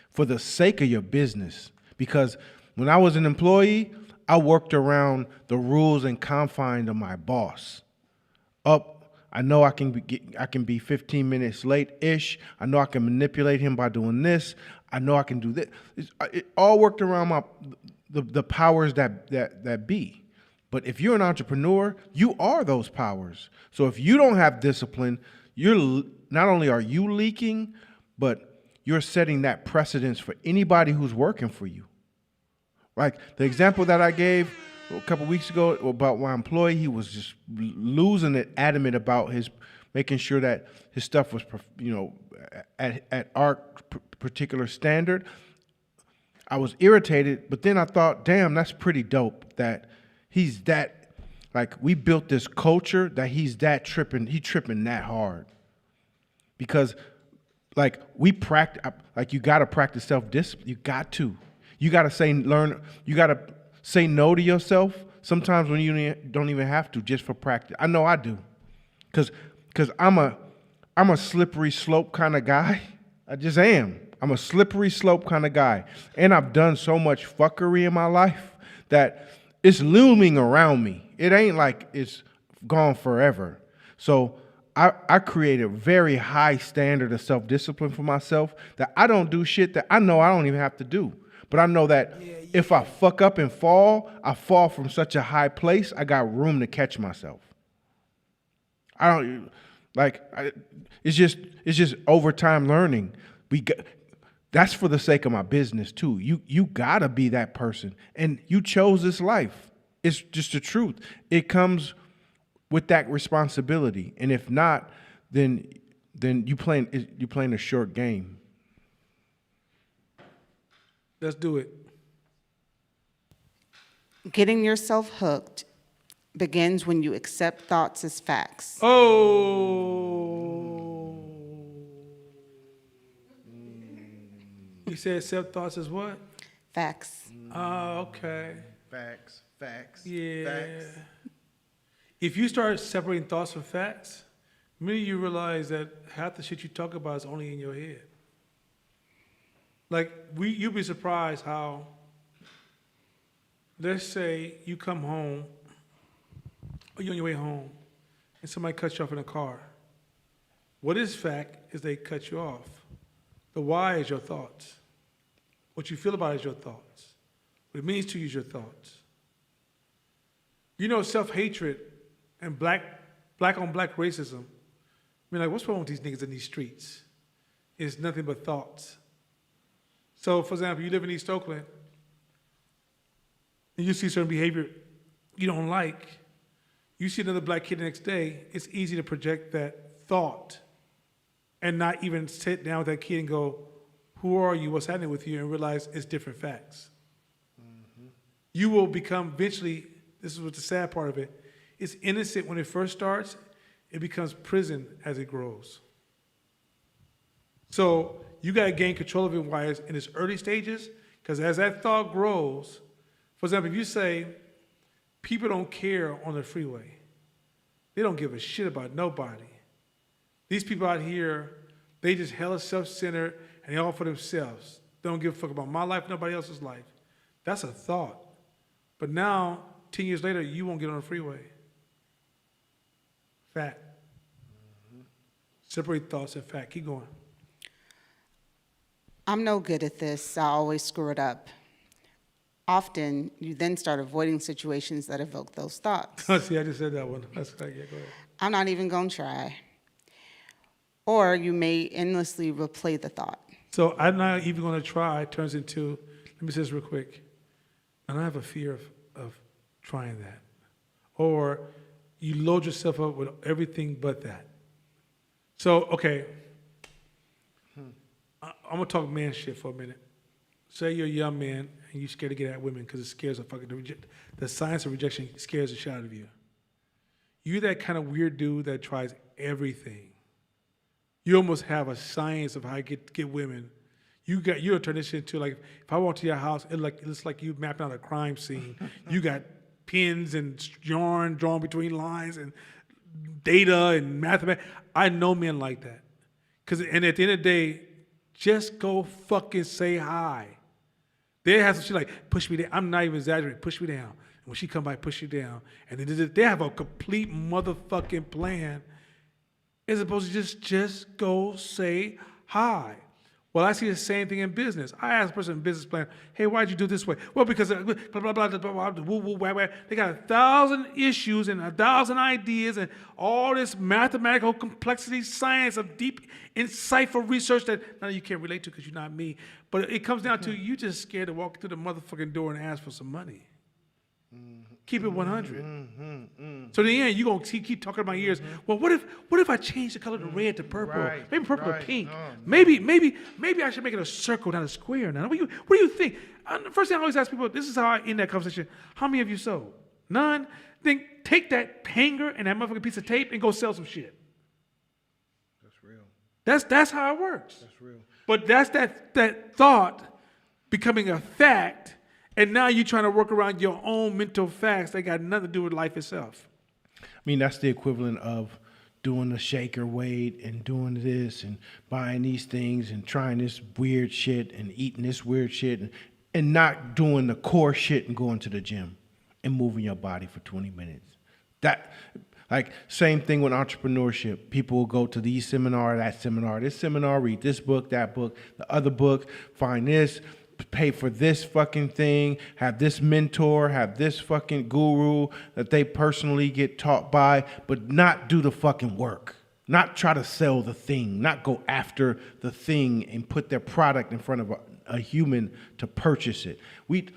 for the sake of your business. Because when I was an employee, I worked around the rules and confines of my boss. I know I can be 15 minutes late-ish. I know I can manipulate him by doing this. I know I can do this. It all worked around the powers that be. But if you're an entrepreneur, you are those powers. So if you don't have discipline, not only are you leaking, but you're setting that precedence for anybody who's working for you. Like the example that I gave a couple weeks ago about my employee, he was just losing it, adamant about making sure that his stuff was, at our particular standard. I was irritated, but then I thought, damn, that's pretty dope that he's that, like, we built this culture that he tripping that hard. Because, like, you got to practice self-discipline. You got to say no to yourself sometimes when you don't even have to, just for practice. I know I do, because I'm a slippery slope kind of guy. I just am. I'm a slippery slope kind of guy, and I've done so much fuckery in my life that it's looming around me. It ain't like it's gone forever. So I create a very high standard of self-discipline for myself that I don't do shit that I know I don't even have to do. But I know that if I fuck up and fall, I fall from such a high place, I got room to catch myself. It's just over time learning. That's for the sake of my business too. You gotta be that person, and you chose this life. It's just the truth. It comes with that responsibility, and if not, then you playing a short game. Let's do it. Getting yourself hooked begins when you accept thoughts as facts. Oh. You said self-thoughts is what? Facts. Oh, okay. Facts. Yeah. If you start separating thoughts from facts, maybe you realize that half the shit you talk about is only in your head. Like, you'd be surprised how, let's say you come home, or you're on your way home, and somebody cuts you off in a car. What is fact is they cut you off. The why is your thoughts. What you feel about it is your thoughts. What it means to you is your thoughts. You know, self-hatred and black on black racism, I mean, like, what's wrong with these niggas in these streets? It's nothing but thoughts. So, for example, you live in East Oakland, and you see certain behavior you don't like, you see another black kid the next day, it's easy to project that thought and not even sit down with that kid and go, who are you, what's happening with you, and realize it's different facts. Mm-hmm. You will become, eventually, this is what the sad part of it, It's innocent when it first starts. It becomes prison as it grows. So you got to gain control of it while it's in its early stages, because as that thought grows, for example, if you say people don't care on the freeway, they don't give a shit about nobody. These people out here, they just hella self-centered and they all for themselves. They don't give a fuck about my life, nobody else's life. That's a thought. But now, 10 years later, you won't get on the freeway. Fact. Separate thoughts and fact. Keep going. I'm no good at this. I always screw it up. Often, you then start avoiding situations that evoke those thoughts. See, I just said that one. That's yeah, go ahead. I'm not even going to try. Or you may endlessly replay the thought. So I'm not even going to try turns into, let me say this real quick. And I have a fear of trying that. Or you load yourself up with everything but that. So, okay. I'm going to talk man shit for a minute. Say you're a young man and you're scared to get at women because it scares the science of rejection scares the shit out of you. You're that kind of weird dude that tries everything. You almost have a science of how to get women. You'll turn this shit into, like, if I walk to your house, it looks like you mapping out a crime scene. You got pins and yarn drawn between lines and data and mathematics. I know men like that. And at the end of the day, just go fucking say hi. They have some shit like, push me down. I'm not even exaggerating. Push me down. And when she come by, push you down. And they have a complete motherfucking plan as opposed to just go say hi. Well, I see the same thing in business. I ask a person in business plan, hey, why'd you do this way? Well, because blah, blah, blah, blah, blah, woo, woo, wah, wah. They got 1,000 issues and 1,000 ideas and all this mathematical complexity, science of deep, insightful research that none of you can relate to because you're not me. But it comes down to you just scared to walk through the motherfucking door and ask for some money. Keep it 100. So in the end, you're going to keep talking about years. Well, what if I change the color of the red to purple? Right, Maybe purple right. or pink. No, Maybe I should make it a circle, not a square. Now, what do you think? The first thing I always ask people, this is how I end that conversation. How many of you sold? None? Then take that hanger and that motherfucking piece of tape and go sell some shit. That's real. That's how it works. That's real. But that's that thought becoming a fact. And now you're trying to work around your own mental facts that got nothing to do with life itself. I mean, that's the equivalent of doing the shaker weight and doing this and buying these things and trying this weird shit and eating this weird shit and not doing the core shit and going to the gym and moving your body for 20 minutes. That, like, same thing with entrepreneurship. People will go to these seminar, that seminar, this seminar, read this book, that book, the other book, find this, pay for this fucking thing, have this mentor, have this fucking guru that they personally get taught by, but not do the fucking work. Not try to sell the thing, not go after the thing and put their product in front of a human to purchase it. It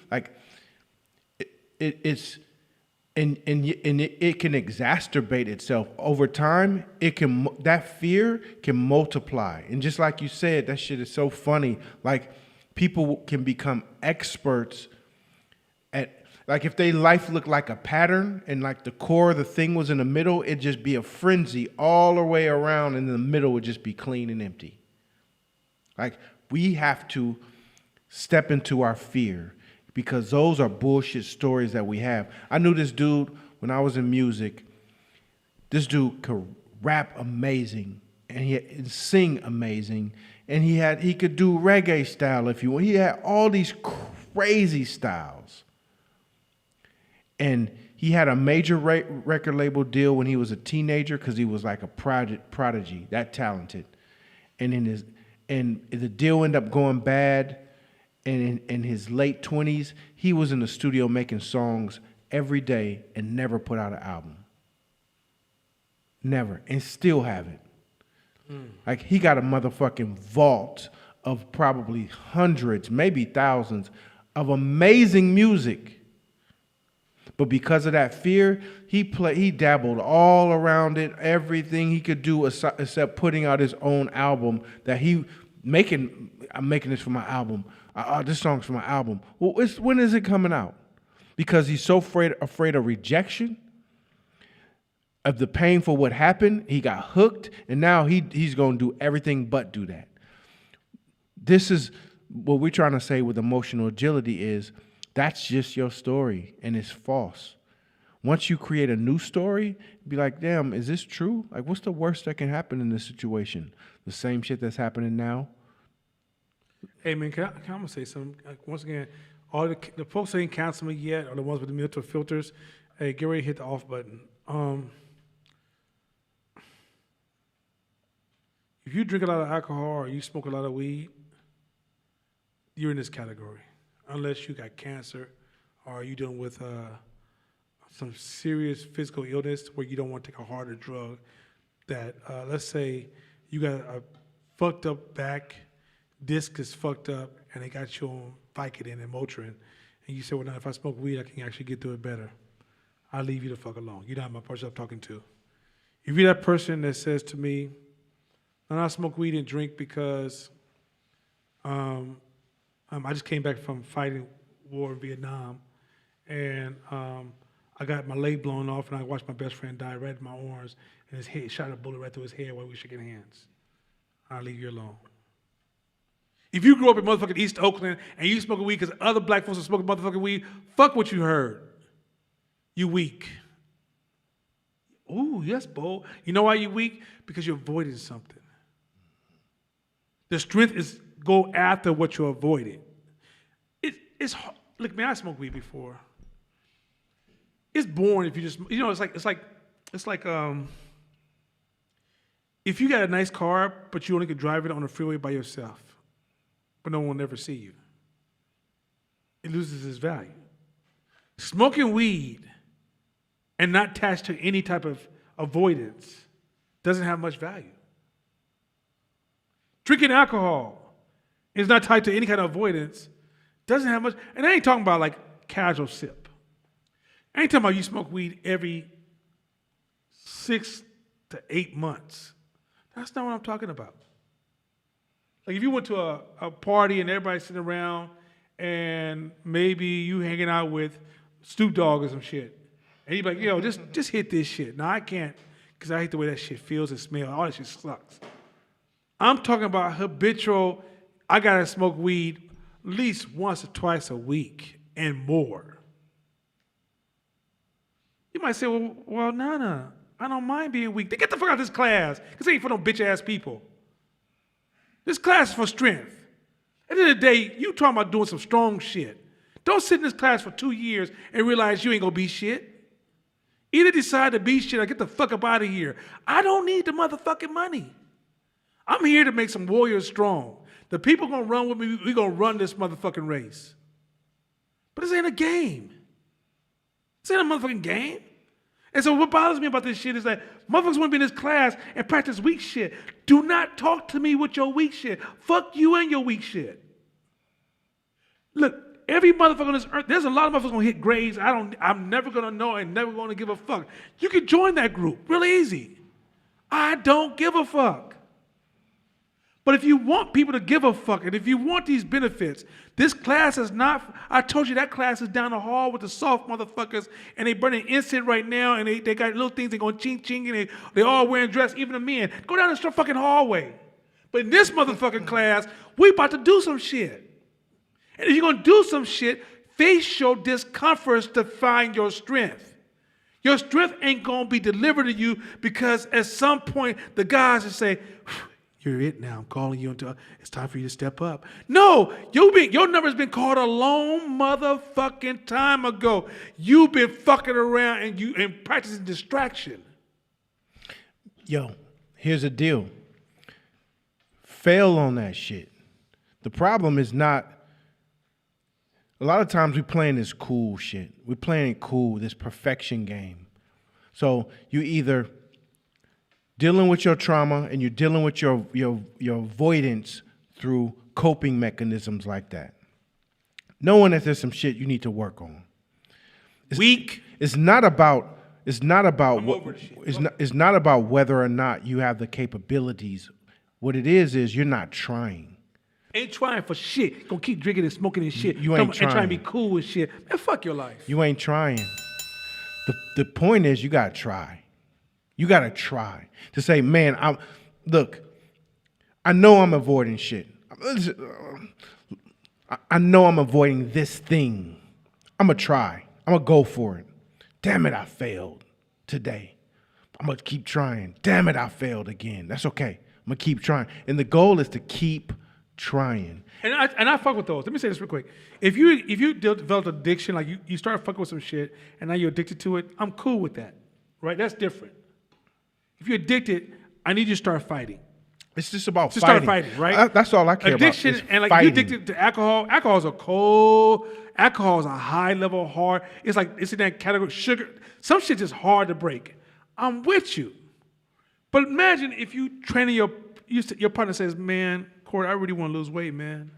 can exacerbate itself over time. That fear can multiply, and just like you said, that shit is so funny. Like, people can become experts at, like, if their life looked like a pattern and like the core of the thing was in the middle, it'd just be a frenzy all the way around, and the middle would just be clean and empty. Like, we have to step into our fear, because those are bullshit stories that we have. I knew this dude when I was in music. This dude could rap amazing and he sing amazing, and he could do reggae style if you want. He had all these crazy styles, and he had a major record label deal when he was a teenager because he was like a prodigy, that talented. And the deal ended up going bad. And in his late 20s, he was in the studio making songs every day and never put out an album. Never. And still haven't. Like, he got a motherfucking vault of probably hundreds, maybe thousands of amazing music. But because of that fear, he dabbled all around it, everything he could do except putting out his own album that I'm making this for my album. This song's for my album. Well, when is it coming out? Because he's so afraid of rejection. of the pain for what happened. He got hooked, and now he's going to do everything but do that. This is what we're trying to say with emotional agility is that's just your story, and it's false. Once you create a new story, be like, damn, is this true? Like, what's the worst that can happen in this situation? The same shit that's happening now? Hey, man, I'm going to say something. Once again, all the folks that ain't cancel me yet are the ones with the mental filters. Hey, get ready to hit the off button. If you drink a lot of alcohol or you smoke a lot of weed, you're in this category. Unless you got cancer or you're dealing with some serious physical illness where you don't want to take a harder drug that, let's say you got a fucked up back, disc is fucked up, and they got you on Vicodin and Motrin, and you say, well, now if I smoke weed, I can actually get through it better. I'll leave you the fuck alone. You're not my person I'm talking to. If you're that person that says to me, I smoke weed and drink because I just came back from fighting war in Vietnam, and I got my leg blown off, and I watched my best friend die right in my arms, and his head shot a bullet right through his head while we were shaking hands. I'll leave you alone. If you grew up in motherfucking East Oakland and you smoking weed because other black folks are smoking motherfucking weed, fuck what you heard. You weak. Ooh, yes, bold. You know why you weak? Because you're avoiding something. The strength is go after what you're avoiding. It's look, man, I smoked weed before. It's boring if you just, you know, it's like if you got a nice car, but you only could drive it on the freeway by yourself, but no one will ever see you. It loses its value. Smoking weed and not attached to any type of avoidance doesn't have much value. Drinking alcohol is not tied to any kind of avoidance, doesn't have much, and I ain't talking about like casual sip. I ain't talking about you smoke weed every 6 to 8 months. That's not what I'm talking about. Like if you went to a party and everybody's sitting around and maybe you hanging out with Snoop Dogg or some shit, and you be like, yo, just hit this shit. No, I can't, because I hate the way that shit feels and smells. All that shit sucks. I'm talking about habitual, I gotta smoke weed at least once or twice a week and more. You might say, well, no, I don't mind being weak. Then get the fuck out of this class, because it ain't for no bitch-ass people. This class is for strength. At the end of the day, you talking about doing some strong shit. Don't sit in this class for 2 years and realize you ain't gonna be shit. Either decide to be shit or get the fuck up out of here. I don't need the motherfucking money. I'm here to make some warriors strong. The people gonna run with me, we gonna run this motherfucking race. But this ain't a game. This ain't a motherfucking game. And so what bothers me about this shit is that motherfuckers want to be in this class and practice weak shit. Do not talk to me with your weak shit. Fuck you and your weak shit. Look, every motherfucker on this earth, there's a lot of motherfuckers gonna hit grades. I'm never gonna know and never gonna give a fuck. You can join that group, really easy. I don't give a fuck. But if you want people to give a fuck, and if you want these benefits, this class is not, I told you that class is down the hall with the soft motherfuckers, and they burning incense right now, and they got little things, they going ching, and they all wearing dress, even the men. Go down this fucking hallway. But in this motherfucking class, we about to do some shit. And if you're gonna do some shit, face your discomforts to find your strength. Your strength ain't gonna be delivered to you because at some point, the guys will say, you're it now. I'm calling you until it's time for you to step up. No, your number's been called a long motherfucking time ago. You've been fucking around and practicing distraction. Yo, here's the deal. Fail on that shit. The problem is not, a lot of times we playing this cool shit. We're playing it cool, this perfection game. So you either dealing with your trauma and you're dealing with your avoidance through coping mechanisms like that. Knowing that there's some shit you need to work on. Weak. It's not about over the shit. It's not about whether or not you have the capabilities. What it is you're not trying. Ain't trying for shit. Gonna keep drinking and smoking and shit. You ain't And trying to be trying. cool and shit. Man, fuck your life. You ain't trying. The point is you gotta try. You got to try to say, man, look, I know I'm avoiding shit. I know I'm avoiding this thing. I'm going to try. I'm going to go for it. Damn it, I failed today. I'm going to keep trying. Damn it, I failed again. That's okay. I'm going to keep trying. And the goal is to keep trying. And I fuck with those. Let me say this real quick. If you develop addiction, like you start fucking with some shit, and now you're addicted to it, I'm cool with that, right? That's different. If you're addicted, I need you to start fighting. It's just about Just fighting. start fighting, right? That's all I care Addiction, about. and like fighting. you addicted to alcohol. Alcohol is a cold. Alcohol is a high level hard. It's like it's in that category. Sugar. Some shit just hard to break. I'm with you, but imagine if you training your partner says, "Man, Corey, I really want to lose weight, man."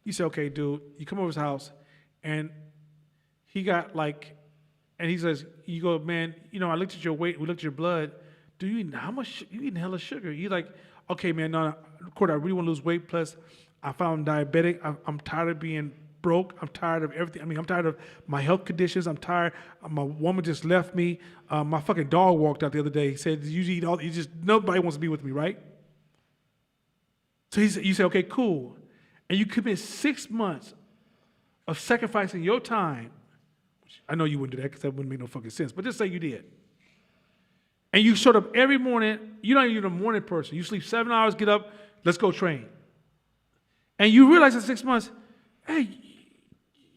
You say, "Okay, dude." You come over his house, and he got like, and he says, "You go, man. You know, I looked at your weight. We looked at your blood. Do you eat how much? You eating hella sugar?" You're like, "Okay, man. No, Corey, I really want to lose weight. Plus, I found I'm diabetic. I'm tired of being broke. I'm tired of everything. I mean, I'm tired of my health conditions. I'm tired. My woman just left me. My fucking dog walked out the other day. He said, you eat all. You just nobody wants to be with me, right?" So you say, "Okay, cool," and you commit 6 months of sacrificing your time. Which I know you wouldn't do that because that wouldn't make no fucking sense. But just say you did. And you showed up every morning. You're not even a morning person. You sleep 7 hours, get up, let's go train. And you realize in 6 months, hey,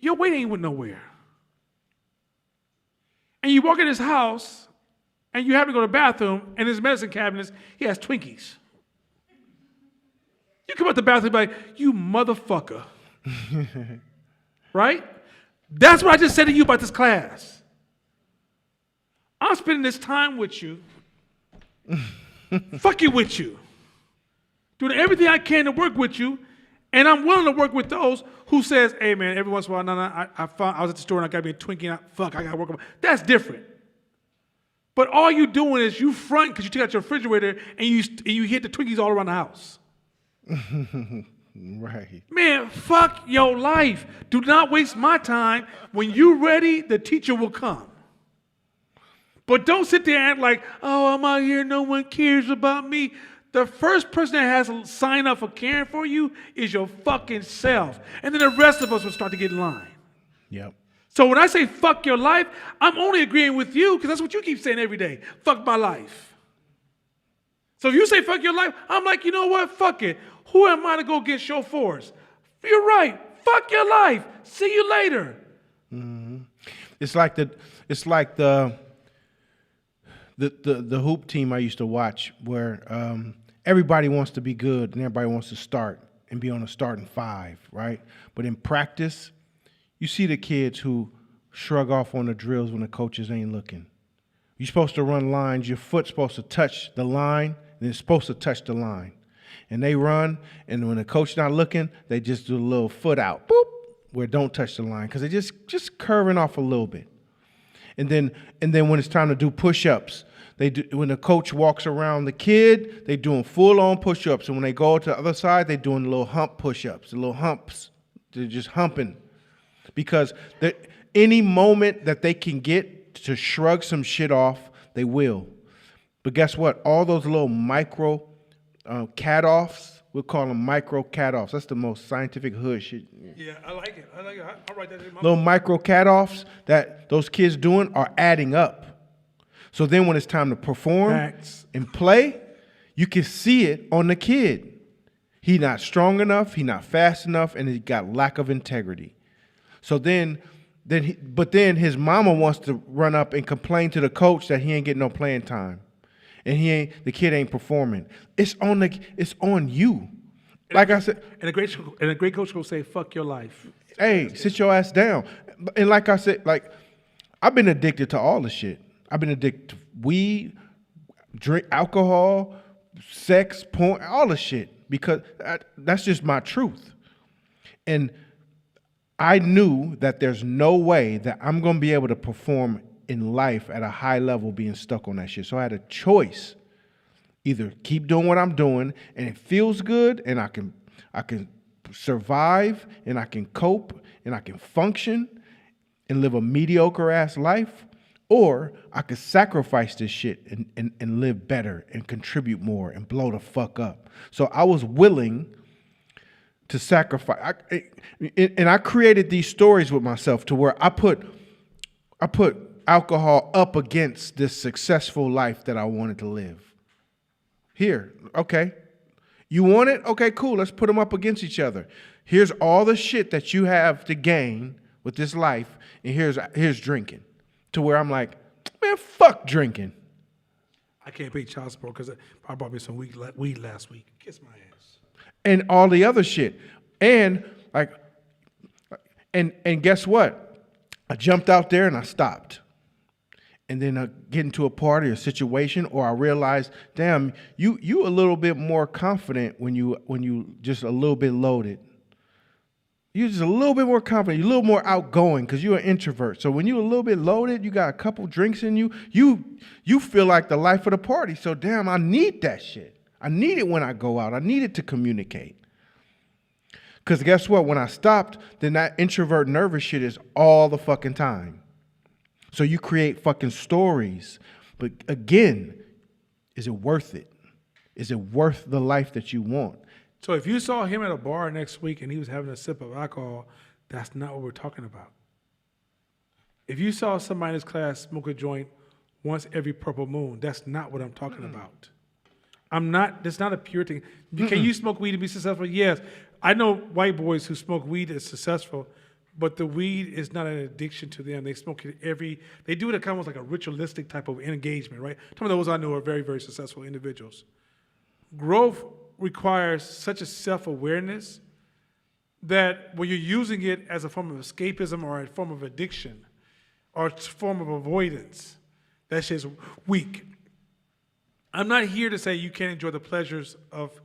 your weight ain't went nowhere. And you walk in his house, and you happen to go to the bathroom, and his medicine cabinets, he has Twinkies. You come out the bathroom like, you motherfucker. Right? That's what I just said to you about this class. I'm spending this time with you, fucking with you, doing everything I can to work with you, and I'm willing to work with those who says, "Hey man, every once in a while, no, I was at the store and I got me a Twinkie, and I got to work on." That's different. But all you doing is you front because you take out your refrigerator and you hit the Twinkies all around the house. Right. Man, fuck your life. Do not waste my time. When you're ready, the teacher will come. But don't sit there and act like, "Oh, I'm out here, no one cares about me." The first person that has to sign up for caring for you is your fucking self. And then the rest of us will start to get in line. Yep. So when I say fuck your life, I'm only agreeing with you because that's what you keep saying every day. Fuck my life. So if you say fuck your life, I'm like, you know what? Fuck it. Who am I to go get chauffeurs? You're right. Fuck your life. See you later. Mm-hmm. It's like the hoop team I used to watch where everybody wants to be good and everybody wants to start and be on a starting five, right? But in practice, you see the kids who shrug off on the drills when the coaches ain't looking. You're supposed to run lines. Your foot's supposed to touch the line, and it's supposed to touch the line. And they run, and when the coach's not looking, they just do a little foot out, boop, where don't touch the line because they're just curving off a little bit. And then when it's time to do push-ups, when the coach walks around the kid, they're doing full-on push-ups. And when they go to the other side, they're doing little hump push-ups, the little humps. They're just humping. Because any moment that they can get to shrug some shit off, they will. But guess what? All those little micro cat-offs, we'll call them micro cat-offs. That's the most scientific hood shit. Yeah, I like it. I'll write that in my Little micro cat-offs that those kids doing are adding up. So then when it's time to perform Facts. and play, you can see it on the kid. He not strong enough, he not fast enough, and he got lack of integrity. So then his mama wants to run up and complain to the coach that he ain't getting no playing time. And the kid ain't performing. It's on you. Like I said, And a great coach will say, "Fuck your life." hey, sit your ass down. And like I said, like I've been addicted to all the shit. I've been addicted to weed, drink, alcohol, sex, porn, all the shit because that's just my truth. And I knew that there's no way that I'm going to be able to perform in life at a high level being stuck on that shit. So I had a choice. Either keep doing what I'm doing and it feels good and I can survive and I can cope and I can function and live a mediocre ass life, or I could sacrifice this shit and live better and contribute more and blow the fuck up. So I was willing to sacrifice. And I created these stories with myself to where I put alcohol up against this successful life that I wanted to live. Here, okay. You want it? Okay, cool. Let's put them up against each other. Here's all the shit that you have to gain with this life, and here's drinking. To where I'm like, man, fuck drinking. I can't pay child support because I bought me some weed last week. Kiss my ass. And all the other shit. And like, and guess what? I jumped out there and I stopped. And then I get into a party or situation, or I realize, damn, you a little bit more confident when you just a little bit loaded. You're just a little bit more confident. You're a little more outgoing because you're an introvert. So when you're a little bit loaded, you got a couple drinks in you, you feel like the life of the party. So damn, I need that shit. I need it when I go out. I need it to communicate. Because guess what? When I stopped, then that introvert nervous shit is all the fucking time. So you create fucking stories. But again, is it worth it? Is it worth the life that you want? So if you saw him at a bar next week and he was having a sip of alcohol, that's not what we're talking about. If you saw somebody in his class smoke a joint once every purple moon, that's not what I'm talking about. That's not a pure thing. Can you smoke weed and be successful? Yes. I know white boys who smoke weed as successful, but the weed is not an addiction to them. They smoke it they do it almost like a ritualistic type of engagement, right? Some of those I know are very, very successful individuals. Growth requires such a self-awareness that when you're using it as a form of escapism or a form of addiction or a form of avoidance, that shit's weak. I'm not here to say you can't enjoy the pleasures of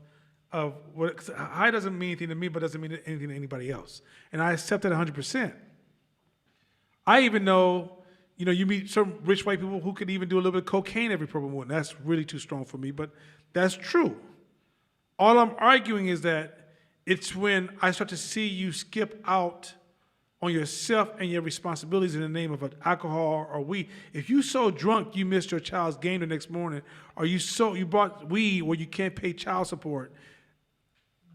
what, 'cause high doesn't mean anything to me, but doesn't mean anything to anybody else. And I accept that 100%. I even know, you meet some rich white people who could even do a little bit of cocaine every purple moon. That's really too strong for me, but that's true. All I'm arguing is that it's when I start to see you skip out on yourself and your responsibilities in the name of alcohol or weed. If you so drunk you missed your child's game the next morning, or you bought weed where you can't pay child support,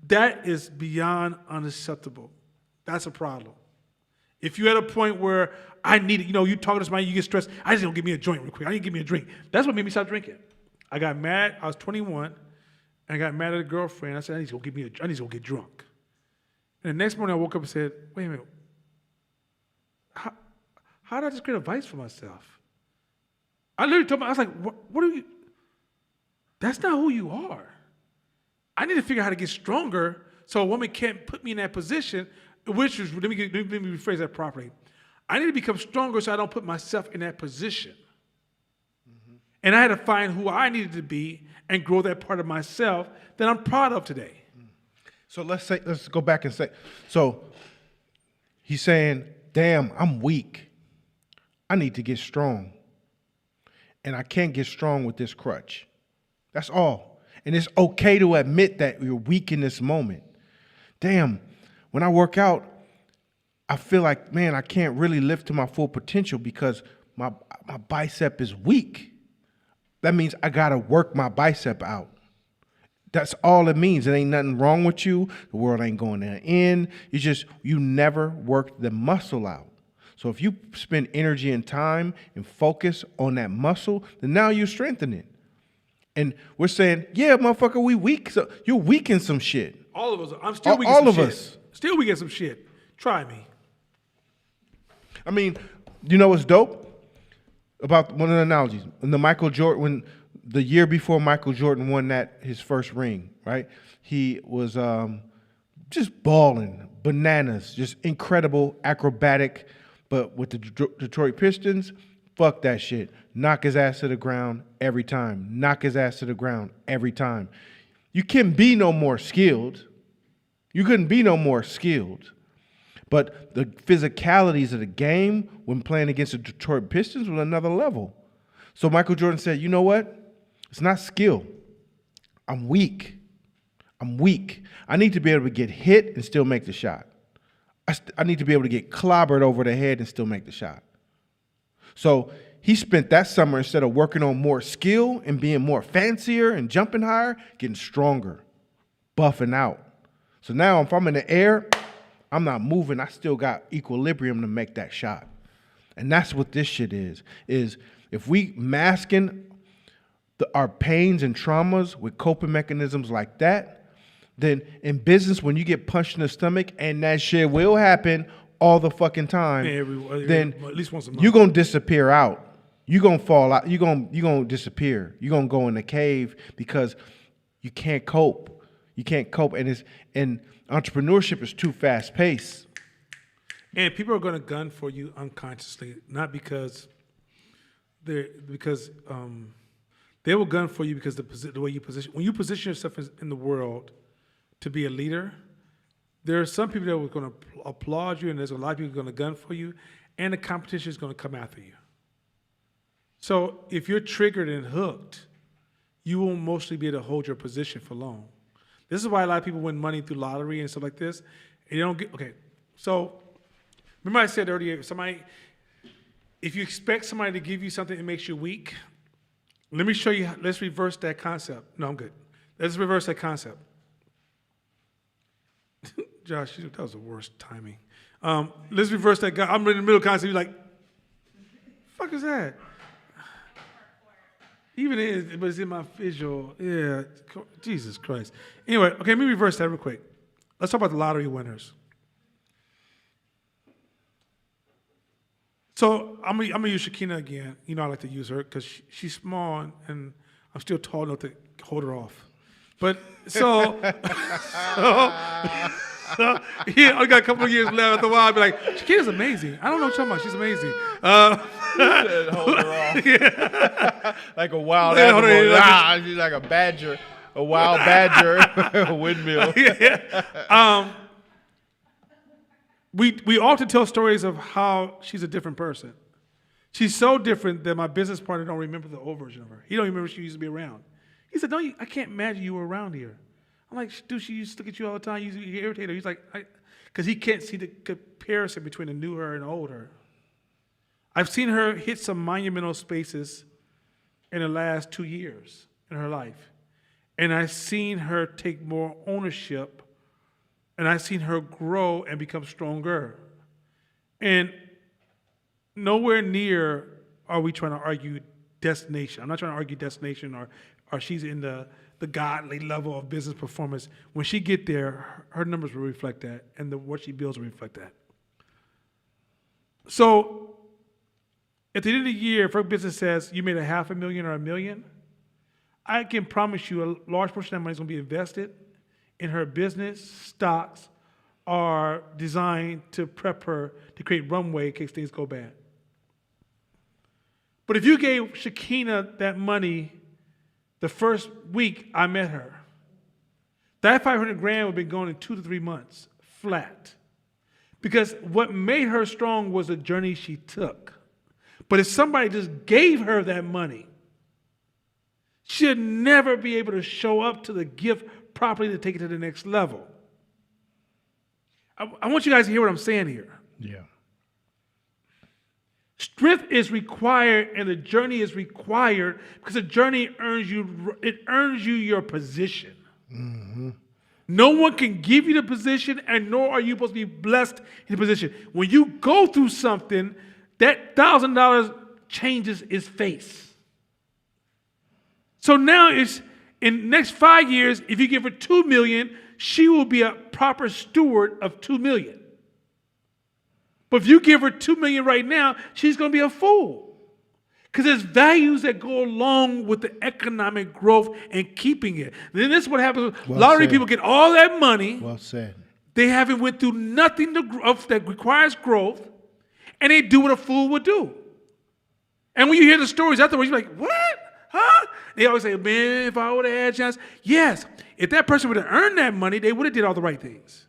that is beyond unacceptable. That's a problem. If you're at a point where I need it, you talking to somebody, you get stressed, I just don't give me a joint real quick. I need to give me a drink. That's what made me stop drinking. I got mad. I was 21. And I got mad at a girlfriend. I said, I need to go get drunk. And the next morning I woke up and said, wait a minute. How did I just create a vice for myself? I literally told myself, I was like, what are you? That's not who you are. I need to figure out how to get stronger so a woman can't put me in that position, which is, let me rephrase that properly. I need to become stronger so I don't put myself in that position. Mm-hmm. And I had to find who I needed to be and grow that part of myself that I'm proud of today. So let's go back and say, so he's saying, damn, I'm weak. I need to get strong. And I can't get strong with this crutch. That's all. And it's okay to admit that you're weak in this moment. Damn, when I work out, I feel like, man, I can't really lift to my full potential because my bicep is weak. That means I got to work my bicep out. That's all it means. It ain't nothing wrong with you. The world ain't going to end. It's just you never worked the muscle out. So if you spend energy and time and focus on that muscle, then now you strengthen it. And we're saying, yeah, motherfucker, we weak. So you're weak in some shit. All of us. I'm still weak in some shit. Still weak in some shit. Try me. I mean, you know what's dope? About one of the analogies. When the year before Michael Jordan won his first ring, right? He was just balling, bananas, just incredible, acrobatic. But with the Detroit Pistons, fuck that shit. Knock his ass to the ground every time. Knock his ass to the ground every time. You can be no more skilled. You couldn't be no more skilled. But the physicalities of the game when playing against the Detroit Pistons was another level. So Michael Jordan said, you know what? It's not skill. I'm weak. I need to be able to get hit and still make the shot. I need to be able to get clobbered over the head and still make the shot. So He spent that summer, instead of working on more skill and being more fancier and jumping higher, getting stronger, buffing out. So now if I'm in the air, I'm not moving. I still got equilibrium to make that shot. And that's what this shit is if we masking our pains and traumas with coping mechanisms like that, then in business, when you get punched in the stomach, and that shit will happen all the fucking time, then at least once a month. you're going to disappear out. You're going to fall out. You're going to disappear. You're going to go in the cave because you can't cope. You can't cope. And entrepreneurship is too fast paced. And people are going to gun for you unconsciously, not because they will gun for you because the way you position. When you position yourself in the world to be a leader, there are some people that are going to applaud you, and there's a lot of people going to gun for you, and the competition is going to come after you. So if you're triggered and hooked, you won't mostly be able to hold your position for long. This is why a lot of people win money through lottery and stuff like this. And they don't get, okay, so remember I said earlier, if you expect somebody to give you something that makes you weak, let me show you, let's reverse that concept. No, I'm good. Let's reverse that concept. Josh, that was the worst timing. Let's reverse that. I'm in the middle concept. You're like, fuck is that? Even it, but it's in my visual. Yeah, Jesus Christ. Anyway, okay, let me reverse that real quick. Let's talk about the lottery winners. So I'm gonna use Shakina again. You know I like to use her because she's small and I'm still tall enough to hold her off. But so yeah, I got a couple of years left. After a while, I'll be like, Shakina's amazing. I don't know what you're talking about. She's amazing. Hold her off. Yeah. Like a wild Yeah, hold her animal. like She's like a badger, a wild badger, a windmill. Yeah. We often tell stories of how she's a different person. She's so different that my business partner don't remember the old version of her. He don't remember she used to be around. He said, I can't imagine you were around here. I'm like, dude, she used to look at you all the time. You irritate her. He's like, because he can't see the comparison between the new her and the old her. I've seen her hit some monumental spaces in the last 2 years in her life. And I've seen her take more ownership, and I've seen her grow and become stronger. And nowhere near are we trying to argue destination. I'm not trying to argue destination or she's in the godly level of business performance. When she get there, her numbers will reflect that, and what she builds will reflect that. So at the end of the year, if her business says you made $500,000 or $1 million, I can promise you a large portion of that money is going to be invested in her business. Stocks are designed to prep her to create runway in case things go bad. But if you gave Shakina that money the first week I met her, that $500,000 would have been gone in 2 to 3 months, flat. Because what made her strong was the journey she took. But if somebody just gave her that money, she'd never be able to show up to the gift properly to take it to the next level. I want you guys to hear what I'm saying here. Yeah. Strength is required and the journey is required because the journey earns you your position. Mm-hmm. No one can give you the position, and nor are you supposed to be blessed in the position. When you go through something, that $1,000 changes its face. So now it's in the next 5 years, if you give her $2 million, she will be a proper steward of $2 million. But if you give her $2 million right now, she's going to be a fool. Because there's values that go along with the economic growth and keeping it. Then this is what happens. Well a lot of said. people get all that money. Well said. They haven't went through nothing that requires growth, and they do what a fool would do. And when you hear the stories afterwards, you're like, what? Huh? They always say, man, if I would have had a chance. Yes, if that person would have earned that money, they would have did all the right things.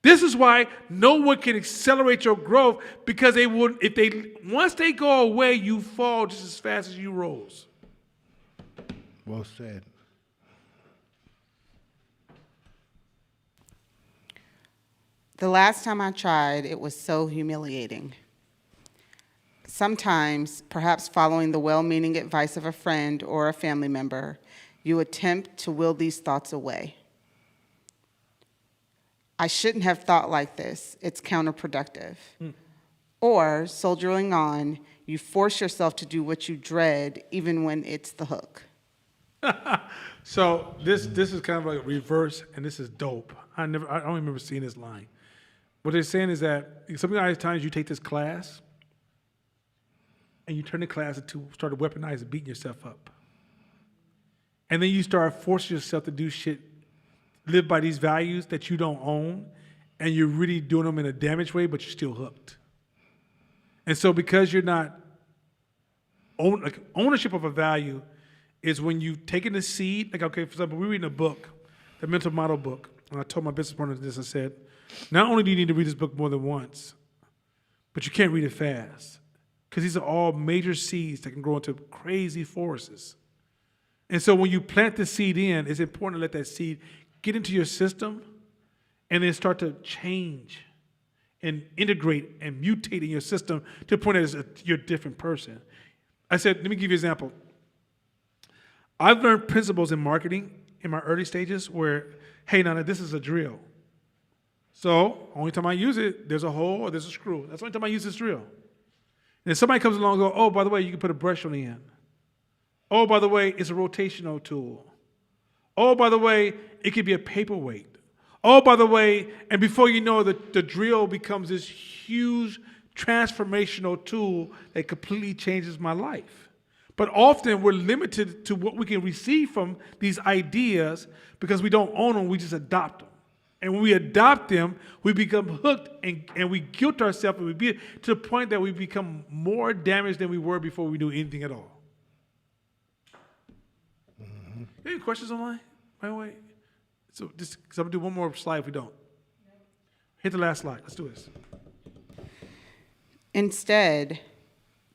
This is why no one can accelerate your growth, because once they go away, you fall just as fast as you rose. Well said. The last time I tried, it was so humiliating. Sometimes, perhaps following the well-meaning advice of a friend or a family member, you attempt to will these thoughts away. I shouldn't have thought like this. It's counterproductive. Or, soldiering on, you force yourself to do what you dread, even when it's the hook. So this is kind of like a reverse, and this is dope. I don't remember seeing this line. What they're saying is that sometimes you take this class, and you turn the class into start to weaponize and beating yourself up, and then you start forcing yourself to do shit, live by these values that you don't own, and you're really doing them in a damaged way, but you're still hooked. And so because you're not ownership of a value is when you've taken the seed, like, okay, for example, we're reading a book, the Mental Model book, and I told my business partner this, I said, not only do you need to read this book more than once, but you can't read it fast, because these are all major seeds that can grow into crazy forests. And so when you plant the seed in, it's important to let that seed get into your system and then start to change and integrate and mutate in your system to the point that you're a different person. I said, let me give you an example. I've learned principles in marketing in my early stages where, hey, Nana, this is a drill. So only time I use it, there's a hole or there's a screw. That's the only time I use this drill. And if somebody comes along and goes, oh, by the way, you can put a brush on the end. Oh, by the way, it's a rotational tool. Oh, by the way, it could be a paperweight. Oh, by the way, and before you know it, the drill becomes this huge transformational tool that completely changes my life. But often we're limited to what we can receive from these ideas because we don't own them, we just adopt them. And when we adopt them, we become hooked and we guilt ourselves and we be to the point that we become more damaged than we were before we knew anything at all. Any questions online, by the way? So just, because I'm going to do one more slide if we don't. Hit the last slide. Let's do this. Instead,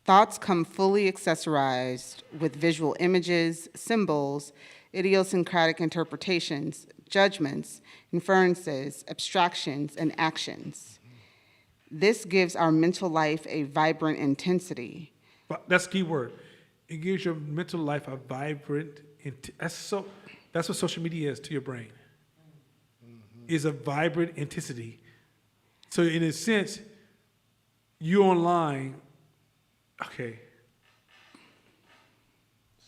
thoughts come fully accessorized with visual images, symbols, idiosyncratic interpretations, judgments, inferences, abstractions, and actions. This gives our mental life a vibrant intensity. But that's the key word. It gives your mental life a vibrant, that's what social media is to your brain. Is a vibrant intensity. So in a sense, you online, okay.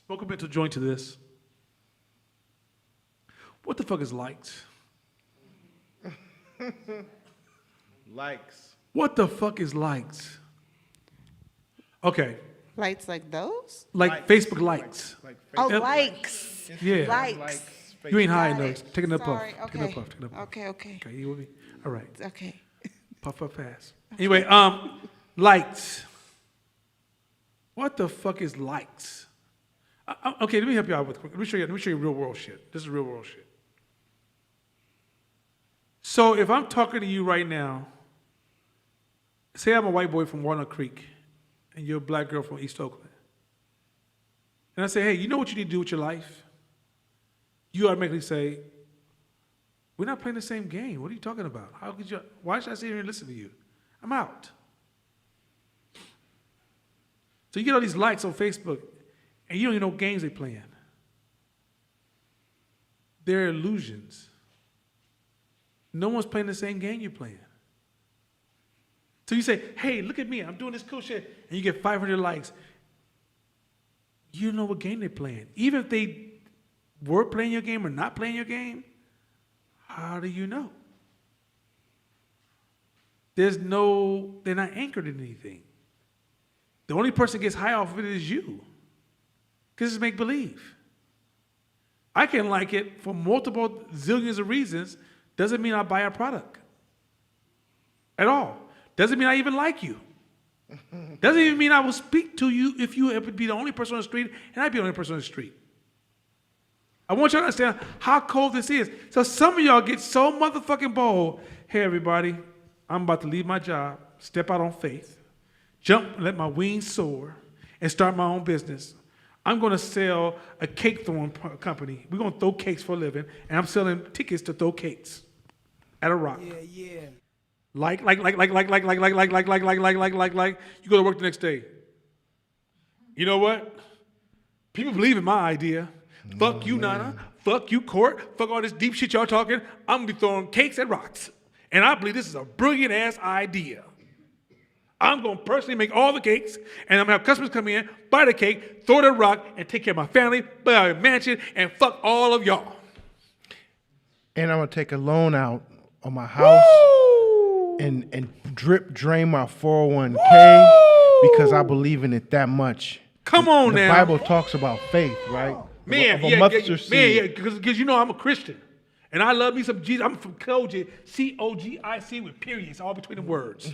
Smoke a mental joint to this. What the fuck is likes? Likes. What the fuck is likes? Okay, Lights like those? like Facebook likes. Like Oh, Yep. likes. Yeah. Likes. You ain't high Got enough. it. Take another puff. Sorry, Take another okay. puff. Take another puff. Okay, okay. Okay, you with me? All right. Okay. Puff up fast. Anyway, likes. What the fuck is likes? Okay, let me help you out with. Let me show you real world shit. This is real world shit. So if I'm talking to you right now, say I'm a white boy from Walnut Creek, and you're a black girl from East Oakland, and I say, hey, you know what you need to do with your life? You automatically say, we're not playing the same game. What are you talking about? How could you? Why should I sit here and listen to you? I'm out. So you get all these likes on Facebook, and you don't even know what games they're playing. They're illusions. No one's playing the same game you're playing. So you say, hey, look at me, I'm doing this cool shit, and you get 500 likes. You don't know what game they're playing. Even if they were playing your game or not playing your game, how do you know? They're not anchored in anything. The only person that gets high off of it is you. Because it's make-believe. I can like it for multiple zillions of reasons. Doesn't mean I buy a product. At all. Doesn't mean I even like you. Doesn't even mean I will speak to you if you would be the only person on the street and I'd be the only person on the street. I want you to understand how cold this is. So some of y'all get so motherfucking bold. Hey, everybody, I'm about to leave my job, step out on faith, jump and let my wings soar, and start my own business. I'm going to sell a cake throwing company. We're going to throw cakes for a living, and I'm selling tickets to throw cakes at a rock. Yeah. Like. You go to work the next day. You know what? People believe in my idea. Fuck you, Nana. Fuck you, Court. Fuck all this deep shit y'all talking. I'm gonna be throwing cakes at rocks. And I believe this is a brilliant ass idea. I'm gonna personally make all the cakes, and I'm gonna have customers come in, buy the cake, throw the rock, and take care of my family, buy a mansion, and fuck all of y'all. And I'm gonna take a loan out on my house and drip drain my 401k because I believe in it that much. Come on the now. Bible talks about faith, right? Man, of a mustard seed. because you know I'm a Christian. And I love me some Jesus. I'm from Cogic, C-O-G-I-C with periods all between the words.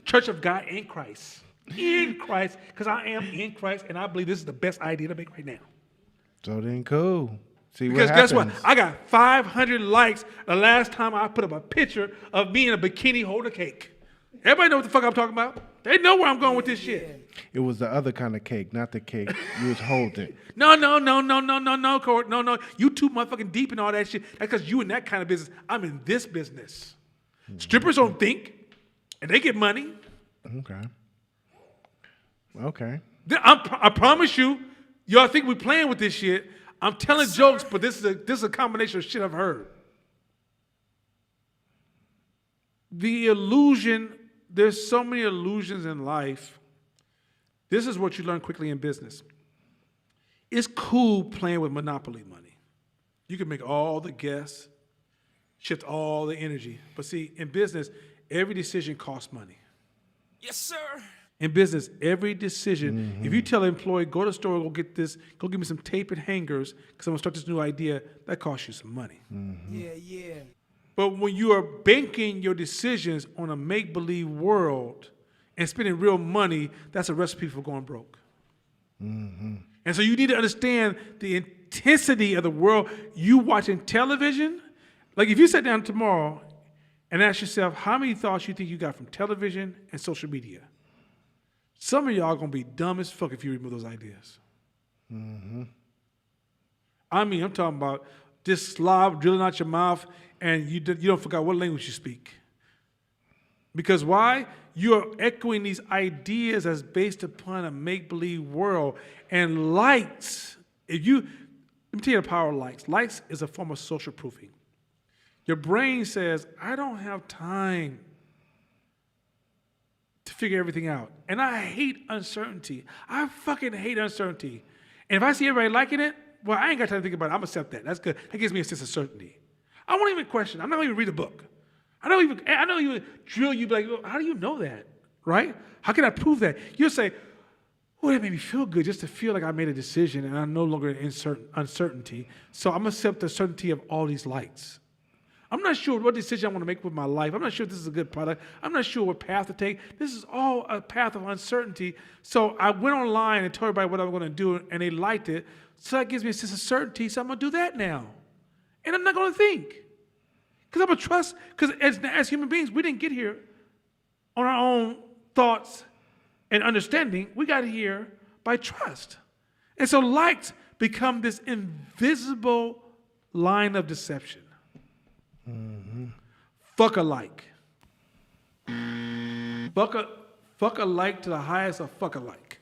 Church of God in Christ. In Christ, because I am in Christ, and I believe this is the best idea to make right now. So then cool. See Because what guess happens. what? I got 500 likes the last time I put up a picture of me in a bikini holding a cake. Everybody know what the fuck I'm talking about. They know where I'm going with this shit. It was the other kind of cake, not the cake you was holding. No, Court. No. You too motherfucking deep in all that shit. That's because you in that kind of business. I'm in this business. Strippers don't think, and they get money. Okay. I promise you, y'all think we playing with this shit. I'm telling jokes, but this is a combination of shit I've heard. The illusion, there's so many illusions in life. This is what you learn quickly in business. It's cool playing with monopoly money. You can make all the guess, shift all the energy. But see, in business, every decision costs money. Yes, sir. In business, every decision, if you tell an employee, go to the store, go get this, go give me some tape and hangers, because I'm gonna start this new idea, that costs you some money. Yeah. But when you are banking your decisions on a make-believe world and spending real money, that's a recipe for going broke. And so you need to understand the intensity of the world. You watching television, like if you sat down tomorrow and ask yourself how many thoughts you think you got from television and social media, some of y'all are gonna be dumb as fuck if you remove those ideas. I mean, I'm talking about this slob drilling out your mouth and you don't forget what language you speak. Because why? You're echoing these ideas as based upon a make-believe world. And likes, let me tell you the power of likes. Likes is a form of social proofing. Your brain says, I don't have time to figure everything out. And I hate uncertainty. I fucking hate uncertainty. And if I see everybody liking it, well, I ain't got time to think about it. I'm gonna accept that. That's good. That gives me a sense of certainty. I won't even question. I'm not gonna even read a book. I don't even drill you, be like, well, how do you know that? Right? How can I prove that? You'll say, oh, that made me feel good just to feel like I made a decision and I'm no longer in uncertainty. So I'm gonna accept the certainty of all these lights. I'm not sure what decision I want to make with my life. I'm not sure if this is a good product. I'm not sure what path to take. This is all a path of uncertainty. So I went online and told everybody what I'm going to do, and they liked it. So that gives me a sense of certainty. So I'm going to do that now. And I'm not going to think. Because I'm going to trust. Because as human beings, we didn't get here on our own thoughts and understanding. We got here by trust. And so likes become this invisible line of deception. Fuck a like. Fuck a like to the highest of fuck a like.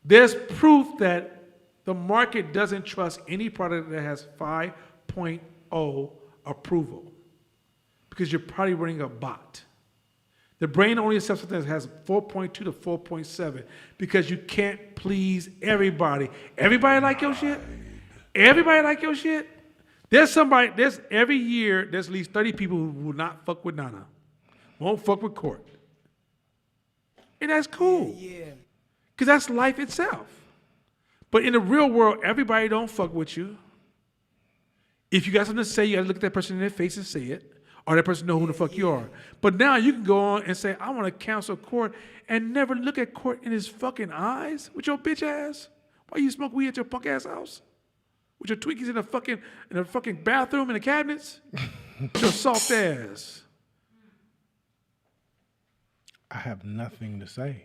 There's proof that the market doesn't trust any product that has 5.0 approval because you're probably running a bot. The brain only accepts something that has 4.2 to 4.7 because you can't please everybody. Everybody like your shit? Everybody like your shit? Every year, there's at least 30 people who will not fuck with Nana. Won't fuck with Court. And that's cool. Yeah. Because that's life itself. But in the real world, everybody don't fuck with you. If you got something to say, you got to look at that person in their face and say it. Or that person know who the fuck you are. But now you can go on and say, I want to counsel Court and never look at Court in his fucking eyes with your bitch ass. Why you smoke weed at your punk ass house? With your Twinkies in the fucking bathroom in the cabinets? With your soft ass. I have nothing to say.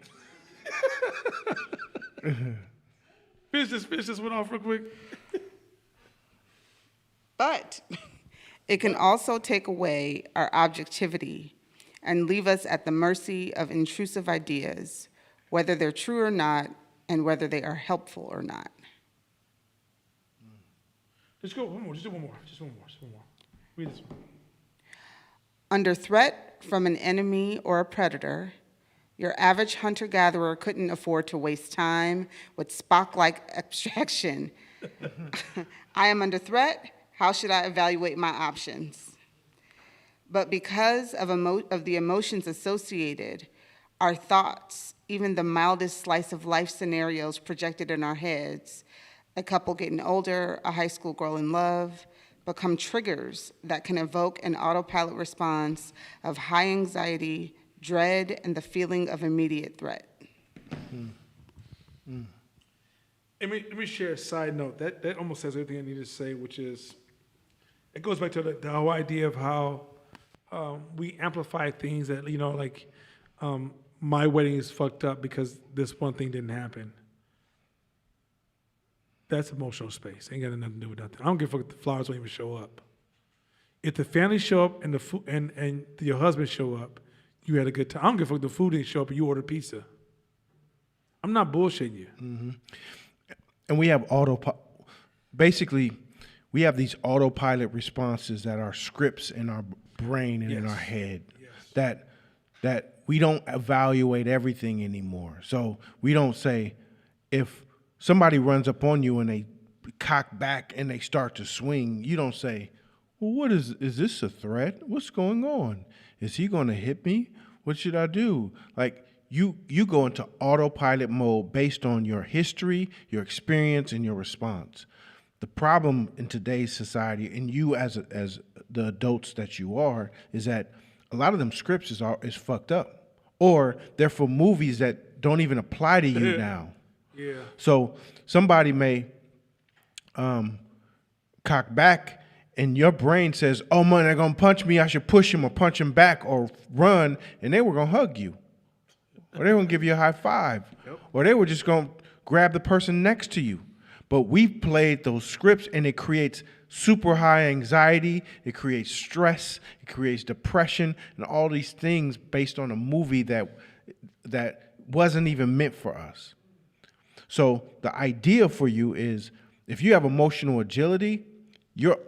Finish this one off real quick. But it can also take away our objectivity and leave us at the mercy of intrusive ideas whether they're true or not, and whether they are helpful or not. Just go one more. Just do one more. Just one more. Just one more. Read this one. Under threat from an enemy or a predator, your average hunter-gatherer couldn't afford to waste time with Spock-like abstraction. I am under threat. How should I evaluate my options? But because of the emotions associated, our thoughts, even the mildest slice of life scenarios projected in our heads, a couple getting older, a high school girl in love, become triggers that can evoke an autopilot response of high anxiety, dread, and the feeling of immediate threat. Let me share a side note. That almost says everything I need to say, which is, it goes back to the whole idea of how we amplify things that, like my wedding is fucked up because this one thing didn't happen. That's emotional space. Ain't got nothing to do with nothing. I don't give a fuck if the flowers don't even show up. If the family show up and the food and your husband show up, you had a good time. I don't give a fuck if the food didn't show up and you ordered pizza. I'm not bullshitting you. Mm-hmm. And we have basically, we have these autopilot responses that are scripts in our brain and in our head that we don't evaluate everything anymore. So we don't say, if somebody runs up on you and they cock back and they start to swing, you don't say, well, what is this a threat? What's going on? Is he going to hit me? What should I do? Like, you go into autopilot mode based on your history, your experience, and your response. The problem in today's society, and you as the adults that you are, is that a lot of them scripts is fucked up, or they're for movies that don't even apply to you now. Yeah. So somebody may cock back, and your brain says, "Oh man, they're gonna punch me. I should push him or punch him back or run," and they were gonna hug you, or they were gonna give you a high five, or they were just gonna grab the person next to you. But we've played those scripts, and it creates super high anxiety, it creates stress, it creates depression, and all these things based on a movie that wasn't even meant for us. So the idea for you is, if you have emotional agility, you're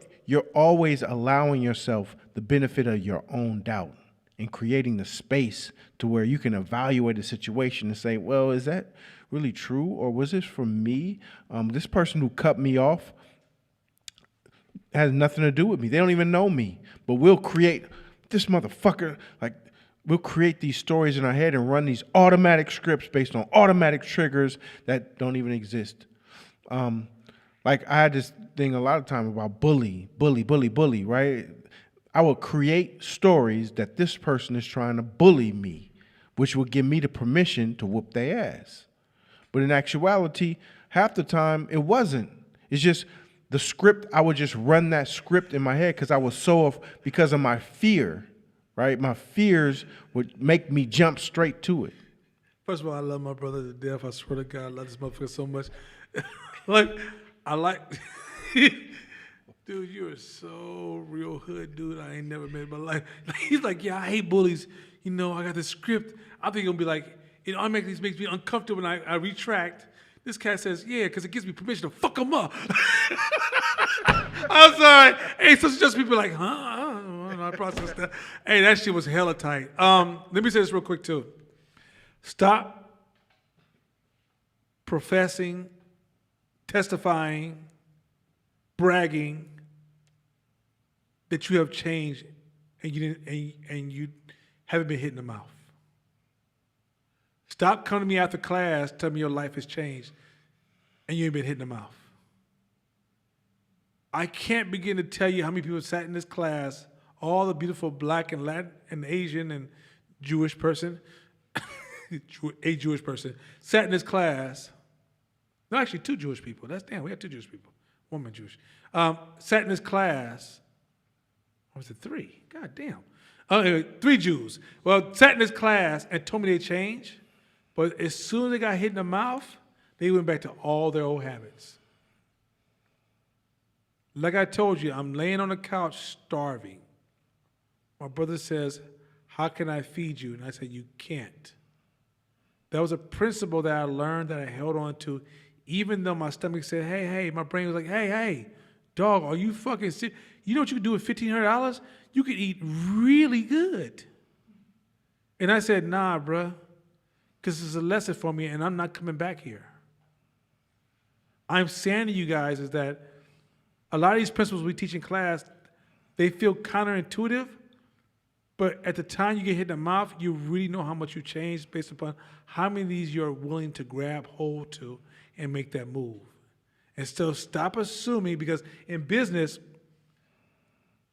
always allowing yourself the benefit of your own doubt and creating the space to where you can evaluate a situation and say, well, is that really true? Or was this for me? This person who cut me off has nothing to do with me. They don't even know me. But we'll create this motherfucker, like, we'll create these stories in our head and run these automatic scripts based on automatic triggers that don't even exist. Like, I had this thing a lot of time about bully, right? I will create stories that this person is trying to bully me, which will give me the permission to whoop their ass. But in actuality, half the time it wasn't. It's just the script. I would just run that script in my head because I was because of my fear, right? My fears would make me jump straight to it. First of all, I love my brother to death. I swear to God, I love this motherfucker so much. Dude, you're so real hood, dude. I ain't never met in my life. He's like, yeah, I hate bullies. I got this script. I think it'll be like, it automatically makes me uncomfortable when I retract. This cat says, yeah, because it gives me permission to fuck him up. I'm sorry. Hey, so just people like, huh? I don't know. I processed that. Hey, that shit was hella tight. Let me say this real quick, too. Stop professing, testifying, bragging that you have changed and you haven't been hit in the mouth. Stop coming to me after class telling me your life has changed and you ain't been hit in the mouth. I can't begin to tell you how many people sat in this class, all the beautiful black and Latin and Asian and Jewish person, a Jewish person, sat in this class. No, actually, 2 Jewish people. We had 2 Jewish people. One man Jewish. Sat in this class. Or was it 3? God damn. Anyway, 3 Jews. Well, sat in this class and told me they changed. But as soon as they got hit in the mouth, they went back to all their old habits. Like I told you, I'm laying on the couch starving. My brother says, how can I feed you? And I said, you can't. That was a principle that I learned that I held on to, even though my stomach said, hey, hey, my brain was like, hey, dog, are you fucking sick? You know what you can do with $1,500? You can eat really good. And I said, nah, bruh, because it's a lesson for me and I'm not coming back here. I'm saying to you guys is that a lot of these principles we teach in class, they feel counterintuitive, but at the time you get hit in the mouth, you really know how much you changed based upon how many of these you're willing to grab hold to and make that move. And so stop assuming, because in business,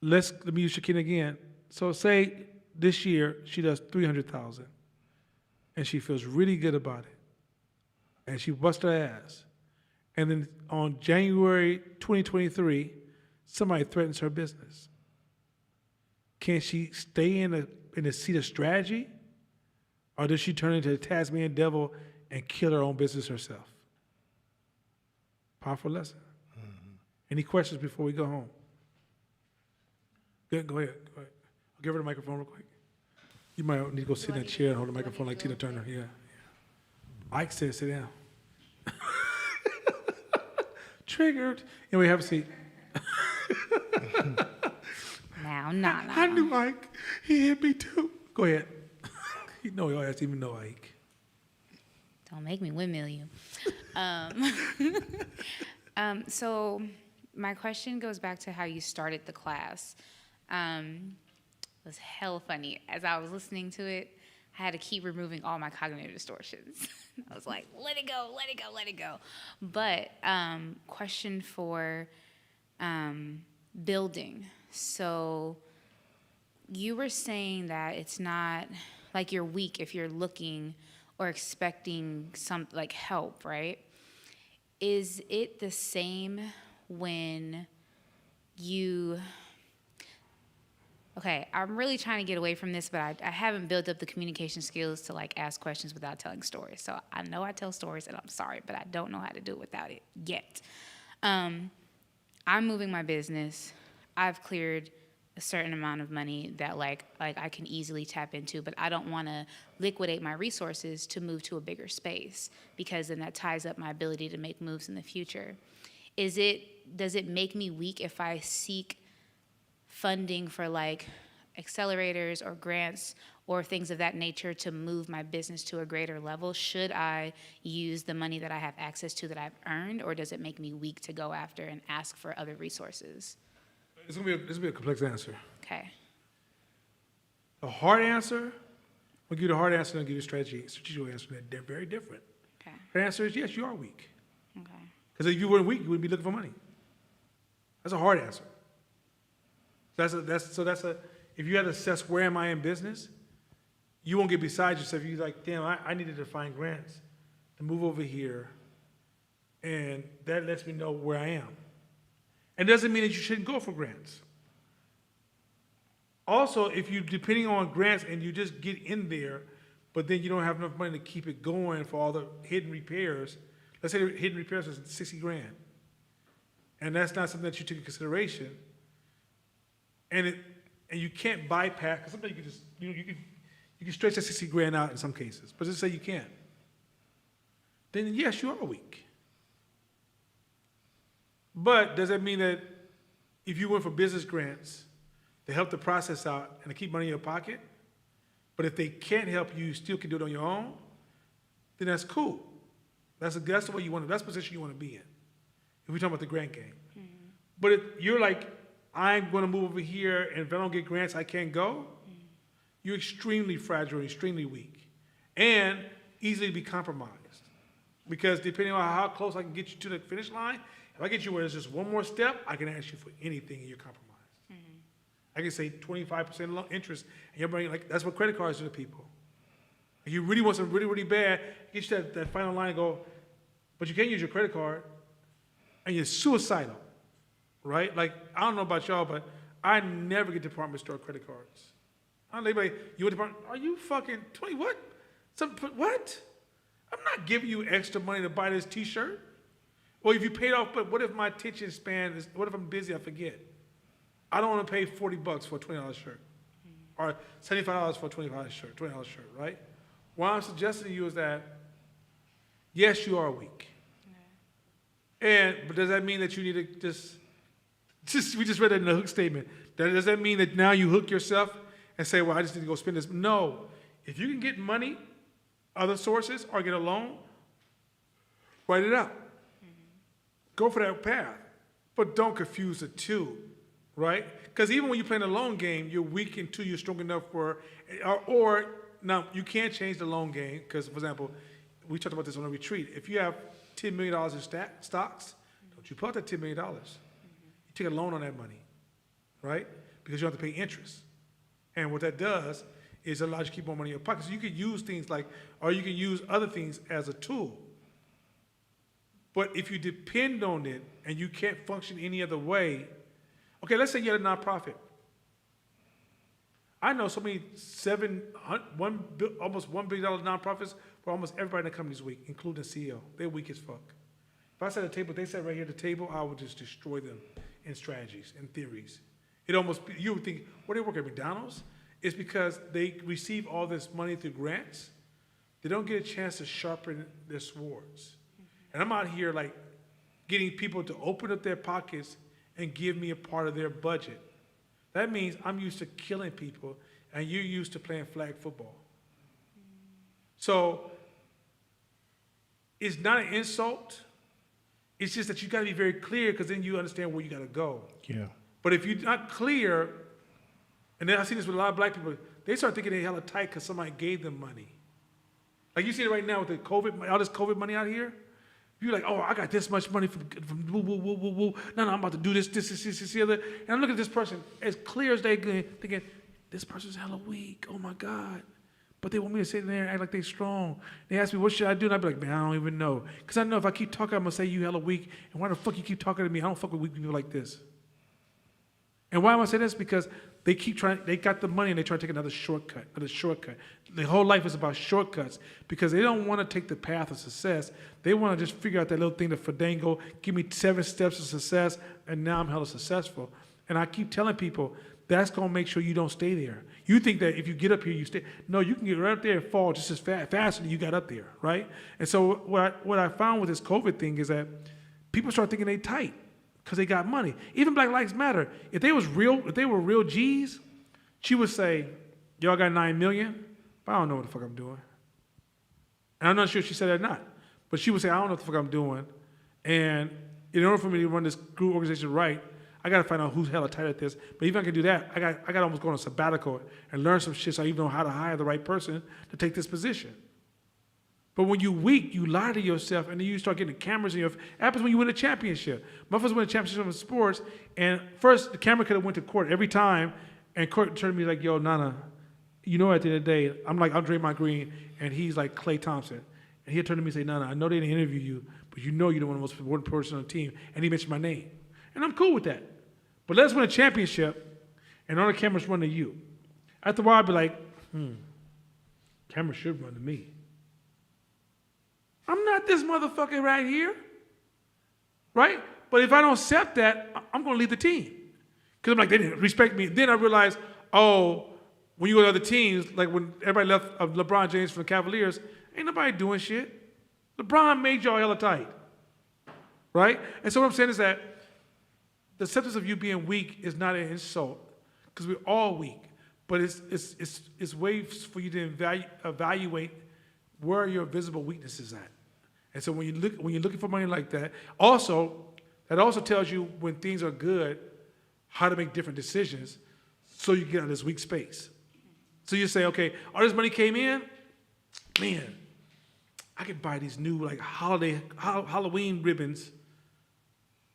let me use Shakina again. So say this year she does 300,000 and she feels really good about it. And she busts her ass. And then on January 2023, somebody threatens her business. Can she stay in the seat of strategy? Or does she turn into the Tasmanian devil and kill her own business herself? Powerful lesson. Any questions before we go home? Good, go ahead. I'll give her the microphone real quick. You might need to go sit in that chair and hold the microphone like Tina Turner. Yeah. Ike said sit down. Triggered. Anyway, have a seat. Now, nah. I knew Ike. He hit me too. Go ahead. You know your ass even know Ike. Don't make me windmill you. So my question goes back to how you started the class. It was hell funny. As I was listening to it, I had to keep removing all my cognitive distortions. I was like, let it go, let it go, let it go. But question for building. So you were saying that it's not like you're weak if you're looking or expecting some like help, right? Is it the same when you, okay, I'm really trying to get away from this, but I haven't built up the communication skills to like ask questions without telling stories. So I know I tell stories and I'm sorry, but I don't know how to do it without it yet. I'm moving my business. I've cleared a certain amount of money that like I can easily tap into, but I don't want to liquidate my resources to move to a bigger space, because then that ties up my ability to make moves in the future. Does it make me weak if I seek funding for like accelerators or grants or things of that nature to move my business to a greater level? Should I use the money that I have access to that I've earned, or does it make me weak to go after and ask for other resources? This is gonna be a complex answer. Okay. A hard answer, I'll give you the hard answer and I'll give you a strategic answer. They're very different. Okay. The answer is yes, you are weak. Okay. Because if you weren't weak, you wouldn't be looking for money. That's a hard answer. If you had to assess where am I in business, you won't get beside yourself. You're like, damn, I needed to find grants to move over here, and that lets me know where I am. And it doesn't mean that you shouldn't go for grants. Also, if you're depending on grants and you just get in there, but then you don't have enough money to keep it going for all the hidden repairs, let's say the hidden repairs is 60 grand. And that's not something that you took into consideration. And you can't bypass, because sometimes you can just, you can stretch that 60 grand out in some cases, but just say you can't. Then yes, you are weak. But does that mean that if you went for business grants to help the process out and to keep money in your pocket, but if they can't help you, you still can do it on your own, then that's cool. That's the way you want to, that's the position you want to be in. If we're talking about the grant game. Mm-hmm. But if you're like, I'm going to move over here, and if I don't get grants, I can't go, you're extremely fragile, extremely weak, and easily to be compromised. Because depending on how close I can get you to the finish line, if I get you where there's just one more step, I can ask you for anything and you're compromised. Mm-hmm. I can say 25% interest, and you're bringing, like, that's what credit cards do to people. If you really want something really, really bad, get you that final line and go, but you can't use your credit card, and you're suicidal, right? Like, I don't know about y'all, but I never get department store credit cards. I don't know anybody, you went to department, are you fucking 20, what? What? I'm not giving you extra money to buy this t-shirt. Well, if you paid off, but what if my attention span is, what if I'm busy, I forget? I don't want to pay $40 for a $20 shirt. Or $75 for a $20 shirt, right? what I'm suggesting to you is that, yes, you are weak. But does that mean that you need to we just read it in the hook statement. Does that mean that now you hook yourself and say, well, I just need to go spend this? No. If you can get money, other sources, or get a loan, write it out. Go for that path. But don't confuse the two, right? Because even when you play in a loan game, you're weak until you're strong enough for, or now you can't change the loan game because, for example, we talked about this on a retreat. If you have $10 million in stocks, don't you put out that $10 million. You take a loan on that money, right? Because you have to pay interest. And what that does is it allows you to keep more money in your pocket. So you can use things like, or you can use other things as a tool. But if you depend on it and you can't function any other way, okay, let's say you're a nonprofit. I know so many almost $1 billion nonprofits where almost everybody in the company is weak, including the CEO. They're weak as fuck. If I sat at the table, they sat right here at the table, I would just destroy them in strategies and theories. You would think, what do they work at McDonald's? It's because they receive all this money through grants. They don't get a chance to sharpen their swords. And I'm out here like getting people to open up their pockets and give me a part of their budget. That means I'm used to killing people and you're used to playing flag football. So it's not an insult. It's just that you got to be very clear because then you understand where you got to go. Yeah. But if you're not clear, and then I see this with a lot of black people, they start thinking they hella tight because somebody gave them money. Like you see it right now with the COVID, all this COVID money out here. You're like, oh, I got this much money from woo, woo, woo, woo, woo. No, I'm about to do this, the other. And I'm looking at this person as clear as they can, thinking, this person's hella weak. Oh my God. But they want me to sit there and act like they strong. They ask me, what should I do? And I'd be like, man, I don't even know. Because I know if I keep talking, I'm going to say you hella weak. And why the fuck you keep talking to me? I don't fuck with weak people like this. And why am I saying this? Because they keep trying, they got the money and they try to take another shortcut. Their whole life is about shortcuts because they don't want to take the path of success. They want to just figure out that little thing to fandango, give me 7 steps to success, and now I'm hella successful. And I keep telling people, that's going to make sure you don't stay there. You think that if you get up here, you stay. No, you can get right up there and fall just as fast as you got up there, right? And so what I found with this COVID thing is that people start thinking they tight because they got money. Even Black Lives Matter. If they were real G's, she would say, y'all got 9 million, but I don't know what the fuck I'm doing. And I'm not sure if she said that or not. But she would say, I don't know what the fuck I'm doing. And in order for me to run this group organization right, I got to find out who's hella tight at this. But even if I can do that, I got to almost go on a sabbatical and learn some shit so I even know how to hire the right person to take this position. But when you're weak, you lie to yourself, and then you start getting the cameras in your. It happens when you win a championship. Motherfuckers win a championship in sports, and first the camera could have went to court every time, and court turned to me like, yo, Nana, you know at the end of the day, I'm Draymond Green, and he's like Klay Thompson. And he'd turn to me and say, Nana, I know they didn't interview you, but you know you're the one of the most important person on the team. And he mentioned my name. And I'm cool with that. But let's win a championship, and all the cameras run to you. After a while, I'd be like, camera should run to me. I'm not this motherfucker right here, right? But if I don't accept that, I'm going to leave the team. Because I'm like, they didn't respect me. Then I realized, oh, when you go to other teams, like when everybody left LeBron James from the Cavaliers, ain't nobody doing shit. LeBron made y'all hella tight, right? And so what I'm saying is that the acceptance of you being weak is not an insult, because we're all weak. But it's ways for you to evaluate where are your visible weaknesses at. And so when you're looking for money like that, that also tells you when things are good, how to make different decisions so you get out of this weak space. So you say, okay, all this money came in, man, I could buy these new like Halloween ribbons,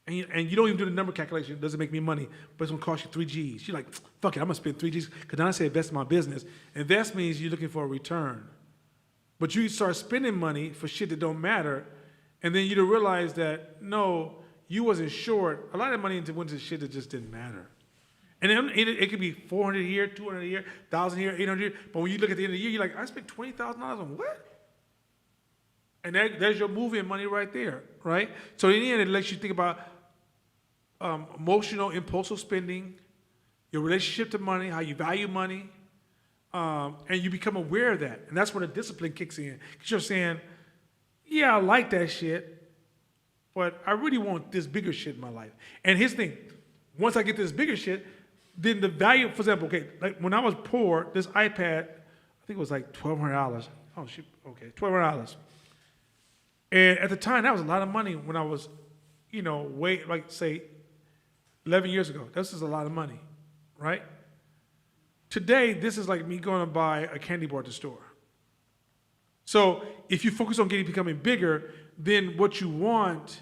and you don't even do the number calculation. It doesn't make me money, but it's gonna cost you 3 G's. You're like, fuck it, I'm gonna spend 3 G's, because now I say invest in my business. Invest means you're looking for a return. But you start spending money for shit that don't matter, and then you don't realize that, no, you wasn't short. A lot of money went into shit that just didn't matter. And then it could be 400 a year, 200 a year, 1,000 a year, 800 a year. But when you look at the end of the year, you're like, I spent $20,000 on what? And there's your moving money right there, right? So in the end, it lets you think about emotional, impulsive spending, your relationship to money, how you value money, and you become aware of that. And that's where the discipline kicks in. Because you're saying, yeah, I like that shit, but I really want this bigger shit in my life. And his thing, once I get this bigger shit, then the value, for example, okay, like when I was poor, this iPad, I think it was like $1,200. Oh, shit, okay, $1,200. And at the time, that was a lot of money when I was, way, like, say, 11 years ago. This is a lot of money, right? Today, this is like me going to buy a candy bar at the store. So if you focus on becoming bigger, then what you want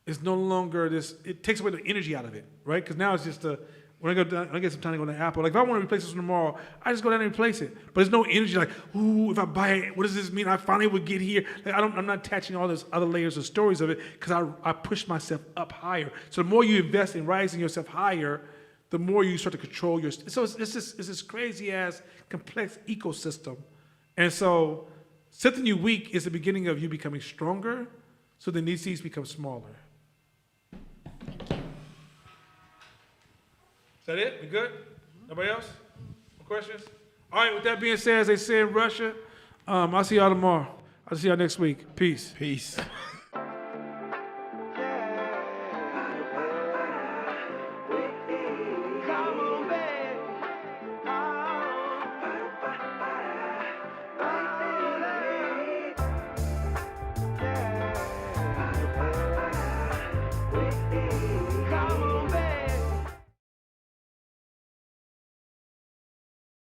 is no longer this, it takes away the energy out of it, right? Because now it's just when I go down, I get some time to go to Apple. Like if I want to replace this tomorrow, I just go down and replace it. But there's no energy like, ooh, if I buy it, what does this mean? I finally would get here. Like I'm not attaching all those other layers of stories of it because I push myself up higher. So the more you invest in rising yourself higher, the more you start to control your. So it's this crazy ass complex ecosystem, and so something you weak is the beginning of you becoming stronger. So then these seeds become smaller. Is that it? We good? Nobody else? No questions? All right, with that being said, as they say in Russia, I'll see y'all tomorrow. I'll see y'all next week. Peace. Peace.